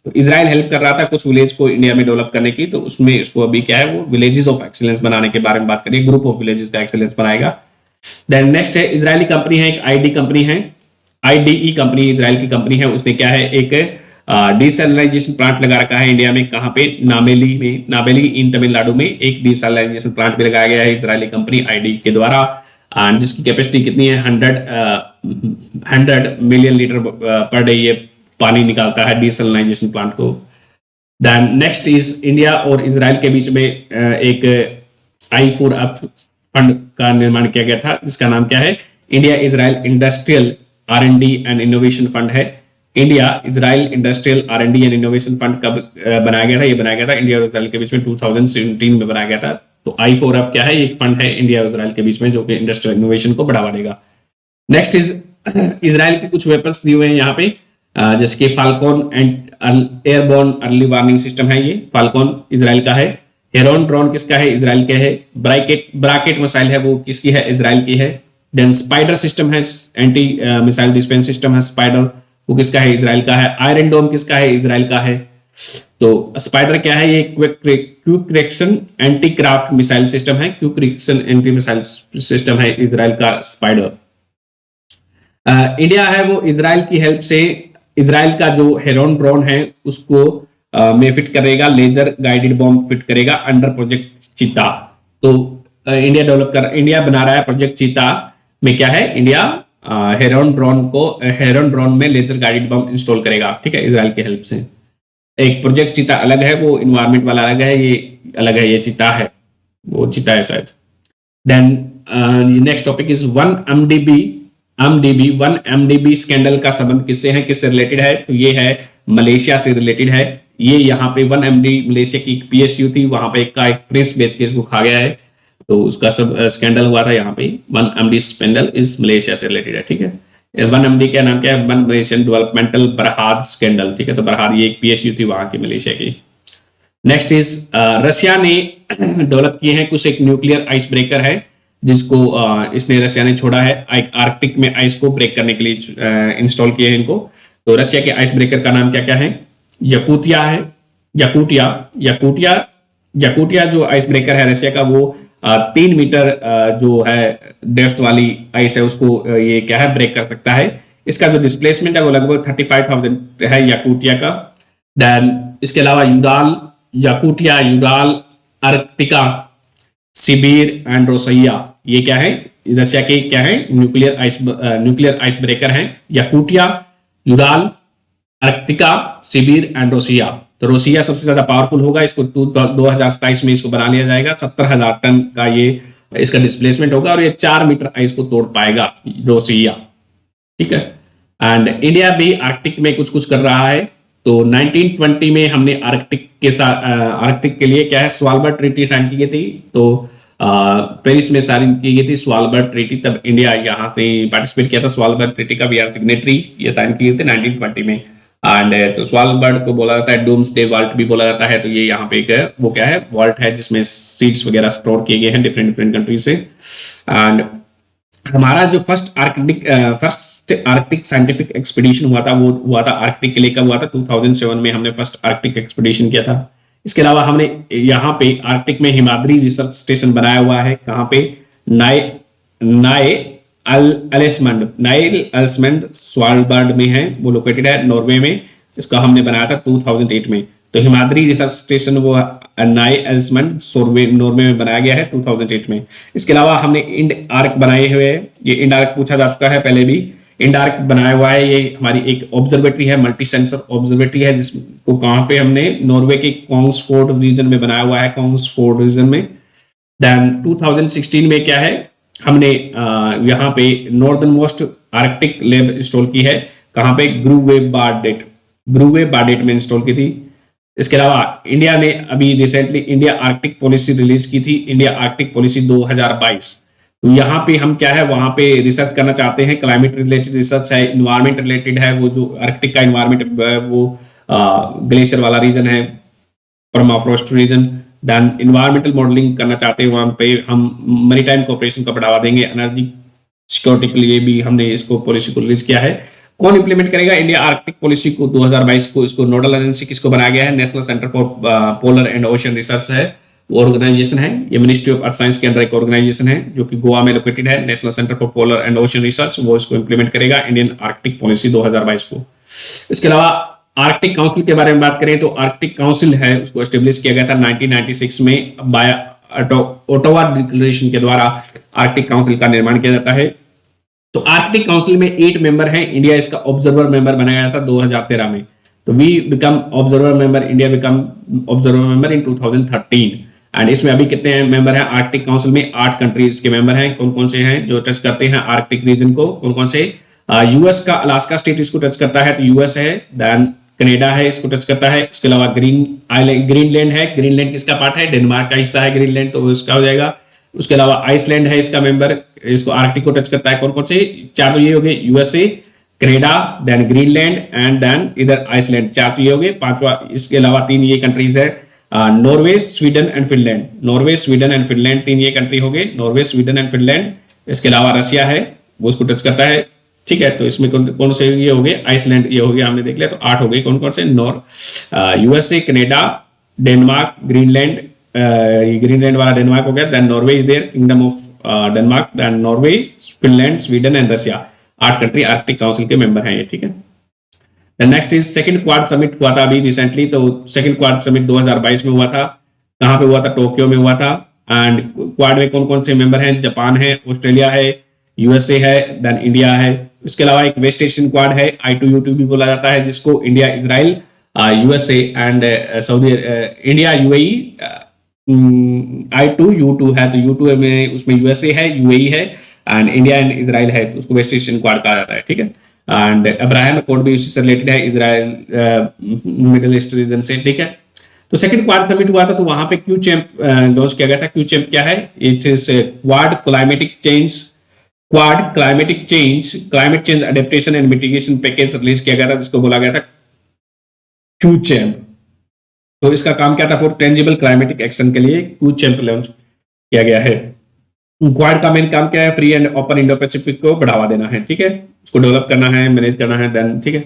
तो इजराइल हेल्प कर रहा था कुछ विलेज को इंडिया में डेवलप करने की, तो उसमें इसको अभी क्या है, वो विलेजेस ऑफ एक्सीलेंस बनाने के बारे में बात करिए, ग्रुप ऑफ विलेजेस का एक्सीलेंस बनाएगा। देन नेक्स्ट है, इजरायली कंपनी है, एक आईडी कंपनी है, आईडीई कंपनी इजराइल की कंपनी है। उसने क्या है, एक डिसैलिनाइजेशन प्लांट लगा रखा है इंडिया में, कहाँ पे, नामेली इन तमिलनाडु में एक डिसैलिनाइजेशन प्लांट भी लगाया गया है इजरायली कंपनी आईडी के द्वारा, एंड जिसकी कैपेसिटी कितनी है, 100 मिलियन लीटर पर डे ये पानी निकालता है डिसैलिनाइजेशन प्लांट को। देन नेक्स्ट इज इंडिया और इजराइल के बीच में एक I4F फंड का निर्माण किया गया था, जिसका नाम क्या है, India Israel industrial R&D and innovation fund है। India Israel industrial R&D and innovation fund कब बनाया गया था, ये बनाया गया था इंडिया और इजराइल के बीच में 2017 में बनाया गया था। तो I4F क्या है, एक फंड है इंडिया और इजराइल के बीच में जो कि इंडस्ट्रियल इनोवेशन को बढ़ावा देगा। नेक्स्ट इज इजराइल के कुछ वेपन्स दिए हुए हैं यहाँ पे, जैसे कि Phalcon and airborne early warning system है, ये फाल्कॉन इजराइल का है। हेरोन ड्रोन किसका है, इजराइल के है। ब्राकेट मिसाइल है, वो किसकी है, इजराइल की है। देन स्पाइडर सिस्टम है, एंटी मिसाइल डिफेंस सिस्टम है स्पाइडर, वो किसका है, इजराइल का है। आयरन डोम किसका है, इजराइल का है। तो स्पाइडर क्या है, ये quick reaction anti craft missile system है, quick reaction anti missile system है इजराइल का स्पाइडर। इंडिया है वो इजराइल की हेल्प से इजराइल का जो हेरोन ड्रोन है उसको में फिट करेगा, लेजर गाइडेड बॉम्ब फिट करेगा अंडर प्रोजेक्ट चीता। तो इंडिया बना रहा है प्रोजेक्ट चीता में, क्या है, इंडिया हेरोन ड्रोन में लेजर गाइडेड बम इंस्टॉल करेगा, ठीक है, इजराइल की हेल्प से। एक प्रोजेक्ट चीता अलग है, वो इन्वायरमेंट वाला अलग है, ये अलग है, ये चीता है, वो चीता है शायद। Then next topic is 1MDB scandal का संबंध किससे है, किससे रिलेटेड है, तो ये है मलेशिया से रिलेटेड है। ये यहाँ पे 1MD मलेशिया की PSU थी, वहां पे एक प्रेस बेच के इसको खा गया है, तो उसका सब स्कैंडल हुआ था यहाँ पे। 1MD स्कैंडल इज मलेशिया से रिलेटेड है, ठीक है। 1MD का नाम क्या है, वन मलेशियन डेवलपमेंटल बरहाद स्कैंडल, ठीक है। तो बरहाद ये एक PSU थी वहां की मलेशिया की। नेक्स्ट इज रशिया ने डेवलप किए हैं कुछ, एक न्यूक्लियर आइस ब्रेकर है जिसको इसने रशिया ने छोड़ा है आर्कटिक में आइस को ब्रेक करने के लिए इंस्टॉल किए हैं इनको। तो रशिया के आइस ब्रेकर का नाम क्या क्या है, यकूटिया है, यकूटिया जो आइस ब्रेकर है रशिया का, वो 3 मीटर जो है डेप्थ वाली आइस है उसको ये क्या है, ब्रेक कर सकता है। इसका जो डिस्प्लेसमेंट है वो लगभग 35,000 है यकूटिया का। देन इसके अलावा यकूटिया, अर्कटिका, सिबीर एंड रोसैया, ये क्या है, रशिया के क्या है, न्यूक्लियर आइस ब्रेकर है। यकूटिया, यूराल, अर्कटिका, सिबीर एंड रोसिया। तो रोसिया सबसे ज्यादा पावरफुल होगा, इसको 2027 में इसको बना लिया जाएगा। 70,000 टन का ये इसका डिस्प्लेसमेंट होगा और ये 4 मीटर आइस को तोड़ पाएगा रोसिया, ठीक है। एंड इंडिया भी आर्कटिक में कुछ कुछ कर रहा है। तो 1920 में हमने आर्कटिक के लिए क्या है, स्वालबर्ड ट्रीटी साइन की गई थी। तो पेरिस में साइन की गई थी स्वालबर्ड ट्रीटी, तब इंडिया यहाँ से पार्टिसिपेट किया था स्वालबर्ड ट्रीटी का, वी आर सिग्नेटरी, ये साइन किए थे 1920 में। एंड तो स्वालबर्ड को बोला जाता है डूम्सडे वॉल्ट भी बोला जाता है। तो ये यहाँ पे एक वो क्या है, वॉल्ट है जिसमें सीड्स वगैरह स्टोर किए गए हैं डिफरेंट कंट्री से। एंड हमारा जो फर्स्ट आर्कटिक साइंटिफिक एक्सपीडिशन हुआ था वो हुआ था आर्कटिक के लिए, कब हुआ था, 2007 में हमने फर्स्ट आर्कटिक एक्सपीडिशन किया था। इसके अलावा हमने यहाँ पे आर्कटिक में हिमाद्री रिसर्च स्टेशन बनाया हुआ है, कहाँ पे, नाइल एल्समंड स्वालबर्ड में है, वो लोकेटेड है नॉर्वे में। इसका हमने बनाया था 2008 में। तो हिमाद्री रिसर्च स्टेशन वो नाइल एल्समंड नॉर्वे में बनाया गया है 2008 में। इसके अलावा हमने इंड आर्क बनाए हुए हैं, ये इंड आर्क पूछा जा चुका है पहले भी। इनडायरेक्ट बनाया हुआ है। ये हमारी एक ऑब्जर्वेटरी है, मल्टी सेंसर ऑब्जर्वेटरी है, जिसको कहाँ पे हमने नॉर्वे के कोंग्सफोर्ड रीजन में बनाया हुआ है, कोंग्सफोर्ड रीजन में। देन 2016 में क्या है, हमने यहाँ पे northern most Arctic lab install की है, कहाँ पे ग्रूवे बार्डेट में इंस्टॉल की थी। इसके अलावा इंडिया ने अभी recently India Arctic policy release की थी, इंडिया आर्कटिक पॉलिसी 2022। तो यहाँ पे हम क्या है, वहां पे रिसर्च करना चाहते हैं, क्लाइमेट रिलेटेड रिसर्च है, इन्वायरमेंट रिलेटेड है, वो जो आर्कटिक का इन्वायरमेंट है वो ग्लेशियर वाला रीजन है, permafrost region. Then environmental modelling करना चाहते हैं, वहां पे हम मैरीटाइम कोऑपरेशन को बढ़ावा देंगे, एनर्जी सिक्योरिटी के लिए भी हमने इसको पॉलिसी को रिलीज किया है। कौन इंप्लीमेंट करेगा इंडिया आर्कटिक पॉलिसी को 2022 को? इसको नोडल एजेंसी किसको बनाया गया है? National centre for polar and ocean research है, वो ऑर्गेनाइजेशन है। ये मिनिस्ट्री ऑफ अर्थ साइंस के अंदर एक ऑर्गेनाइजेशन है जो कि गोवा में लोकेटेड है, national centre for polar and ocean research. वो इसको इंप्लीमेंट करेगा इंडियन आर्कटिक पॉलिसी 2022 को। इसके अलावा आर्कटिक काउंसिल के बारे में बात करें तो आर्कटिक काउंसिल है, उसको एस्टेब्लिश किया गया था 1996 में बाय ओटावा डिक्लेरेशन के द्वारा आर्कटिक काउंसिल का निर्माण किया जाता है। तो आर्कटिक काउंसिल में 8 मेंबर हैं, इंडिया इसका ऑब्जर्वर मेंबर बनाया गया था 2013 में। तो we become observer member, India become observer member in 2013। And इसमें अभी कितने मेंबर हैं आर्कटिक काउंसिल में? 8 कंट्रीज के मेंबर हैं। कौन कौन से हैं जो टच करते हैं आर्कटिक रीजन को? कौन कौन से? यूएस का अलास्का स्टेट इसको टच करता है, तो यूएस है। देन कनाडा है, इसको टच करता है। उसके अलावा ग्रीनलैंड है, ग्रीनलैंड किसका पार्ट है? डेनमार्क का हिस्सा है ग्रीनलैंड, तो इसका हो जाएगा। उसके अलावा आइसलैंड है इसका मेंबर, इसको आर्कटिक को टच करता है। कौन कौन से? 4 तो ये हो गए, USA, Canada, then Greenland and then इधर आइसलैंड। 4 तो ये हो गए। 5वां इसके अलावा 3 ये कंट्रीज है, Norway, Sweden and Finland. Norway, Sweden and Finland, 3 ये कंट्री हो गए, नॉर्वे, स्वीडन एंड फिनलैंड। इसके अलावा रशिया है, वो उसको टच करता है। ठीक है, तो इसमें कौन से ये हो गए? आइसलैंड ये हो गया, हमने देख लिया। तो 8 हो गए। कौन कौन से? USA, Canada, Denmark, Greenland, Greenland वाला डेनमार्क हो गया। Then Norway is there, kingdom of Denmark, then Norway, Finland, Sweden and Russia. 8 country Arctic council के मेंबर हैं ये। ठीक है, the next is second Quad summit हुआ था अभी रिसेंटली। तो सेकंड क्वाड समिट 2022 में हुआ था। कहाँ पे हुआ था? टोक्यो में हुआ था। एंड क्वाड में कौन कौन से मेंबर हैं? जापान है, ऑस्ट्रेलिया है, यूएसए है, देन इंडिया है। इसके अलावा एक वेस्ट एशियन क्वाड है, I2U2 भी बोला जाता है, जिसको India, Israel, USA and Saudi India, UAE, I2U2 है। तो U2 में उसमें यूएसए है, यूएई है एंड इंडिया एंड इजराइल है, तो उसको वेस्ट एशियन क्वाड कहा जाता है। ठीक है, एंड अब्राहम अकॉर्ड भी उसी से रिलेटेड है, इजराइल, मिडिल ईस्ट रीजन से। ठीक है, तो सेकंड क्वाड समिट हुआ था, तो वहां पे क्यू चैंप लॉन्च किया गया था। क्यू चैंप क्या है? It is quad climatic change adaptation and mitigation package release किया गया था, जिसको बोला गया था क्यू चैंप। तो इसका काम क्या था? फॉर टेंजिबल क्लाइमेटिक एक्शन के लिए क्यू चैंप लॉन्च किया गया है। क्वाड का मेन काम क्या है? Free and open Indo Pacific को बढ़ावा देना है। ठीक है, उसको डेवलप करना है, मैनेज करना है। देन ठीक है,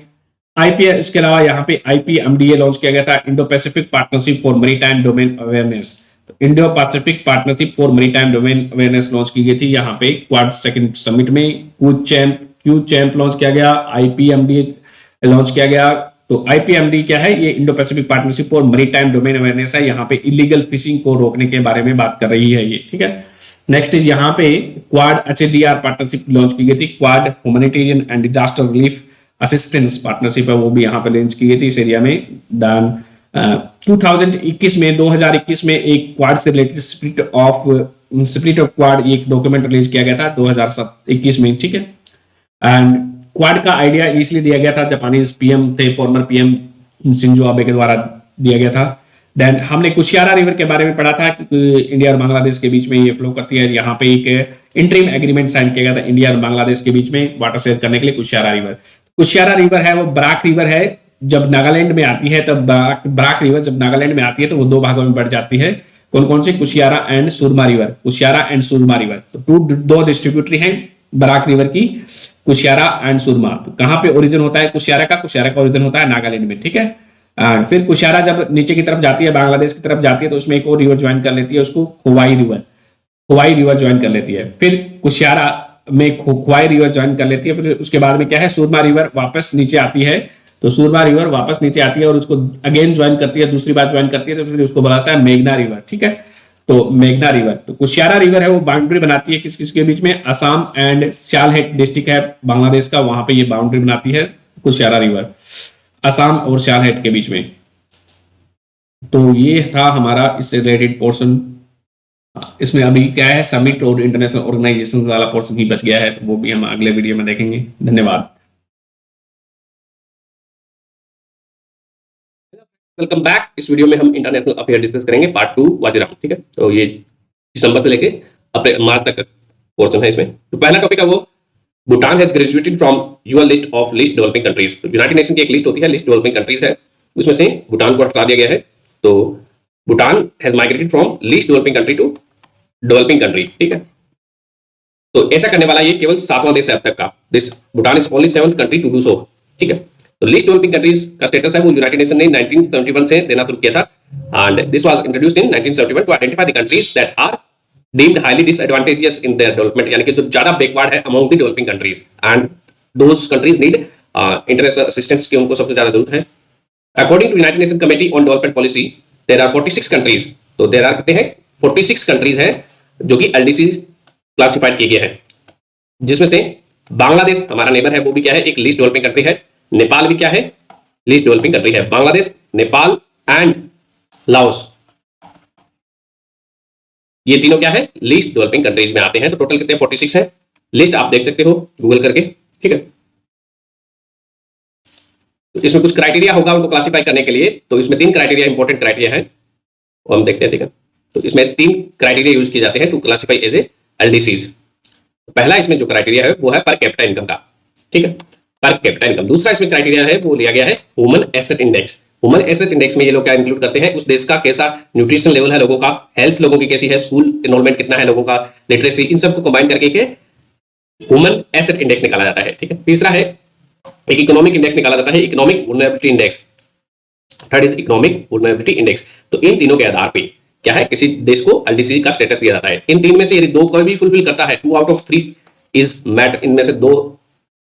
आईपीए, इसके अलावा यहाँ पे IPMDA लॉन्च किया गया था, Indo Pacific partnership for maritime domain awareness. तो Indo Pacific partnership for maritime domain awareness launch की गई थी यहाँ पे क्वाड सेकंड समिट में। क्यू चैंप लॉन्च किया गया, IPMDA लॉन्च किया गया। तो IPMD क्या है? ये Indo Pacific partnership for maritime domain awareness है, यहाँ पे इलीगल फिशिंग को रोकने के बारे में बात कर रही है ये। ठीक है, नेक्स्ट इज यहाँ पे क्वाड HADR पार्टनरशिप लॉन्च की गई थी, quad humanitarian and disaster relief assistance partnership है, वो भी यहाँ पे लॉन्च की गई थी इस एरिया में। देन 2021 में एक क्वाड से रिलेटेड स्पिरिट ऑफ क्वाड एक डॉक्यूमेंट रिलीज किया गया था 2021 में। ठीक है, एंड क्वाड का आइडिया इसलिए दिया गया था, जापानीज PM थे, फॉर्मर PM शिंजो आबे के द्वारा दिया गया था। देन हमने कुशियारा रिवर के बारे में पढ़ा था कि इंडिया और बांग्लादेश के बीच में ये फ्लो करती है। यहाँ पे एक इंटरिम एग्रीमेंट साइन किया गया था इंडिया और बांग्लादेश के बीच में वाटर शेयर करने के लिए। कुशियारा रिवर है वो बराक रिवर है, जब नागालैंड में आती है तब बराक रिवर जब नागालैंड में आती है तो वो 2 भागों में बढ़ जाती है। कौन कौन से? Kushiyara and Surma river. तो 2 डिस्ट्रीब्यूटरी हैं बराक रिवर की, कुशियारा एंड सुरमा। तो कहाँ पे ओरिजिन होता है कुशियारा का ओरिजिन होता है नागालैंड में। ठीक है, एंड फिर कुशियारा जब नीचे की तरफ जाती है, बांग्लादेश की तरफ जाती है, तो उसमें एक और रिवर ज्वाइन कर लेती है, उसको खोवाई रिवर ज्वाइन कर लेती है। फिर कुशियारा में खोवाई रिवर ज्वाइन कर लेती है। फिर उसके बाद में क्या है? सुरमा रिवर वापस नीचे आती है। तो सुरमा रिवर वापस नीचे आती है और उसको अगेन ज्वाइन करती है, दूसरी बार ज्वाइन करती है, तो फिर उसको बुलाता है मेघना रिवर। ठीक है, तो मेघना रिवर, तो कुशियारा रिवर है वो बाउंड्री बनाती है किस किस के बीच में, असम एंड सियालहेट डिस्ट्रिक्ट है बांग्लादेश का, वहां पे ये बाउंड्री बनाती है कुशियारा रिवर, असम और सियालहेट के बीच में। तो ये था हमारा इससे रिलेटेड पोर्शन। इसमें अभी क्या है, समिट और इंटरनेशनल ऑर्गेनाइजेशन वाला पोर्शन ही बच गया है, तो वो भी हम अगले वीडियो में देखेंगे। धन्यवाद। Welcome back. इस वीडियो में हम इंटरनेशनल अफेयर डिस्कस करेंगे, पार्ट 2 वाजीराम। ठीक है, तो ये दिसंबर से लेके अपने मार्च तक पोर्शन है इसमें। तो पहला टॉपिक है वो Bhutan has graduated from your list of least developing countries. तो यूनाइटेड नेशन की एक लिस्ट होती है, लिस्ट डेवलपिंग कंट्रीज है, उसमें से भूटान को हटा दिया गया है। तो Bhutan has migrated from least developing country to developing country. ठीक है, तो ऐसा करने वाला ये केवल 7वां देश है अब तक का। This Bhutan is only 7th country to do so. ठीक है, तो लिस्ट डेवलपिंग कंट्रीज का स्टेटस है वो यूनाइटेड नेशन ने 1971 से देना शुरू किया था, and this was introduced in 1971 to identify the countries that are deemed highly disadvantageous in their development, यानी कि जो ज्यादा बैकवर्ड है among the developing countries, and those countries need international assistance की उनको सबसे ज्यादा जरूरत है। According to United Nation committee on development policy there are 46 countries. तो देयर आर कितने हैं, 46 कंट्रीज हैं जो कि एलडीसी क्लासिफाइड किए गए हैं, जिसमें से बांग्लादेश हमारा नेबर है, वो भी क्या है, एक लीस्ट डेवलपिंग कंट्री है। नेपाल भी क्या है, लीस्ट डेवलपिंग कंट्री है। बांग्लादेश, नेपाल एंड लाओस, ये तीनों क्या है, लीस्ट डेवलपिंग कंट्रीज में आते हैं। तो टोटल कितने, 46 है। लिस्ट आप देख सकते हो गूगल करके। ठीक है, तो इसमें कुछ क्राइटेरिया होगा उनको क्लासिफाई करने के लिए। तो इसमें 3 क्राइटेरिया इंपॉर्टेंट क्राइटेरिया है, और हम देखते हैं। ठीक है, तो इसमें 3 क्राइटेरिया यूज किए जाते हैं टू क्लासिफाई एज ए एलडीसीज। पहला इसमें जो क्राइटेरिया है वो है पर कैपिटा इनकम का। ठीक है, पर कैपिटा इनकम। दूसरा इसमें क्राइटेरिया है वो लिया गया है human asset index. Human asset index में ये लोग क्या इंक्लूड करते हैं, उस देश का कैसा न्यूट्रिशन लेवल है लोगों का, हेल्थ लोगों की कैसी है, स्कूल एनरोलमेंट कितना है लोगों का, लिटरेसी, इन सबको कंबाइन करके ह्यूमन एसेट इंडेक्स निकाला जाता है। ठीक है, तीसरा है एक इकोनॉमिक इंडेक्स निकाला जाता है, economic vulnerability index. Third is economic vulnerability index. तो इन तीनों के आधार पे क्या है, किसी देश को एलडीसी का स्टेटस दिया जाता है। इन 3 में से यदि 2 को भी फुलफिल करता है, 2 आउट ऑफ 3 इज मैट, इनमें से 2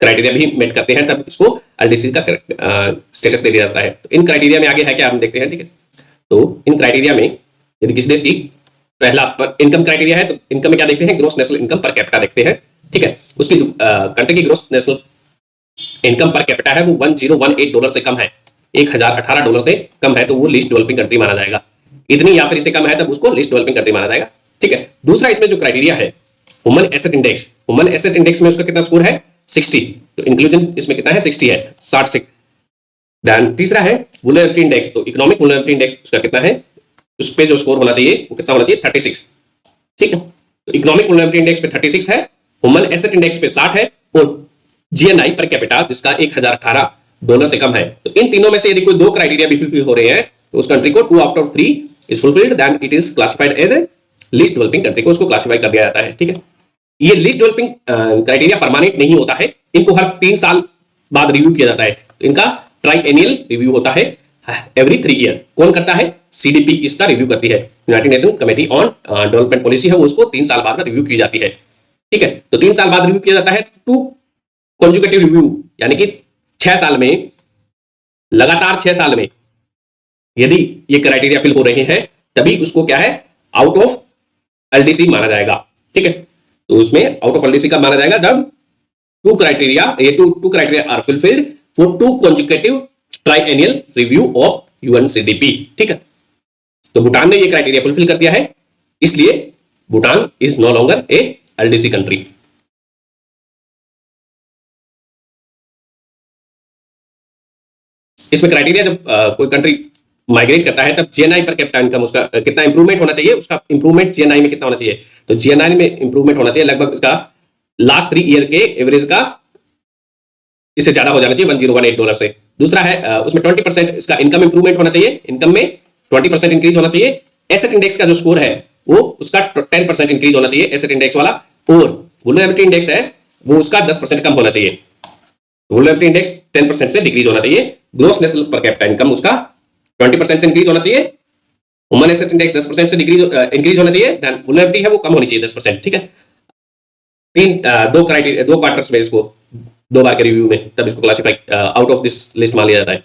क्राइटेरिया भी मेट करते हैं, तब इसको एलडीसी का स्टेटस दे दिया जाता है। तो इन क्राइटेरिया में आगे है क्या, हम देखते हैं। ठीक है, तो इन क्राइटेरिया में यदि किसी देश की पहला इनकम क्राइटेरिया है, तो इनकम में क्या देखते हैं, gross national income per capita देखते हैं। ठीक है, उसकी जो कंट्री की gross national income per capita है वो $1018 से कम है, $1018 से कम है, तो वो लीस्ट डेवलपिंग कंट्री माना जाएगा। इतनी या फिर इससे कम है तब उसको लीस्ट डेवलपिंग कंट्री माना जाएगा। ठीक है, दूसरा इसमें जो क्राइटेरिया है human asset index, human asset index में उसका कितना स्कोर है, 60। तो इंक्लूजन इसमें कितना है, 60 है, 60 से। देन तीसरा है वल्नरेबिलिटी इंडेक्स। तो इकोनॉमिक वल्नरेबिलिटी इंडेक्स उसका कितना है, उस पे जो स्कोर होना चाहिए वो कितना होना चाहिए, 36। ठीक है, तो इकोनॉमिक वल्नरेबिलिटी इंडेक्स पे 36 है, ह्यूमन एसेट इंडेक्स पे 60 है, और जीएनआई पर कैपिटा जिसका $1018 से कम है। तो इन तीनों में से यदि कोई 2 क्राइटेरिया भी फुलफिल हो रहे हैं, तो उस कंट्री को 2 out of 3 is fulfilled, then it is classified as a least developing country, को उसको क्लासिफाई कर दिया जाता है। ठीक है, ये लिस्ट डेवलपिंग क्राइटेरिया परमानेंट नहीं होता है, इनको हर 3 साल बाद रिव्यू किया जाता है। तो इनका ट्राई एनुअल रिव्यू होता है एवरी 3 ईयर। कौन करता है, सीडीपी इसका रिव्यू करती है, United Nation committee on development policy है वो, उसको 3 साल बाद रिव्यू की जाती है। ठीक है, तो 3 साल बाद रिव्यू किया जाता है। 2 कॉन्जुगेटिव रिव्यू, यानी कि 6 साल में, लगातार 6 साल में यदि ये क्राइटेरिया फिल हो रहे हैं, तभी उसको क्या है, आउट ऑफ एलडीसी माना जाएगा। ठीक है, तो उसमें आउट ऑफ एलडीसी का माना जाएगा जब 2 क्राइटेरिया, ये 2 criteria are fulfilled for 2 conjugative tri annual review of UNCDP. ठीक है, तो भूटान ने ये क्राइटेरिया फुलफिल कर दिया है, इसलिए Bhutan is no longer a LDC country. इसमें क्राइटेरिया जब कोई कंट्री माइग्रेट करता है, तब जीएनआई पर कैपिटा इनकम उसका कितना इंप्रूवमेंट होना चाहिए, उसका इंप्रूवमेंट जीएनआई में कितना होना चाहिए, तो जीएनआई में इंप्रूवमेंट होना चाहिए लगभग उसका लास्ट 3 ईयर के एवरेज का इससे ज्यादा हो जाना चाहिए, $1018 से। दूसरा है उसमें 20% इसका इनकम इंप्रूवमेंट होना चाहिए, इनकम में 20% इंक्रीज होना चाहिए। एसेट इंडेक्स का जो स्कोर है वो उसका 10% इंक्रीज होना चाहिए एसेट इंडेक्स वाला, और वल्नरेबिलिटी इंडेक्स है वो उसका 10% कम होना चाहिए। वल्नरेबिलिटी इंडेक्स 10% से डिक्रीज होना चाहिए। Gross national per capita income उसका 20% से इंक्रीज होना चाहिए। ह्यूमन एसेट इंडेक्स 10% से इंक्रीज होना चाहिए। देन वल्नरेबिलिटी है वो कम होनी चाहिए 10%। ठीक है, 2 क्राइटेरिया 2 क्वार्टर्स में इसको 2 बार के रिव्यू में, तब इसको classify out of this list मान लिया जाता है।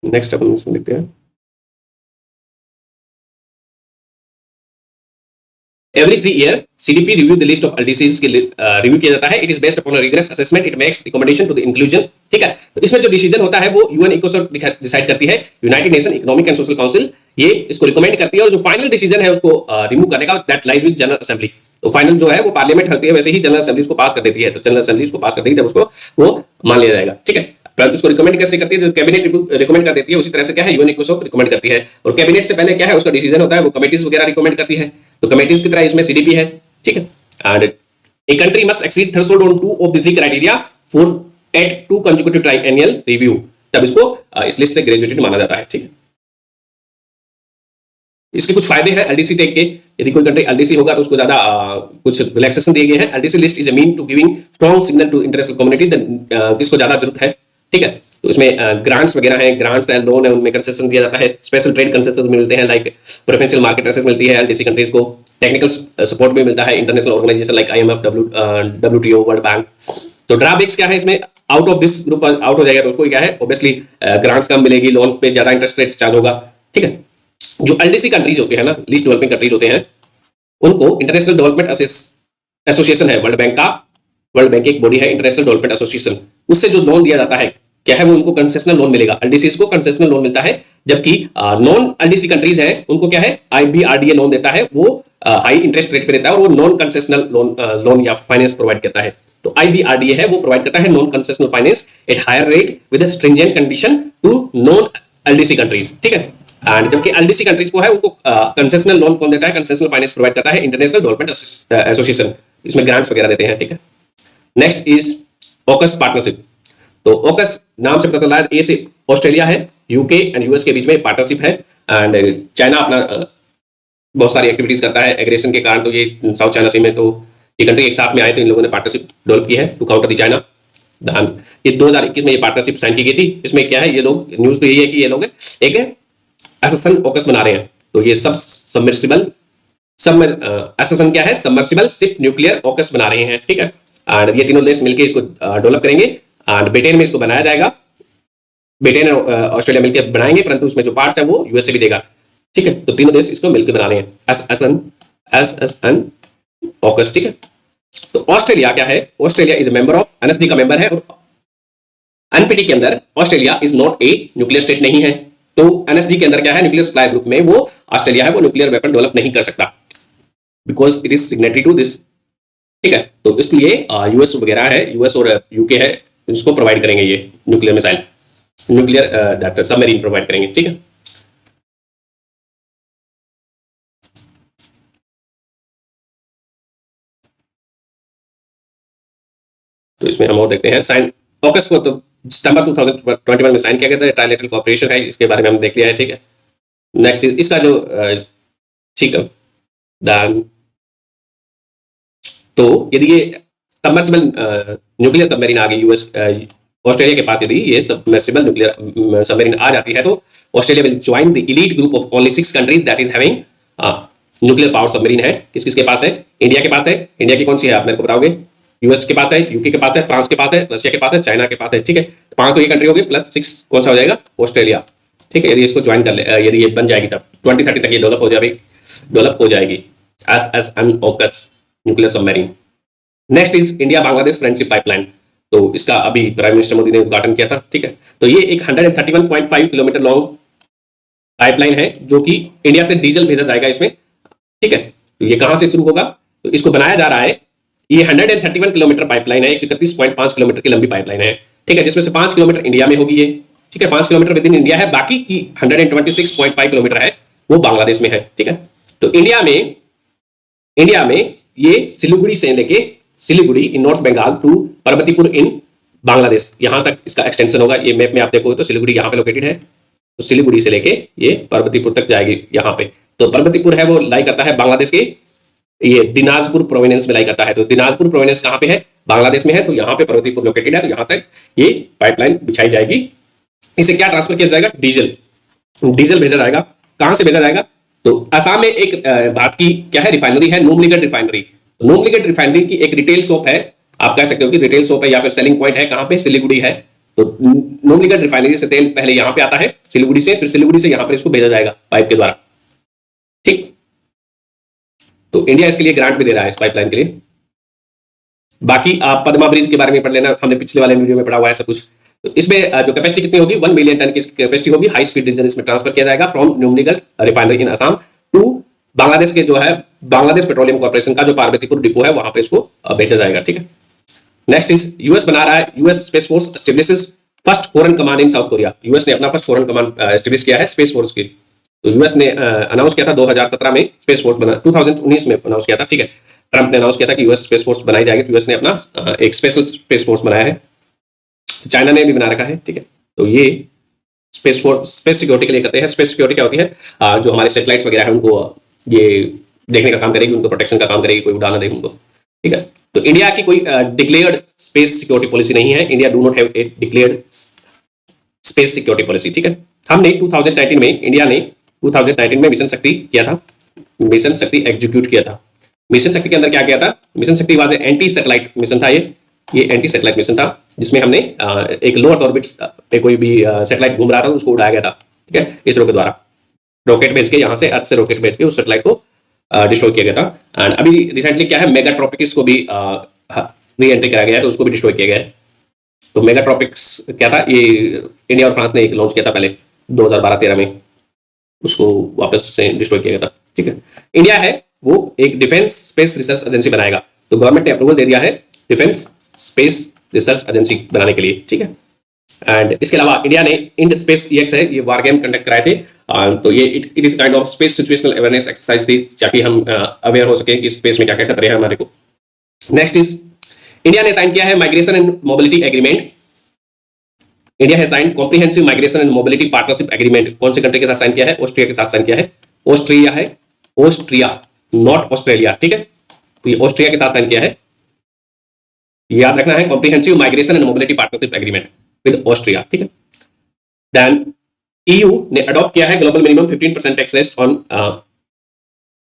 नेक्स्ट अपन इसमें देखते हैं, every 3 year CDP review the list of LDCs के रिव्यू किया जाता है। It is based upon regress assessment, it makes recommendation to the inclusion. ठीक है, तो इसमें जो डिसीजन होता है वो यूएन इकोसोक डिसाइड करती है, United nation economic and social council ये इसको रिकमेंड करती है, और जो फाइनल डिसीजन है उसको रिमूव करने का that lies with general assembly. तो फाइनल जो है वो पार्लियामेंट होती है, वैसे ही जनरल असेंबली उसको पास कर देती है, तो जनरल असेंबली उसको पास कर देगी तब उसको वो मान लिया जाएगा। ठीक है, परंतु उसको रिकमेंड कैसे करती है, जो कैबिनेट रिकमेंड कर देती है उसी तरह से क्या है यूएन इकोसोक रिकमेंड करती है, और कैबिनेट से पहले क्या है उसका डिसीजन होता है वो कमेटीज वगैरह रिकमेंड करती है, तो कमेटीज की तरह इसमें सीडीपी है। ठीक है, and a country must exceed threshold on 2 of the 3 criteria for at 2 consecutive triennial review, तब इसको इस लिस्ट से ग्रेजुएटेड माना जाता है। ठीक है, इसके कुछ फायदे हैं एलडीसी टेक के, यदि कोई कंट्री एलडीसी होगा तो उसको ज्यादा कुछ रिलैक्सेशन दिए गए हैं। LDC list is a mean to giving strong signal to international community, किसको ज्यादा जरूरत है। ठीक है, तो इसमें ग्रांट्स वगैरह हैं, ग्रांट्स है, लोन है, उनमें कंसेशन दिया जाता है, स्पेशल ट्रेड कंसेशन मिलते हैं, लाइक प्रेफरेंशियल मार्केट एक्सेस मिलती है एलडीसी कंट्रीज को, टेक्निकल सपोर्ट भी मिलता है international organisation like IMF, WTO, world bank. तो ड्रॉबैक्स क्या है इसमें, out of this group out हो जाएगा तो उसको क्या है ऑब्वियसली ग्रांट्स कम मिलेगी, लोन पे ज्यादा इंटरेस्ट रेट चार्ज होगा। ठीक है, जो एलडीसी कंट्रीज होते हैं ना, लीस्ट डेवलपिंग कंट्रीज होते हैं, उनको इंटरनेशनल डेवलपमेंट एसोसिएशन है, वर्ल्ड बैंक का, वर्ल्ड बैंक की एक बॉडी है इंटरनेशनल डेवलपमेंट एसोसिएशन, उससे जो लोन दिया जाता है क्या है वो उनको कंसेशनल लोन मिलेगा, एलडीसी को कंसेशनल लोन मिलता है, जबकि नॉन एलडीसी कंट्रीज है उनको क्या है आईबीआरडीए लोन देता है, वो हाई इंटरेस्ट रेट पे देता है और वो नॉन कंसेशनल लोन या फाइनेंस प्रोवाइड करता है। तो आईबीआरडीए है वो प्रोवाइड करता है non concessional finance at higher rate with stringent condition to non LDC countries. ठीक है, एंड जबकि एलडीसी कंट्रीज को है उनको कंसेशनल लोन कौन देता है, कंसेशनल फाइनेंस प्रोवाइड करता है इंटरनेशनल डेवलपमेंट एसोसिएशन, इसमें ग्रांट्स वगैरह देते हैं। ठीक है, नेक्स्ट इज ऑकस पार्टनरशिप। तो ऑकस नाम से पता चला है ए से ऑस्ट्रेलिया है, यूके एंड यूएस के बीच में पार्टनरशिप है, एंड चाइना अपना बहुत सारी एक्टिविटीज करता है एग्रेशन के कारण, तो ये साउथ चाइना सी में तो ये कंट्री एक साथ में आए तो इन लोगों ने पार्टनरशिप डेवलप की है टू काउंटर द चाइना। ये 2021 में ये पार्टनरशिप साइन की गई थी। इसमें क्या है, ये लोग न्यूज तो यही है कि ये लोग एक एसेसन ऑकस बना रहे हैं, तो ये सब सबमर्सिबल एसेसन क्या है, सबमर्सिबल शिप न्यूक्लियर ऑकस बना रहे हैं। ठीक है, एंड ये तीनों देश मिलकर इसको डेवलप करेंगे, एंड ब्रिटेन में इसको बनाया जाएगा, ब्रिटेन और ऑस्ट्रेलिया मिलकर बनाएंगे, परंतु उसमें जो पार्ट्स है वो यूएसए भी देगा। ठीक है, तो तीनों देश इसको मिलकर बना रहे हैं एसएसएन ऑकस। ठीक है, तो ऑस्ट्रेलिया क्या है, Australia is member of NSD का मेंबर है, और एनपीटी के अंदर Australia is not a nuclear state नहीं है, तो एनएसडी के अंदर क्या है न्यूक्लियर सप्लाई ग्रुप में वो ऑस्ट्रेलिया है वो न्यूक्लियर वेपन डेवलप नहीं कर सकता because it is signatory to this. ठीक है, तो इसलिए यूएस वगैरह है, यूएस और यूके है, इसको प्रोवाइड करेंगे ये nuclear missile, nuclear submarine provide करेंगे। ठीक है, तो इसमें हम और देखते हैं साइन ऑकस को, तो सितंबर 2021 में साइन किया गया था, ट्राइलेटरल कोऑपरेशन है, इसके बारे में हम देख लिया है। ठीक है, नेक्स्ट इसका जो ठीक है तो यदि ये सबमर्सिबल न्यूक्लियर सबमरीन आ गई यूएस ऑस्ट्रेलिया के पास, यदि ये सबमर्सिबल न्यूक्लियर सबमरीन आ जाती है तो Australia will join the elite group of only 6 countries that is having nuclear power submarine है। किस किस के पास है, इंडिया के पास है, इंडिया की कौन सी है आप मेरे को बताओगे, यूएस के पास है, यूके के पास है, फ्रांस के पास है, रशिया के पास है, चाइना के पास है। ठीक है, 5 तो ये कंट्री होगी प्लस 6 कौन सा हो जाएगा, ऑस्ट्रेलिया। ठीक है, यदि इसको ज्वाइन कर ले, यदि ये बन जाएगी तब 2030 तक ये डेवलप हो जाएगी SSN AUKUS nuclear submarine. Next is India Bangladesh friendship pipeline, तो इसका अभी प्राइम मिनिस्टर मोदी ने उद्घाटन किया था। ठीक है, तो ये एक 131.5 किलोमीटर लॉन्ग पाइपलाइन है जो कि इंडिया से डीजल भेजा जाएगा इसमें। ठीक है, तो ये कहां से शुरू होगा, तो इसको बनाया जा रहा है, ये 131 किलोमीटर पाइपलाइन है, 131.5 किलोमीटर की लंबी पाइपलाइन है। ठीक है, जिसमें से 5 किलोमीटर इंडिया में होगी ये। ठीक है, 5 किलोमीटर विद इन इंडिया है, बाकी की 126.5 किलोमीटर है वो बांग्लादेश में है। ठीक है, तो इंडिया में ये सिलीगुड़ी से लेके सिलीगुड़ी इन नॉर्थ बंगाल टू पार्वतीपुर इन बांग्लादेश, यहां तक इसका एक्सटेंशन होगा। ये मैप में आप देखोगे तो सिलीगुड़ी यहां पे लोकेटेड है, तो सिलीगुड़ी से लेके ये पार्वतीपुर तक जाएगी यहां पे। तो पार्वतीपुर है वो लाई करता है बांग्लादेश के, ये दिनाजपुर प्रोविंस में लाई करता है, तो दिनाजपुर प्रोविंस कहां पे है, बांग्लादेश में है, तो यहां पे पार्वतीपुर लोकेटेड है, तो यहां तक ये पाइपलाइन बिछाई जाएगी। इसे क्या ट्रांसफर किया जाएगा, डीजल भेजा जाएगा। कहां से भेजा जाएगा, तो असम में एक भारत की क्या है रिफाइनरी है, नुमलीगढ़ रिफाइनरी। नुमलीगढ़ रिफाइनरी की एक रिटेल शॉप है, आप कह सकते हो कि रिटेल शॉप है या फिर सेलिंग पॉइंट है, कहां पे, सिलीगुड़ी है। तो नुमलीगढ़ रिफाइनरी से तेल पहले यहां पे आता है सिलीगुड़ी से, फिर सिलीगुड़ी से यहां पर इसको भेजा जाएगा पाइप के द्वारा, ठीक। तो इंडिया इसके लिए ग्रांट भी दे रहा है इस पाइपलाइन के लिए। बाकी आप पद्मा ब्रिज के बारे में पढ़ लेना, हमने पिछले वाले वीडियो में पढ़ा हुआ है सब कुछ। तो इसमें जो कैपेसिटी कितनी होगी, 1 मिलियन टन की कैपेसिटी होगी। हाई स्पीड इंजन इसमें ट्रांसफर किया जाएगा from Numaligarh refinery in Assam to Bangladesh के जो है बांग्लादेश पेट्रोलियम कॉर्पोरेशन का जो पार्वतीपुर डिपो है वहां पे इसको भेजा जाएगा, ठीक है। नेक्स्ट इज यूएस बना रहा है, US space force establishes first foreign command in south Korea. US ने अपना फर्स्ट फॉरेन कमांड एस्टेब्लिश किया है स्पेस फोर्स की। तो यूएस ने अनाउंस किया था 2017 में स्पेस फोर्स बना, 2019 में अनाउंस किया था, ठीक है। ट्रंप ने अनाउंस किया था कि यूएस स्पेस फोर्स बनाई जाएगी, तो यूएस ने अपना एक स्पेशल स्पेस फोर्स बनाया है। तो चाइना ने भी बना रखा है, ठीक है। तो ये स्पेस फोर्स स्पेस सिक्योरिटी के लिए करते हैं। स्पेस सिक्योरिटी क्या होती है, जो हमारे सैटेलाइट्स वगैरह है उनको ये देखने का काम करेगी, उनको प्रोटेक्शन का काम करेगी, कोई उड़ाना दे उनको, ठीक है। तो इंडिया की कोई डिक्लेयर्ड स्पेस सिक्योरिटी पॉलिसी नहीं है। India do not have a declared space security policy, ठीक है। हमने 2019 में इंडिया ने 2019 में मिशन शक्ति किया था, मिशन शक्ति एग्जीक्यूट किया था। मिशन शक्ति के अंदर क्या किया था, मिशन शक्ति वाज एंटी सैटेलाइट मिशन था। ये एंटी सैटेलाइट मिशन था जिसमें हमने एक लो अर्थ ऑर्बिट पे कोई भी सैटेलाइट घूम रहा था उसको उड़ाया गया था, ठीक है, इसरो के द्वारा। रॉकेट भेज के यहां से अर्थ से रॉकेट भेज के उस सैटेलाइट को डिस्ट्रॉय किया गया था। एंड अभी रिसेंटली क्या है, मेगाट्रॉपिक्स को भी री एंट्री कराया गया है, तो उसको भी डिस्ट्रॉय किया गया है। तो मेगाट्रॉपिक्स क्या था, ये इंडिया और फ्रांस ने एक लॉन्च किया था पहले 2012-13 में, उसको वापस से डिस्ट्रॉय किया गया था, ठीक है। इंडिया है वो एक डिफेंस स्पेस रिसर्च एजेंसी बनाएगा। तो गवर्नमेंट ने अप्रूवल दे दिया है डिफेंस स्पेस रिसर्च एजेंसी बनाने के लिए, ठीक है। एंड इसके अलावा इंडिया ने इंड स्पेस ईएक्स है, ये वार गेम कंडक्ट कराए थे। तो ये it is kind of space situational awareness exercise थी, ताकि हम अवेयर हो सके कि स्पेस में क्या क्या खतरे हैं हमारे को। नेक्स्ट इज इंडिया ने साइन किया है migration and mobility agreement. India है sign comprehensive migration and mobility partnership agreement. कौन से कंट्री के साथ साइन किया है, ऑस्ट्रिया के साथ साइन किया है। ऑस्ट्रिया है, ऑस्ट्रिया नॉट ऑस्ट्रेलिया, ठीक है। तो ये ऑस्ट्रिया के साथ साइन किया है, याद रखना है, comprehensive migration and mobility partnership agreement with Austria, ठीक है। देन ईयू ने अडॉप्ट किया है global minimum 15% tax rate on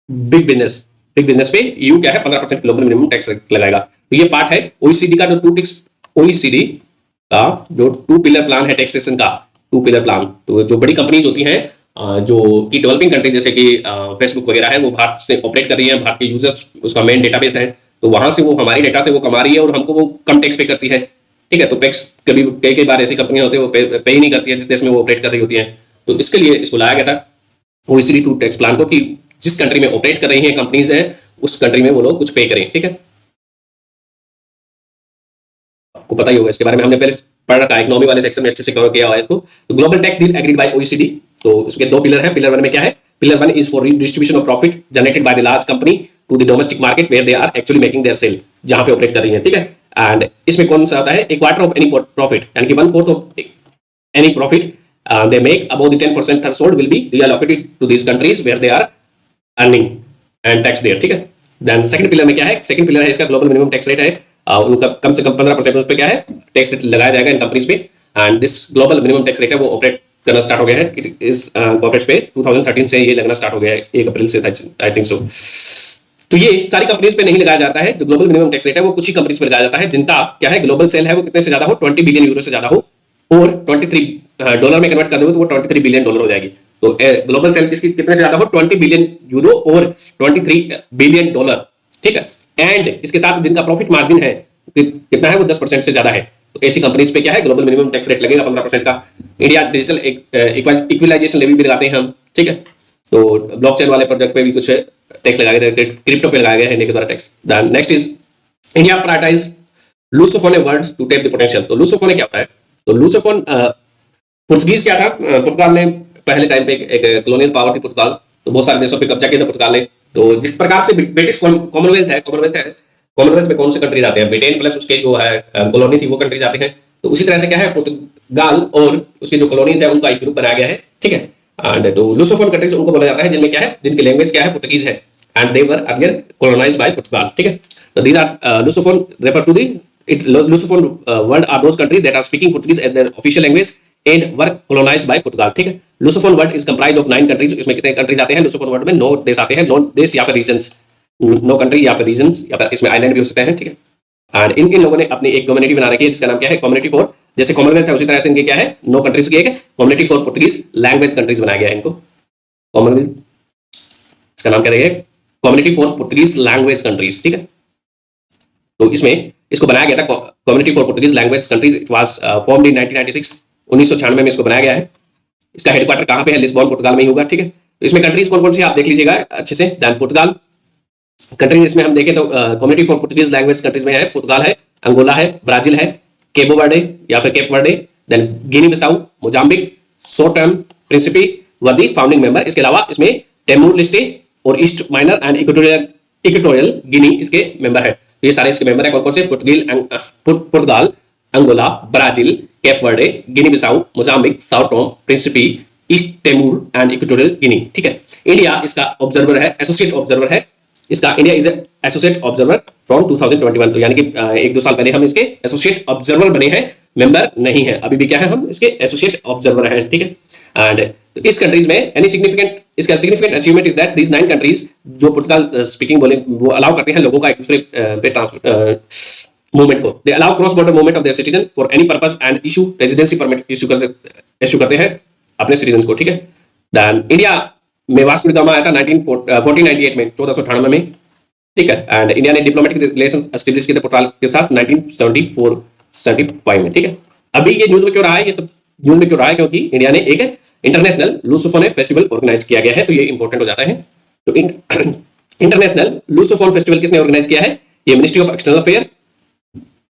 big business. Big business पे ईयू क्या है 15% ग्लोबल मिनिमम टैक्स रेट लगाएगा। तो ये पार्ट है ओईसीडी का, जो ओईसीडी का जो 2 पिलर प्लान है टैक्सेशन का, 2 पिलर प्लान। तो जो बड़ी कंपनीज होती हैं जो कि डेवलपिंग कंट्री जैसे कि फेसबुक वगैरह है, वो भारत से ऑपरेट कर रही है, भारत के यूजर्स उसका मेन डेटाबेस है, तो वहां से वो हमारी डेटा से वो कमा रही है और हमको वो कम टैक्स पे करती है, ठीक है। तो टैक्स कभी कई बार ऐसी कंपनियां होती है वो पे ही नहीं करती है जिस देश में वो ऑपरेट कर रही होती है। तो इसके लिए इसको लाया गया था ओईसीडी 2 टैक्स प्लान को, कि जिस कंट्री में ऑपरेट कर रही है कंपनीज है उस कंट्री में वो लोग कुछ पे करें, ठीक है। आपको पता ही होगा इसके बारे में, हमने पहले पढ़ रखा है, इकोनॉमी वाले सेक्शन में अच्छे से कवर किया हुआ है इसको। तो global tax deal agreed by OECD. तो इसके 2 पिलर हैं। पिलर 1 में क्या है, pillar 1 is for distribution of profit generated by the large company to the domestic market where they are actually making their sale, जहां पे ऑपरेट कर रही है, ठीक है। एंड इसमें कौन सा आता है, एक क्वार्टर ऑफ एनी प्रॉफिट, यानी कि 1/4 of any profit they make above the 10% threshold will be reallocated to these countries where they are earning and tax there, ठीक है। देन सेकंड पिलर में क्या है, सेकंड पिलर है इसका ग्लोबल मिनिमम टैक्स रेट है, उनका कम से कम 15% उस पे क्या है टैक्स रेट लगाया जाएगा इन कंपनीज पे। And this global minimum tax rate है वो ऑपरेट करना स्टार्ट हो गया है, इट इज कॉर्पोरेट्स पे 2013 से ये लगना स्टार्ट हो गया है, 1 अप्रैल से आई थिंक सो। तो ये सारी कंपनीज पे नहीं लगाया जाता है, जो ग्लोबल मिनिमम टैक्स रेट है वो कुछ ही कंपनीज पे लगाया जाता है जिनका क्या है ग्लोबल सेल है वो कितने से ज्यादा हो, 20 बिलियन यूरो से ज्यादा हो, और 23 डॉलर में कन्वर्ट कर दोगे तो वो 23 बिलियन डॉलर हो जाएगी। तो ग्लोबल सेल किसकी कितने से ज्यादा हो, 20 बिलियन यूरो और 23 बिलियन डॉलर, ठीक है। एंड इसके साथ जिनका प्रॉफिट मार्जिन है कितना है वो 10% से ज्यादा है, तो ऐसी कंपनीज पे क्या है ग्लोबल मिनिमम टैक्स रेट लगेगा 15% का। इंडिया डिजिटल इक्विलाइजेशन लेवी भी लगाते हैं हम, ठीक है। तो ब्लॉकचेन वाले प्रोजेक्ट पे भी कुछ टैक्स लगाया गया है, क्रिप्टो पे लगाया गया है इंडिया के द्वारा tax. Next is India prioritise Lusophone words to tap the potential. तो लूसोफोन क्या होता है, तो लूसोफोन पुर्तगीज क्या था, पुर्तगाल ने पहले टाइम पे एक कॉलोनियल पावर थी पुर्तगाल, तो बहुत सारे देशों पे कब्जा किया था पुर्तगाल ने। तो जिस प्रकार से ब्रिटिश कॉमनवेल्थ है, कॉमनवेल्थ में कौन से कंट्रीज आते हैं, ब्रिटेन प्लस उसके जो है कॉलोनी थी वो कंट्रीज आते हैं। तो उसी तरह से क्या है पुर्तगाल और उसके जो कॉलोनीज है उनका एक ग्रुप बनाया गया है, ठीक है। एंड तो लूसोफोन कंट्रीज उनको बोला जाता है जिनमें क्या है, जिनकी लैंग्वेज क्या है पुर्तगीज है, and they were earlier colonised by Portugal, ठीक है। तो these are Lusophone refer to the Lusophone word are those countries that are speaking Portuguese as their official language and were colonized by Portugal, ठीक है। Lusophone word is comprised of 9 countries। इसमें कितने countries आते हैं Lusophone word में, 9 देश आते हैं, 9 देश या फिर रीजन्स, 9 कंट्री या फिर रीजन्स या फिर इसमें आइलैंड भी हो सकते हैं, ठीक है। एंड इन इन लोगों ने अपनी एक कम्युनिटी बना रखी है जिसका नाम क्या है, कम्युनिटी फॉर, जैसे कॉमनवेल्थ है उसी तरह से इनके क्या है, 9 कंट्रीज की एक community for Portuguese language countries बनाया गया है इनको। कॉमनवेल्थ, इसका नाम क्या है, community for Portuguese language countries, ठीक है। तो इसमें इसको बनाया गया था community for Portuguese language countries, it was formed इन 1996, 1996 में इसको बनाया गया है। इसका हेडक्वार्टर कहां पे है, लिस्बन पुर्तगाल में ही होगा, ठीक है। तो इसमें कंट्रीज कौन कौन सी आप देख लीजिएगा अच्छे से। दैन पुर्तगाल कंट्रीज, इसमें हम देखें तो community for Portuguese language countries में है पुर्तगाल है, अंगोला है, ब्राजील है, केबो वर्डे या फिर Cape Verde, then Guinea Bissau, Mozambique, Sao Tome, Principe were the founding member. इसके अलावा इसमें टेमूर लिस्टे और ईस्ट माइनर एंड इक्वेटोरियल गिनी इसके मेंबर है। ये सारे इसके मेंबर है कौन कौन से, Portugal, Angola, Brazil, Cape Verde, Guinea Bissau, Mozambique, Sao Tome, Principe, East Timor and Equatorial Guinea, ठीक है। इंडिया इसका ऑब्जर्वर है, एसोसिएट ऑब्जर्वर है इसका। India is associate observer from 2021, तो यानी कि 1-2 साल पहले हम इसके एसोसिएट ऑब्जर्वर बने हैं, मेंबर नहीं है। अभी भी क्या है, हम इसके एसोसिएट ऑब्जर्वर हैं, ठीक है। एंड तो इस कंट्रीज में एनी सिग्निफिकेंट, इसका significant achievement is that these 9 countries जो पुर्तगाल स्पीकिंग बोले वो अलाउ करते हैं लोगों का एक दूसरे पे मूवमेंट को। They allow cross border movement of their citizen for any purpose and issue residency permit issue करते हैं अपने सिटीजन को, ठीक है। देन इंडिया में वास्को डी गामा आया था 1498 में, 1498 में, ठीक है। एंड इंडिया ने डिप्लोमेटिक रिलेशन एस्टेब्लिश किए थे पुर्तगाल के साथ 1974-75 में, ठीक है। अभी ये न्यूज में क्यों रहा है, ये सब न्यूज में क्यों रहा है, क्योंकि इंडिया ने एक इंटरनेशनल लूसोफोन फेस्टिवल ऑर्गेनाइज किया गया है, तो ये इंपॉर्टेंट हो जाता है। तो इंटरनेशनल लूसोफोन फेस्टिवल किसने ऑर्गेनाइज किया है, ये ministry of external affair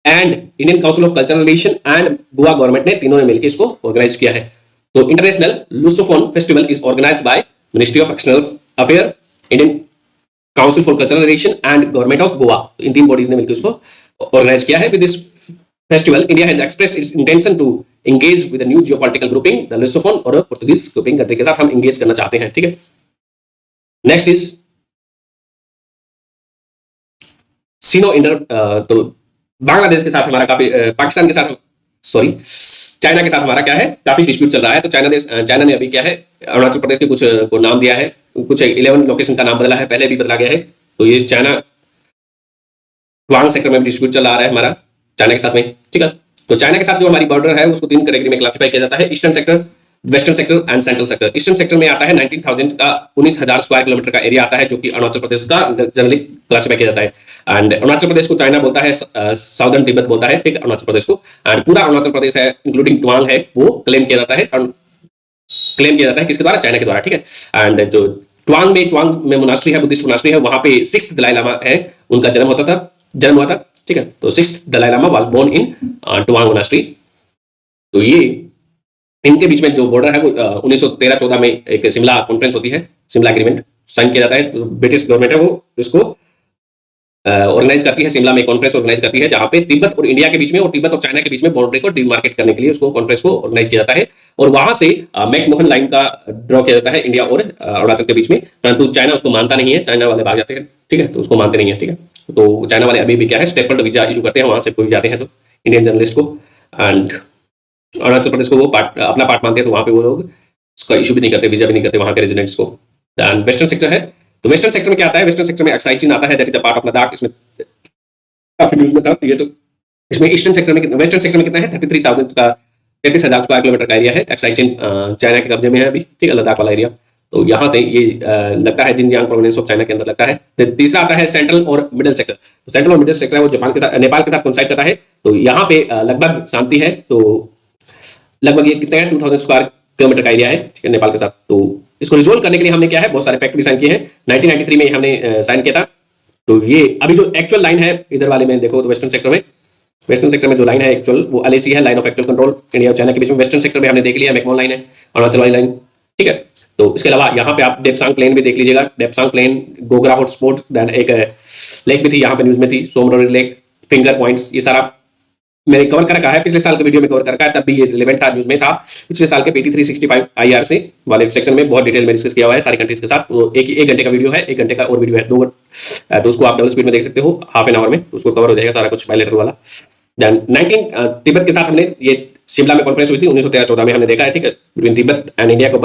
and Indian council of cultural relation and Goa government ने तीनों ने मिलकर इसको ऑर्गेनाइज किया है। तो international Lusophone festival is organised by ministry of external affair, Indian council for cultural relation and government of Goa, इन 3 bodies ने मिलकर इसको ऑर्गेनाइज किया है। With this festival India has expressed its intention to engage with the new geopolitical grouping the Lusophone, और Portuguese grouping country के साथ हम एंगेज करना चाहते हैं, ठीक है। नेक्स्ट इज सीनो इंडर, तो बांग्लादेश के साथ हमारा काफी, पाकिस्तान के साथ, सॉरी चाइना के साथ हमारा क्या है, काफी डिस्प्यूट चल रहा है। तो चाइना ने अभी क्या है, अरुणाचल प्रदेश के कुछ को नाम दिया है, कुछ 11 लोकेशन का नाम बदला है, पहले भी बदला गया है। तो ये चाइना ट्वांग सेक्टर में डिस्प्यूट चल रहा है हमारा चाइना के साथ में, ठीक है। तो चाइना के साथ जो हमारी बॉर्डर है उसको 3 कैटेगरी में क्लासिफाई किया जाता है, eastern sector, western sector and central sector. Eastern sector में आता है 19,000 का 19,000 स्क्वायर किलोमीटर का एरिया आता है, जो कि अरुणाचल प्रदेश का जनरली क्लासिफाई किया जाता है। एंड अरुणाचल प्रदेश को चाइना बोलता है, साउदर्न तिब्बत बोलता है, ठीक, अरुणाचल प्रदेश को। एंड पूरा अरुणाचल प्रदेश है इंक्लूडिंग ट्वांग है, वो क्लेम किया जाता है किसके द्वारा, चाइना के द्वारा, ठीक है। एंड जो ट्वांग में मोनास्ट्री है, बुद्धिस्ट मोनास्ट्री है, वहां पे 6th दलाई लामा है, उनका जन्म हुआ था, ठीक है। तो 6th Dalai Lama was born in Tawang monastery. तो ये इनके बीच में जो बॉर्डर है वो 1913-14 में एक शिमला कॉन्फ्रेंस होती है, शिमला एग्रीमेंट साइन किया जाता है। तो ब्रिटिश गवर्नमेंट है वो इसको ऑर्गेनाइज करती है, शिमला में कॉन्फ्रेंस ऑर्गेनाइज करती है, जहां पे तिब्बत और इंडिया के बीच में और तिब्बत और चाइना के बीच में बाउंड्री को डिमार्केट करने के लिए उसको कॉन्फ्रेंस को ऑर्गेनाइज किया जाता है। और वहां से मैकमोहन लाइन का ड्रॉ किया जाता है इंडिया और अरुणाचल के बीच में, परंतु चाइना उसको मानता नहीं है, चाइना वाले भाग जाते हैं, ठीक है। तो उसको मानते नहीं है, ठीक है। तो चाइना वाले अभी भी क्या है, स्टेपल्ड वीजा इशू करते हैं, वहां से कोई जाते हैं तो इंडियन जर्नलिस्ट को, एंड अरुणाचल प्रदेश को वो अपना पार्ट मानते हैं, तो वहां पे वो लोग उसका इशू भी नहीं करते, वीजा भी नहीं करते वहां के रेजिडेंट्स को। वेस्टर्न सेक्टर है, तो वेस्टर्न सेक्टर में क्या आता है, वेस्टर्न सेक्टर में एक्साइज चीन आता है, that is a part of Ladakh, इसमें काफी न्यूज में था ये। तो इसमें ईस्टर्न सेक्टर में, वेस्टर्न सेक्टर में कितना है, 33,000 का 33,000 स्क्वायर किलोमीटर का एरिया है, एक्साइज चीन चाइना के कब्जे में है अभी, ठीक है, लद्दाख वाला एरिया। तो यहाँ से ये लगता है जिनजियांग प्रोविंस ऑफ चाइना के अंदर लगता है। तीसरा आता है सेंट्रल और मिडिल सेक्टर। तो सेंट्रल और मिडिल सेक्टर है वो जापान के साथ, नेपाल के साथ कोइंसाइड करता है। तो यहाँ पे लगभग शांति है, तो लगभग ये कितना है, 2000 स्क्वायर किलोमीटर का एरिया है, ठीक है, नेपाल के साथ। तो इसको रिजोल्व करने के लिए हमने क्या है, बहुत सारे पैक्ट भी साइन किए हैं। 1993 में हमने साइन किया था। तो ये अभी जो एक्चुअल लाइन है इधर वाले में देखो, तो वेस्टर्न सेक्टर में जो लाइन है एक्चुअल, वो एलएसी है, line of actual control India और चाइना के बीच में। वेस्टर्न सेक्टर में हमने देख लिया मैकमोहन लाइन है, अरुणाचल वाली लाइन, ठीक है। तो इसके अलावा यहाँ पे आप डेप्सांग प्लेन भी देख लीजिएगा, Depsang plain, Gogra hotspot, then एक लेक भी थी यहाँ पे न्यूज में थी, सोमरोरी लेक, फिंगर पॉइंट्स, ये सारा मैंने कवर कर रखा है, पिछले साल के वीडियो में कवर कर रखा है, तब भी ये रिलेवेंट था, न्यूज में था। पिछले साल के PT 365 IRC वाले सेक्शन में बहुत डिटेल में डिस्कस किया हुआ है सारी कंट्रीज के साथ। तो एक घंटे का वीडियो है, 1 घंटे का और वीडियो है, 2 तो उसको आप डबल स्पीड में देख सकते हो, हाफ एन आवर में उसको कवर हो जाएगा सारा कुछ बायलैटरल वाला। देन 19 तिब्बत के साथ हमने ये शिमला में कॉन्फ्रेंस हुई थी 1913-14 में, हमने देखा है, ठीक है, बिटवीन तिब्बत एंड इंडिया को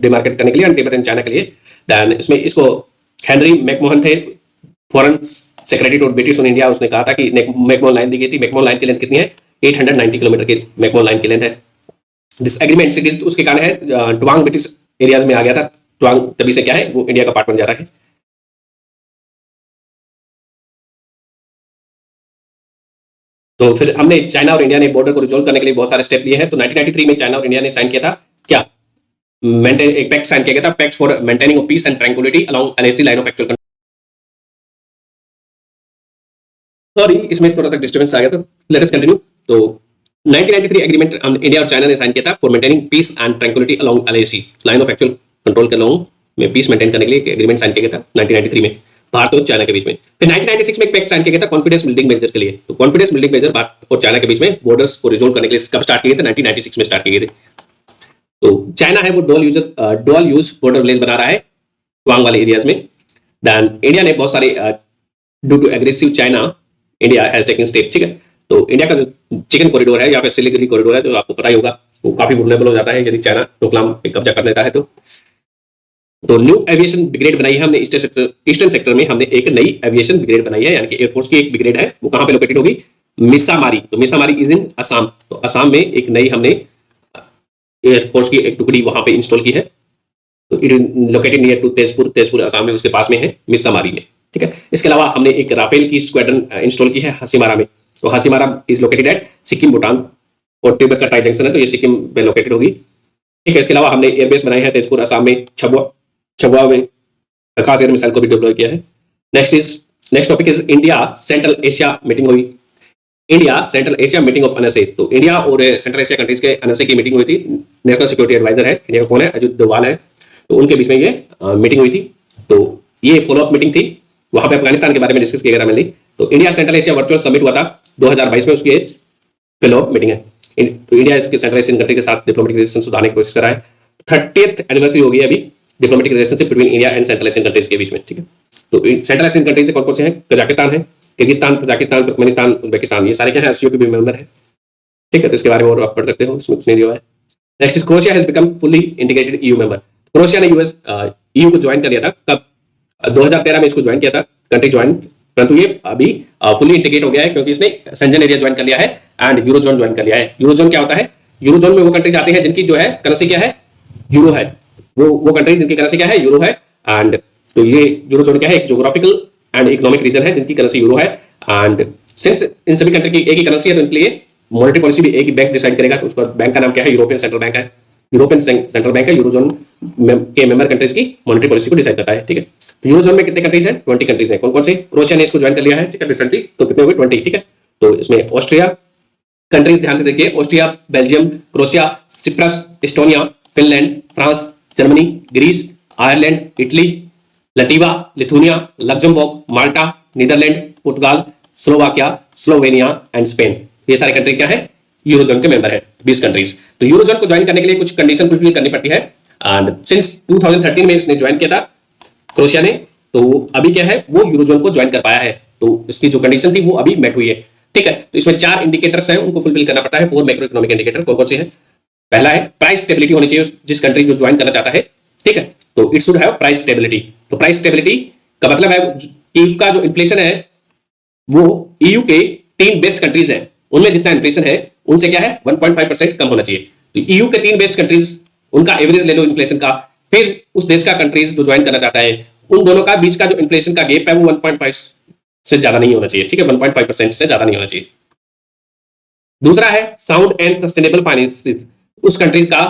डिमार्केट करने के लिए, एंड तिब्बत एंड चाइना के लिए। देन इसमें इसको हेनरी मैकमोहन थे, foreign secretary to British on India, उसने कहा था कि मैकमोहन लाइन दी गई थी। मैकमोहन लाइन की लेंथ कितनी है? 890 किलोमीटर की मैकमोहन लाइन की लेंथ है। दिस एग्रीमेंट उसके कारण है टुआंग ब्रिटिश एरियाज में आ गया था। टुआंग तभी से क्या है, वो इंडिया का पार्ट बन जा रहा है। तो फिर हमने चाइना और इंडिया ने बॉर्डर को रिजोल्व करने के लिए बहुत सारे स्टेप लिए हैं। तो 1993 में चाइना और इंडिया ने साइन किया था क्या, मेंटेन एक पैक्ट साइन किया गया था, pact for maintaining of peace and tranquillity along LAC line of actual. Sorry, इसमें थोड़ा सा डिस्टर्बेंस आ गया था, लेट अस कंटिन्यू। तो 1993 एग्रीमेंट इंडिया और चाइना ने साइन किया था for maintaining peace and tranquillity along LAC line of actual control के अलोंग में पीस मेंटेन करने के लिए एग्रीमेंट साइन किया गया था 1993 में भारत और चाइना के बीच में। फिर 1996 में एक पैक्ट साइन किया गया था कॉन्फिडेंस बिल्डिंग मेजर के लिए। तो कॉन्फिडेंस बिल्डिंग मेजर भारत और चाइना के बीच में बॉर्डर्स को रिजोल्व करने के लिए कब स्टार्ट किए थे? 1996 में स्टार्ट किए गए थे। तो चाइना है वो डुअल यूज बॉर्डर विलेज बना रहा है टुआंग वाले एरियाज में। देन इंडिया ने बहुत सारे due to aggressive China India has taken step, ठीक है। तो इंडिया का जो चिकन कॉरिडोर है या फिर सिलिगुड़ी कॉरिडोर है, जो आपको पता ही होगा, वो काफी वुलनेबल हो जाता है यदि चाइना डोकलाम पे कब्जा कर लेता है। तो न्यू एविएशन ब्रिगेड बनाई है हमने ईस्टर्न सेक्टर में। हमने एक नई एविएशन ब्रिगेड बनाई है, यानी कि एयरफोर्स की एक ब्रिगेड है। वो कहां पे लोकेटेड होगी? मिसामारी। तो मिसामारी इज इन असम। तो असम में एक नई हमने एयरफोर्स की एक टुकड़ी वहां पे इंस्टॉल की है। तो it is located near to Tezpur. Tezpur Assam में उसके पास में है, मिसामारी में, ठीक है। इसके अलावा हमने एक राफेल की स्क्वाड्रन इंस्टॉल की है हासीमारा में। तो Hasimara is located at Sikkim, Bhutan और तिब्बत का टाई जंक्शन है, तो ये सिक्किम पे लोकेटेड होगी, ठीक है। इसके अलावा हमने एयरबेस बनाई है तेजपुर असम में, छबुआ में खास एयर मिसाइल को भी डिप्लॉय किया है। Next topic is India Central Asia meeting हुई। India Central Asia meeting of NSA. तो इंडिया और सेंट्रल एशिया कंट्रीज के एनएसए की मीटिंग हुई थी। नेशनल सिक्योरिटी एडवाइजर है इंडिया का कौन है? अजित डोभाल है। तो उनके बीच में ये मीटिंग हुई थी। तो ये फॉलोअप मीटिंग थी, वहां पे अफगानिस्तान के बारे में डिस्कस किया गया था मेनली। तो India Central Asia virtual summit हुआ था 2022 में, उसकी फॉलोअप मीटिंग है। तो इंडिया इसके सेंट्रल एशियन कंट्री के साथ डिप्लोमेटिक रिलेशन सुधारने की कोशिश कर रहा है। 30th एनिवर्सरी होगी अभी diplomatic relationship between India and central Asian countries के बीच में, ठीक है। तो सेंट्रल एशियन कंट्रीज से कौन कौन से हैं? कजाकिस्तान है, किर्गिस्तान, तजाकिस्तान, तुर्कमेनिस्तान, उज्बेकिस्तान, ये सारे क्या है? एससीओ के भी मेंबर है, ठीक है। तो इसके बारे में और आप पढ़ सकते हो, इसमें कुछ नहीं दिया हुआ है। Next is Croatia has become fully integrated EU member. Croatia ने ईयू को ज्वाइन कर लिया था कब? 2013 में इसको ज्वाइन किया था, कंट्री ज्वाइन, परंतु ये अभी फुली इंटीग्रेट हो गया है क्योंकि इसने शेंजन एरिया ज्वाइन कर लिया है एंड यूरोजोन ज्वाइन कर लिया है। यूरोजोन क्या होता है? यूरोजोन में वो कंट्रीज आते हैं जिनकी जो है करेंसी क्या है? यूरो है। वो कंट्री जिनकी करेंसी क्या है? यूरो है। एंड तो ये यूरोजोन क्या है? एक ज्योग्राफिकल एंड इकोनॉमिक रीजन है जिनकी करेंसी यूरो है। एंड सिंस इन सभी कंट्री की एक ही करेंसी है, तो इनके लिए मॉनेटरी पॉलिसी भी एक ही बैंक डिसाइड करेगा। तो उसका बैंक का नाम क्या है? यूरोपियन सेंट्रल बैंक है। यूरोपियन सेंट्रल बैंक है, यूरोजोन के मेंबर कंट्रीज की मॉनेटरी पॉलिसी को डिसाइड करता है, ठीक है। तो यूरोजोन में कितने कंट्रीज हैं? 20 कंट्रीज हैं। कौन कौन से? क्रोएशिया ने इसको ज्वाइन कर लिया है, ठीक है, रिसेंटली। तो कितने हुए? 20, ठीक है। तो इसमें ऑस्ट्रिया कंट्रीज ध्यान से देखिए, Austria, Belgium, Croatia, Cyprus, Estonia, Finland, France, Germany, Greece, Ireland, Italy, Latvia, Lithuania, Luxembourg, Malta, Netherland, Portugal, Slovakia, Slovenia and Spain. ये सारे कंट्री क्या है? यूरोजोन के मेंबर है, 20 कंट्रीज। तो यूरोजोन को ज्वाइन करने के लिए कुछ कंडीशन फुलफिल करनी पड़ती है। एंड सिंस 2013 में इसने ज्वाइन किया था क्रोएशिया ने, तो अभी क्या है? वो यूरोजोन को ज्वाइन कर पाया है। तो इसकी जो कंडीशन थी वो अभी मेट हुई है, ठीक है। तो इसमें 4 इंडिकेटर्स हैं, उनको फुलफिल करना पड़ता है। 4 मैक्रो इकोनॉमिक इंडिकेटर कौन कौन से हैं? पहला है प्राइस स्टेबिलिटी होनी चाहिए जिस कंट्री जो ज्वाइन करना चाहता है, ठीक है। तो it should have price stability. तो प्राइस स्टेबिलिटी का मतलब है कि उसका जो इन्फ्लेशन है वो ईयू के 3 बेस्ट कंट्रीज हैं, उनमें जितना इन्फ्लेशन है उनसे क्या है? 1.5% कम होना चाहिए। तो ईयू के 3 बेस्ट कंट्रीज, उनका एवरेज ले लो इन्फ्लेशन का, फिर उस देश का कंट्रीज जो ज्वाइन करना चाहता है, उन दोनों का बीच का जो इन्फ्लेशन का गेप है वो 1.5 से ज्यादा नहीं होना चाहिए, ठीक है। 1.5% से ज्यादा नहीं होना चाहिए। दूसरा है साउंड एंड सस्टेनेबल फाइनेंस। उस कंट्री का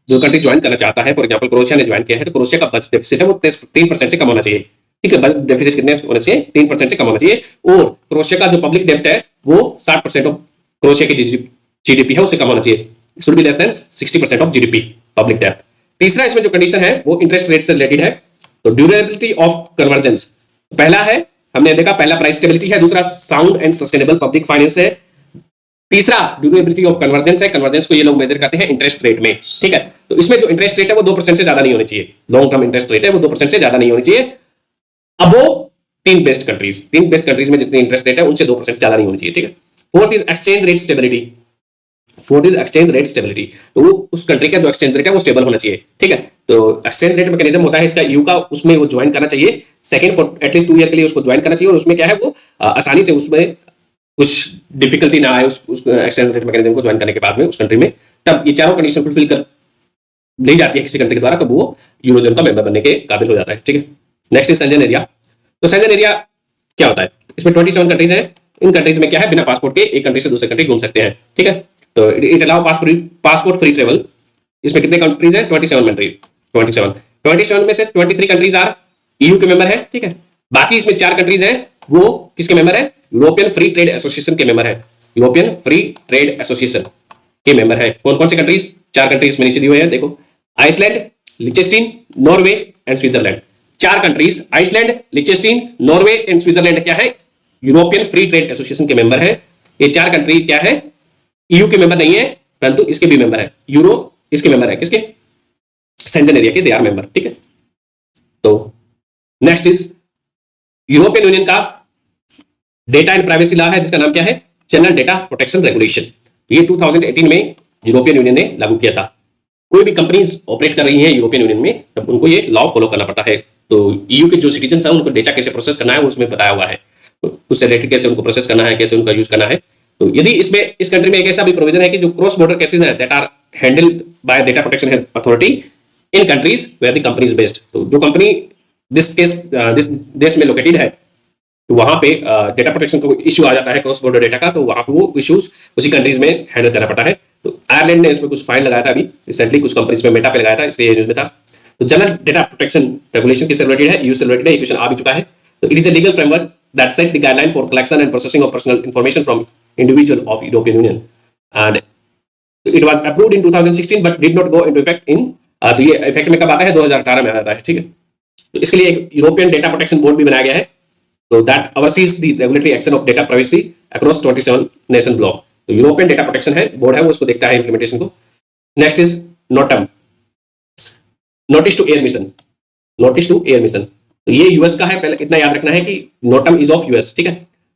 जो कंट्री ज्वाइन करना चाहता है, फॉर एग्जांपल क्रोएशिया ने ज्वाइन किया है, तो क्रोएशिया का बजट डेफिसिट है वो 3% से कम होना चाहिए, ठीक है। बजट डेफिसिट कितने होना चाहिए? 3% से कम होना चाहिए। और क्रोएशिया का जो पब्लिक डेब्ट है वो 60% ऑफ क्रोएशिया की जीडीपी है उससे कम होना चाहिए। Should be less than 60% of GDP public डेब्ट। तीसरा इसमें जो कंडीशन है वो इंटरेस्ट रेट से रिलेटेड है। तो ड्यूरेबिलिटी ऑफ कन्वर्जेंस, पहला है हमने देखा, पहला प्राइस स्टेबिलिटी है, दूसरा sound and sustainable public finance है, तीसरा ड्यूरेबिलिटी ऑफ कन्वर्जेंस है। कन्वर्जेंस को ये लोग मेजर करते हैं इंटरेस्ट रेट में, ठीक है। तो इसमें जो इंटरेस्ट रेट है वो 2% से ज्यादा नहीं होनी चाहिए। लॉन्ग टर्म इंटरेस्ट रेट है वो 2% से ज्यादा नहीं होनी चाहिए। अब वो 3 बेस्ट कंट्रीज में जितनी इंटरेस्ट रेट है उनसे 2% ज्यादा नहीं होनी चाहिए, ठीक है। Fourth is exchange rate stability. तो वो उस कंट्री का जो एक्सचेंज रेट है वो स्टेबल होना चाहिए, ठीक है। तो एक्सचेंज रेट मैकेनिज्म होता है इसका ईयू का, उसमें वो ज्वाइन करना चाहिए सेकंड फॉर एटलीस्ट 2 ईयर के लिए उसको ज्वाइन करना चाहिए, और उसमें क्या है वो आसानी से उसमें कुछ डिफिकल्टी ना आए उस एक्सचेंज रेट मैकेनिज्म को ज्वाइन करने के बाद में उस कंट्री में, तब ये चारों कंडीशन फुलफिल कर दी जाती है किसी कंट्री के द्वारा, तब वो यूरोजोन का मेंबर बनने के काबिल हो जाता है। ठीक है, नेक्स्ट इज शेंजन एरिया। तो शेंजन एरिया क्या होता है? इसमें 27 कंट्रीज हैं। इन कंट्रीज में क्या है, बिना पासपोर्ट के एक कंट्री से दूसरे कंट्री घूम सकते हैं। ठीक है, तो it allow passport free travel. इसमें कितने कंट्रीज हैं? 27 कंट्रीज। 27 में से 23 कंट्रीज आर ईयू के मेंबर है। ठीक है, बाकी इसमें 4 कंट्रीज हैं, वो किसके मेंबर है? यूरोपियन फ्री ट्रेड एसोसिएशन के मेंबर है। यूरोपियन फ्री ट्रेड एसोसिएशन के मेंबर है। कौन कौन से कंट्रीज? 4 कंट्रीज में नीचे दी हुई है, देखो, Iceland, Liechtenstein, Norway and Switzerland. 4 countries, Iceland, Liechtenstein, Norway and Switzerland क्या है? यूरोपियन फ्री ट्रेड एसोसिएशन के मेंबर है। ये 4 कंट्री क्या है? ईयू के मेंबर नहीं है, परंतु इसके भी मेंबर है। यूरो इसके मेंबर है, किसके? शेंजन एरिया के, दे आर मेंबर। ठीक है, तो नेक्स्ट इज यूरोपियन यूनियन का डेटा एंड प्राइवेसी लॉ है, जिसका नाम क्या है? General data protection regulation. ये 2018 में यूरोपियन यूनियन ने लागू किया था। कोई भी कंपनीज ऑपरेट कर रही हैं यूरोपियन यूनियन में, तब उनको ये लॉ फॉलो करना पड़ता है। तो ईयू के जो सिटीजन है उनको डेटा कैसे प्रोसेस करना है वो उसमें बताया हुआ है, तो उससे रिलेटेड कैसे उनको प्रोसेस करना है, कैसे उनका यूज करना है। तो यदि इसमें इस कंट्री में एक ऐसा भी प्रोविजन है कि जो क्रॉस बॉर्डर केसेस हैं that are handled by data protection authority in countries where the company is based. तो जो कंपनी दिस देश में लोकेटेड है, तो वहां पे डेटा प्रोटेक्शन को इश्यू आ जाता है क्रॉस बॉर्डर डेटा का, तो वहां पे वो इश्यूज उसी कंट्रीज में हैंडल करना पड़ता है। तो आयरलैंड ने इसमें कुछ फाइन लगाया था अभी रिसेंटली, कुछ कंपनीज में मेटा पे लगाया था, इसलिए न्यूज में था। तो जनरल डेटा प्रोटेक्शन रेगुलेशन किससे रिलेटेड है? यूएस से रिलेटेड है। क्वेश्चन आ भी चुका है। तो it is a legal framework that set the guideline for collection and processing of personal information from individual of European Union and it was approved in 2016 but did not go into effect in, तो ये effect में कब आता है? 2018 में आता है। ठीक है, तो इसके लिए एक यूरोपियन डेटा प्रोटेक्शन बोर्ड भी बनाया गया है, तो that overseas the regulatory action of data privacy across 27 nation bloc. तो यूरोपियन डेटा प्रोटेक्शन है बोर्ड है, वो उसको देखता है इंप्लीमेंटेशन को। Next is NOTAM, notice to air mission. Notice to air mission, तो ये यूएस का है, पहले इतना याद रखना है कि नोटम इज ऑफ यूएस। ठीक है,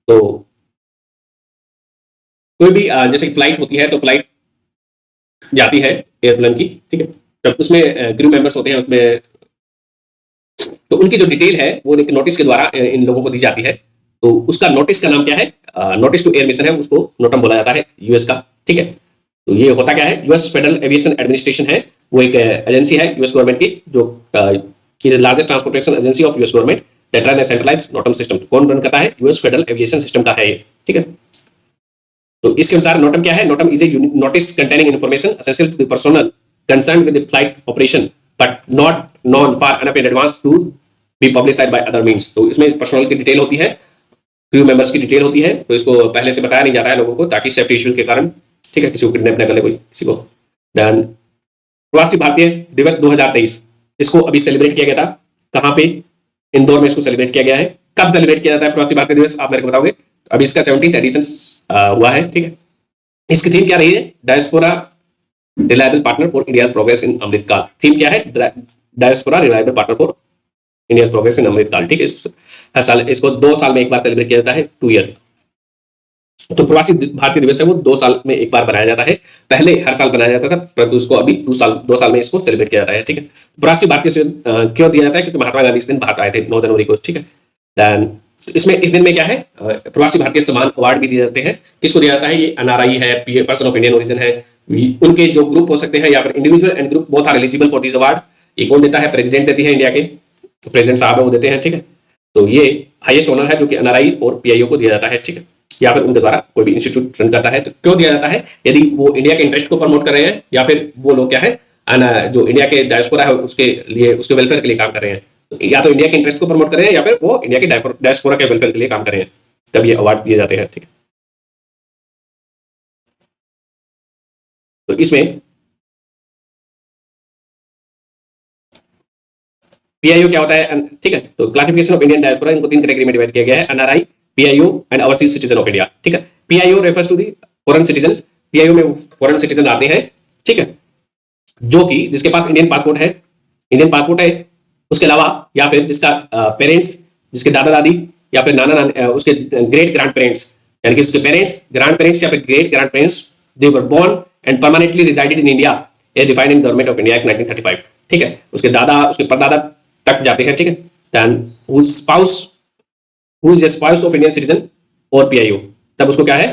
तो कोई भी जैसे फ्लाइट होती है, तो फ्लाइट जाती है एयरप्लेन की, ठीक है, जब उसमें क्रू मेंबर्स होते हैं उसमें, तो उनकी जो डिटेल है वो एक नोटिस के द्वारा इन लोगों को दी जाती है। तो उसका नोटिस का नाम क्या है? नोटिस टू एयर मिशन है, उसको नोटम बोला जाता है यूएस का। ठीक है, तो ये होता क्या है? यूएस फेडरल एविएशन एडमिनिस्ट्रेशन है, वो एक एजेंसी है यूएस गवर्नमेंट की, जो largest transportation agency of US government that run A centralised notum system. कौन रन करता है? यूएस फेडरल एविएशन सिस्टम का है ये। ठीक है, तो इसके अनुसार नोटम क्या है? NOTAM is a notice containing information essential to the personal concerned with the flight operation but not known for enough in advance to be publicised by other means. तो इसमें पर्सनल की डिटेल होती है, crew members की detail होती है, तो इसको पहले से बताया नहीं जाता है लोगों को, ताकि सेफ्टी इश्यूज के कारण, ठीक है, किसी को किडनैप न कर ले कोई किसी को। देन प्रवासी भारतीय दिवस 2023, इसको अभी सेलिब्रेट किया गया था। कहाँ पे? इंदौर में इसको सेलिब्रेट किया गया है। कब सेलिब्रेट किया जाता है प्रवासी भारतीय दिवस, आप मेरे को बताओगे? अभी इसका 17th एडिशन हुआ है। ठीक है, इसकी थीम क्या रही है? Diaspora reliable partner for India's progress in Amritkaal. Theme क्या है? Diaspora reliable partner for India's progress in Amritkaal. ठीक है, हर साल इसको 2 साल में एक बार सेलिब्रेट किया जाता है, 2 ईयर। तो प्रवासी भारतीय दिवस है वो 2 साल में एक बार बनाया जाता है। पहले हर साल बनाया जाता था, परंतु उसको अभी 2 साल में इसको सेलिब्रेट किया जाता है। ठीक है, प्रवासी भारतीय से क्यों दिया जाता है? क्योंकि महात्मा गांधी इस दिन भारत आए थे 9 जनवरी को। ठीक है, देन इसमें इस दिन में क्या है? प्रवासी भारतीय सम्मान अवार्ड भी दिए जाते हैं। किसको दिया जाता है? ये एनआरआई है, पर्सन ऑफ इंडियन ओरिजिन है, उनके जो ग्रुप हो सकते हैं, या फिर individual and group both are eligible for this award. ये कौन देता है? प्रेसिडेंट देती है इंडिया के, प्रेसिडेंट साहब है वो देते हैं। ठीक है, तो ये हाईएस्ट ऑनर है जो कि एनआरआई और पीआईओ को दिया जाता है। ठीक है, या फिर उनके द्वारा कोई भी इंस्टीट्यूट रन करता है। तो क्यों दिया जाता है? यदि वो इंडिया के इंटरेस्ट को प्रमोट कर रहे हैं, या फिर वो लोग क्या है जो इंडिया के डायस्पोरा है उसके लिए, उसके वेलफेयर के लिए काम कर रहे हैं। या तो इंडिया के इंटरेस्ट को प्रमोट कर रहे हैं, या फिर वो इंडिया के डायस्पोरा के वेलफेयर के लिए काम कर रहे हैं, तब ये अवार्ड दिए जाते हैं। ठीक है, तो इसमें पीआईओ क्या होता है? ठीक है, तो क्लासिफिकेशन ऑफ इंडियन डायस्पोरा, इनको 3 कैटेगरी में डिवाइड किया गया है, NRI, PIO and overseas citizen of India. ठीक है, PIO refers to the foreign citizens. PIO में फॉरेन सिटीजन आते हैं, ठीक है, जो कि जिसके पास इंडियन पासपोर्ट है, उसके अलावा या फिर जिसका पेरेंट्स, जिसके दादा दादी या फिर नाना नानी, उसके ग्रेट ग्रैंड पेरेंट्स, यानी कि उसके पेरेंट्स, ग्रैंड पेरेंट्स या फिर great grand parents, they were born and permanently resided in India as defined in government of India act 1935। ठीक है, उसके दादा उसके परदादा तक जाते हैं, ठीक है। Then who is spouse of Indian citizen और पीआईओ, तब उसको क्या है,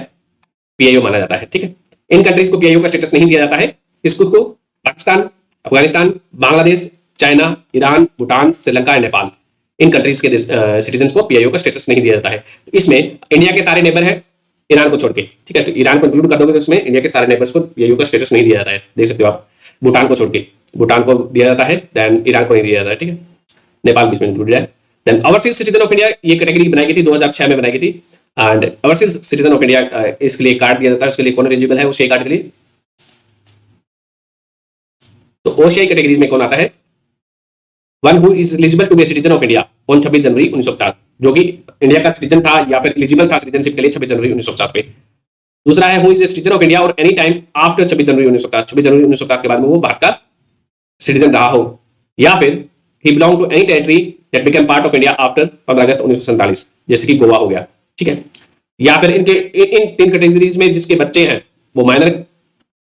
पीआईओ माना जाता है, ठीक है। इन कंट्रीज को पीआईओ का स्टेटस नहीं दिया जाता है। इसको पाकिस्तान, अफगानिस्तान, बांग्लादेश, चाइना, ईरान, भूटान, श्रीलंका, नेपाल, इन कंट्रीज के सिटीजन को पीआईओ का स्टेटस नहीं दिया जाता है। तो इसमें इंडिया के सारे नेबर हैं ईरान को छोड़ के, ठीक है। तो ईरान को इंक्लूड कर दोगे तो इसमें इंडिया के सारे नेबर्स को पीआईओ का स्टेटस नहीं दिया जाता है, देख सकते हो आप। भूटान को छोड़ के, भूटान को दिया जाता है, देन ईरान को नहीं दिया जाता है, ठीक है। नेपाल बीच में इंक्लूडेड है। Then overseas citizen of India, ये कैटेगरी बनाई गई थी 2006 में बनाई गई थी। And overseas citizen of India, इसके लिए कार्ड दिया जाता है। उसके लिए कौन एलिजिबल है ओसीआई कार्ड के लिए? तो ओसीआई कैटेगरी में कौन आता है? One who is eligible to be citizen of India on 26 January 1950, जो कि इंडिया का सिटीजन था या फिर एलिजिबल था सिटीजनशिप के लिए 26 जनवरी 1950 पे। दूसरा है who is citizen of India और any time after 26 January 1950, 26 January 1950 के बाद में वो भारत का सिटीजन रहा हो, या फिर he belong to any territory that became part of India after 15 August 1947, जैसे कि गोवा हो गया, ठीक है। या फिर इन तीन कैटेगरीज में जिसके बच्चे हैं वो minor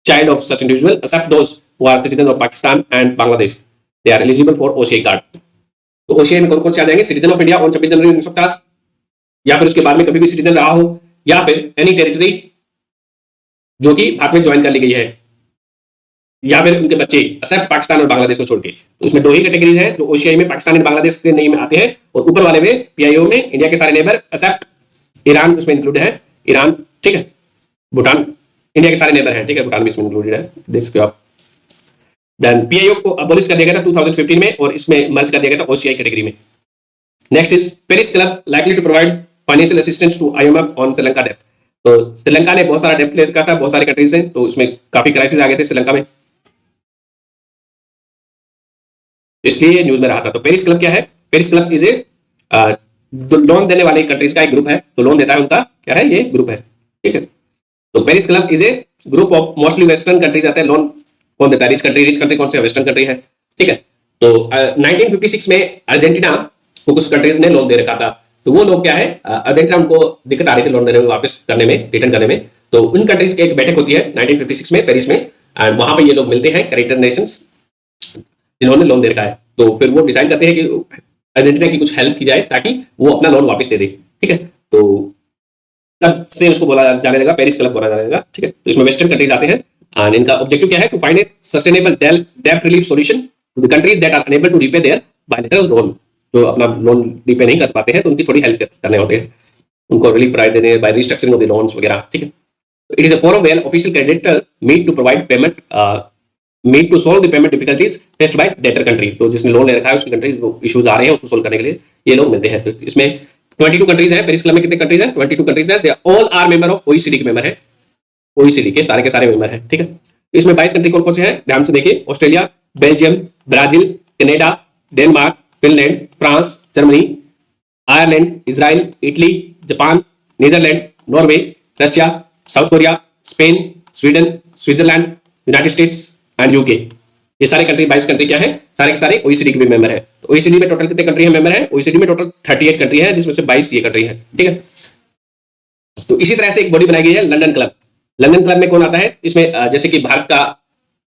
child of such individual except those who are citizen of Pakistan and Bangladesh, they are eligible for OCI card. तो ओसीआई में कौन कौन से आ जाएंगे? Citizen of India on 26 January 1950, या फिर उसके बाद में कभी भी सिटीजन रहा हो, या फिर एनी टेरिटरी जो कि भारत में ज्वाइन कर ली गई है, या फिर उनके बच्चे एक्सेप्ट पाकिस्तान और बांग्लादेश को छोड़ के। तो इसमें दो ही कैटेगरीज हैं जो ओसीआई में पाकिस्तान और बांग्लादेश के नहीं में आते हैं, और ऊपर वाले में पीआईओ में इंडिया के सारे नेबर एक्सेप्ट ईरान उसमें इंक्लूडेड है, ईरान, ठीक है, भूटान, इंडिया के सारे नेबर हैं, ठीक है, भूटान भी इसमें इंक्लूडेड है, देख सकते हो आप। देन पीआईओ को अबोलिश कर दिया गया था 2015 में, और इसमें मर्ज कर दिया गया था ओसीआई कैटेगरी में। Next is Paris club likely to provide financial assistance to IMF on Sri Lanka डेब्ट। तो श्रीलंका ने बहुत सारा डेब्ट ले रखा था, बहुत सारी कंट्रीज हैं, तो इसमें काफी क्राइसिस आ गए थे श्रीलंका में, इसलिए न्यूज में रहा था। तो पेरिस क्लब क्या है? Paris club is a loan देने वाले कंट्रीज का एक ग्रुप है, तो लोन देता है उनका क्या है, ये ग्रुप है, ठीक है। तो Paris club is a group of mostly western countries आते हैं। लोन कौन देता है? रिच कंट्री कौन से? वेस्टर्न कंट्री है, ठीक है। तो 1956 में अर्जेंटीना को कुछ कंट्रीज ने लोन दे रखा था, तो वो लोग क्या है, अर्जेंटीना उनको दिक्कत आ रही थी लोन देने में, वापस करने में, रिटर्न करने में। तो उन कंट्रीज की एक बैठक होती है 1956 में पेरिस में, एंड वहां पे ये लोग मिलते हैं, क्रेडिटर नेशंस जिन्होंने लोन दे रखा है। तो फिर वो डिसाइड करते हैं कि अर्जेंटीना की कुछ हेल्प की जाए ताकि वो अपना लोन वापस दे दे, ठीक है। तो तब से उसको बोला जाने लगा, पेरिस क्लब बोला जाने लगा, ठीक है। तो इसमें वेस्टर्न कंट्रीज आते हैं, एंड इनका ऑब्जेक्टिव क्या है? टू फाइंड ए सस्टेनेबल डेब्ट relief solution to the countries that are unable to repay their bilateral loan. जो अपना लोन रीपे नहीं कर पाते हैं तो उनकी थोड़ी हेल्प करने होते हैं, उनको रिलीफ प्रोवाइड देने by restructuring of the loans वगैरह, ठीक है। It is a forum where official creditor meet to provide payment, meet to solve the payment difficulties faced by debtor country. तो जिसने लोन ले रखा है उसकी कंट्रीज वो इश्यूज आ रहे हैं, उसको सोल्व करने के लिए ये लोग मिलते हैं। तो इसमें 22 कंट्रीज हैं, पेरिस क्लब में कितने कंट्रीज हैं? 22 कंट्रीज हैं, they all are member of OECD के मेंबर है, ओईसीडी के सारे मेंबर हैं, ठीक है। इसमें 22 कंट्री कौन कौन से हैं? ध्यान से देखिए, Australia, Belgium, Brazil, Canada, Denmark, Finland, France, Germany, Ireland, Israel, Italy, Japan, Netherlands, Norway, Russia, South Korea, Spain, Sweden, Switzerland, United States and UK. ये सारे कंट्री 22 कंट्री क्या है? सारे के सारे ओईसीडी के भी मेंबर है। तो ओईसीडी में टोटल कितने कंट्री है मेंबर है? ओईसीडी में टोटल 38 कंट्री है, जिसमें से 22 ये कंट्री है, ठीक है। तो इसी तरह से एक बॉडी बनाई गई है लंदन क्लब। लंदन क्लब में कौन आता है? इसमें जैसे कि भारत का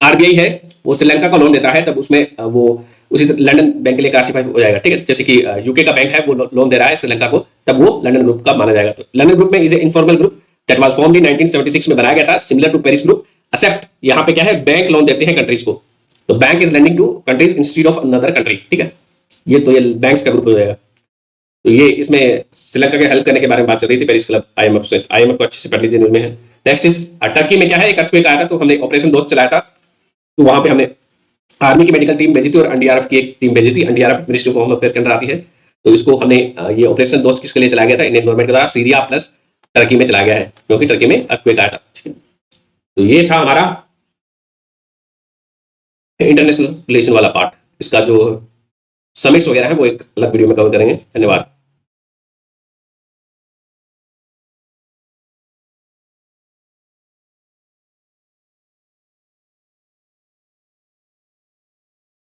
आरबीआई है, वो श्रीलंका को लोन देता है, तब उसमें वो उसी लंदन बैंक के लिए क्लासिफाई हो जाएगा, ठीक है। जैसे कि यूके का बैंक है, वो लोन दे रहा है श्रीलंका को, तब वो लंदन ग्रुप का माना जाएगा। तो लंदन ग्रुप में is a informal group that was formed in 1976 में बनाया गया था, similar to Paris group, except यहाँ पे क्या है, बैंक लोन देते हैं कंट्रीज को। तो bank is lending to countries instead of another country, ठीक है। ये तो ये बैंक्स का ग्रुप हो जाएगा। तो ये इसमें श्रीलंका के हेल्प करने के बारे में बात चल रही थी पेरिस क्लब आईएमएफ से। आईएमएफ को अच्छे से पढ़ लीजिए, न्यूज में है। नेक्स्ट इज टर्की में क्या है, एक अर्थक्वेक आया था, तो हमने ऑपरेशन दोस्त चलाया था, तो वहां पे हमने आर्मी की मेडिकल टीम भेजी थी और एनडीआरएफ की एक टीम भेजी थी। NDRF ministry of home affair के अंदर आती है। तो इसको हमने ये ऑपरेशन दोस्त किसके लिए चलाया गया था? इंडियन गवर्नमेंट के द्वारा सीरिया प्लस टर्की में चलाया गया है, क्योंकि टर्की में अर्थक्वेक आया था, ठीक है। तो ये था हमारा इंटरनेशनल रिलेशन वाला पार्ट। इसका जो समिट्स वगैरह है वो एक अलग वीडियो में कवर करेंगे। धन्यवाद।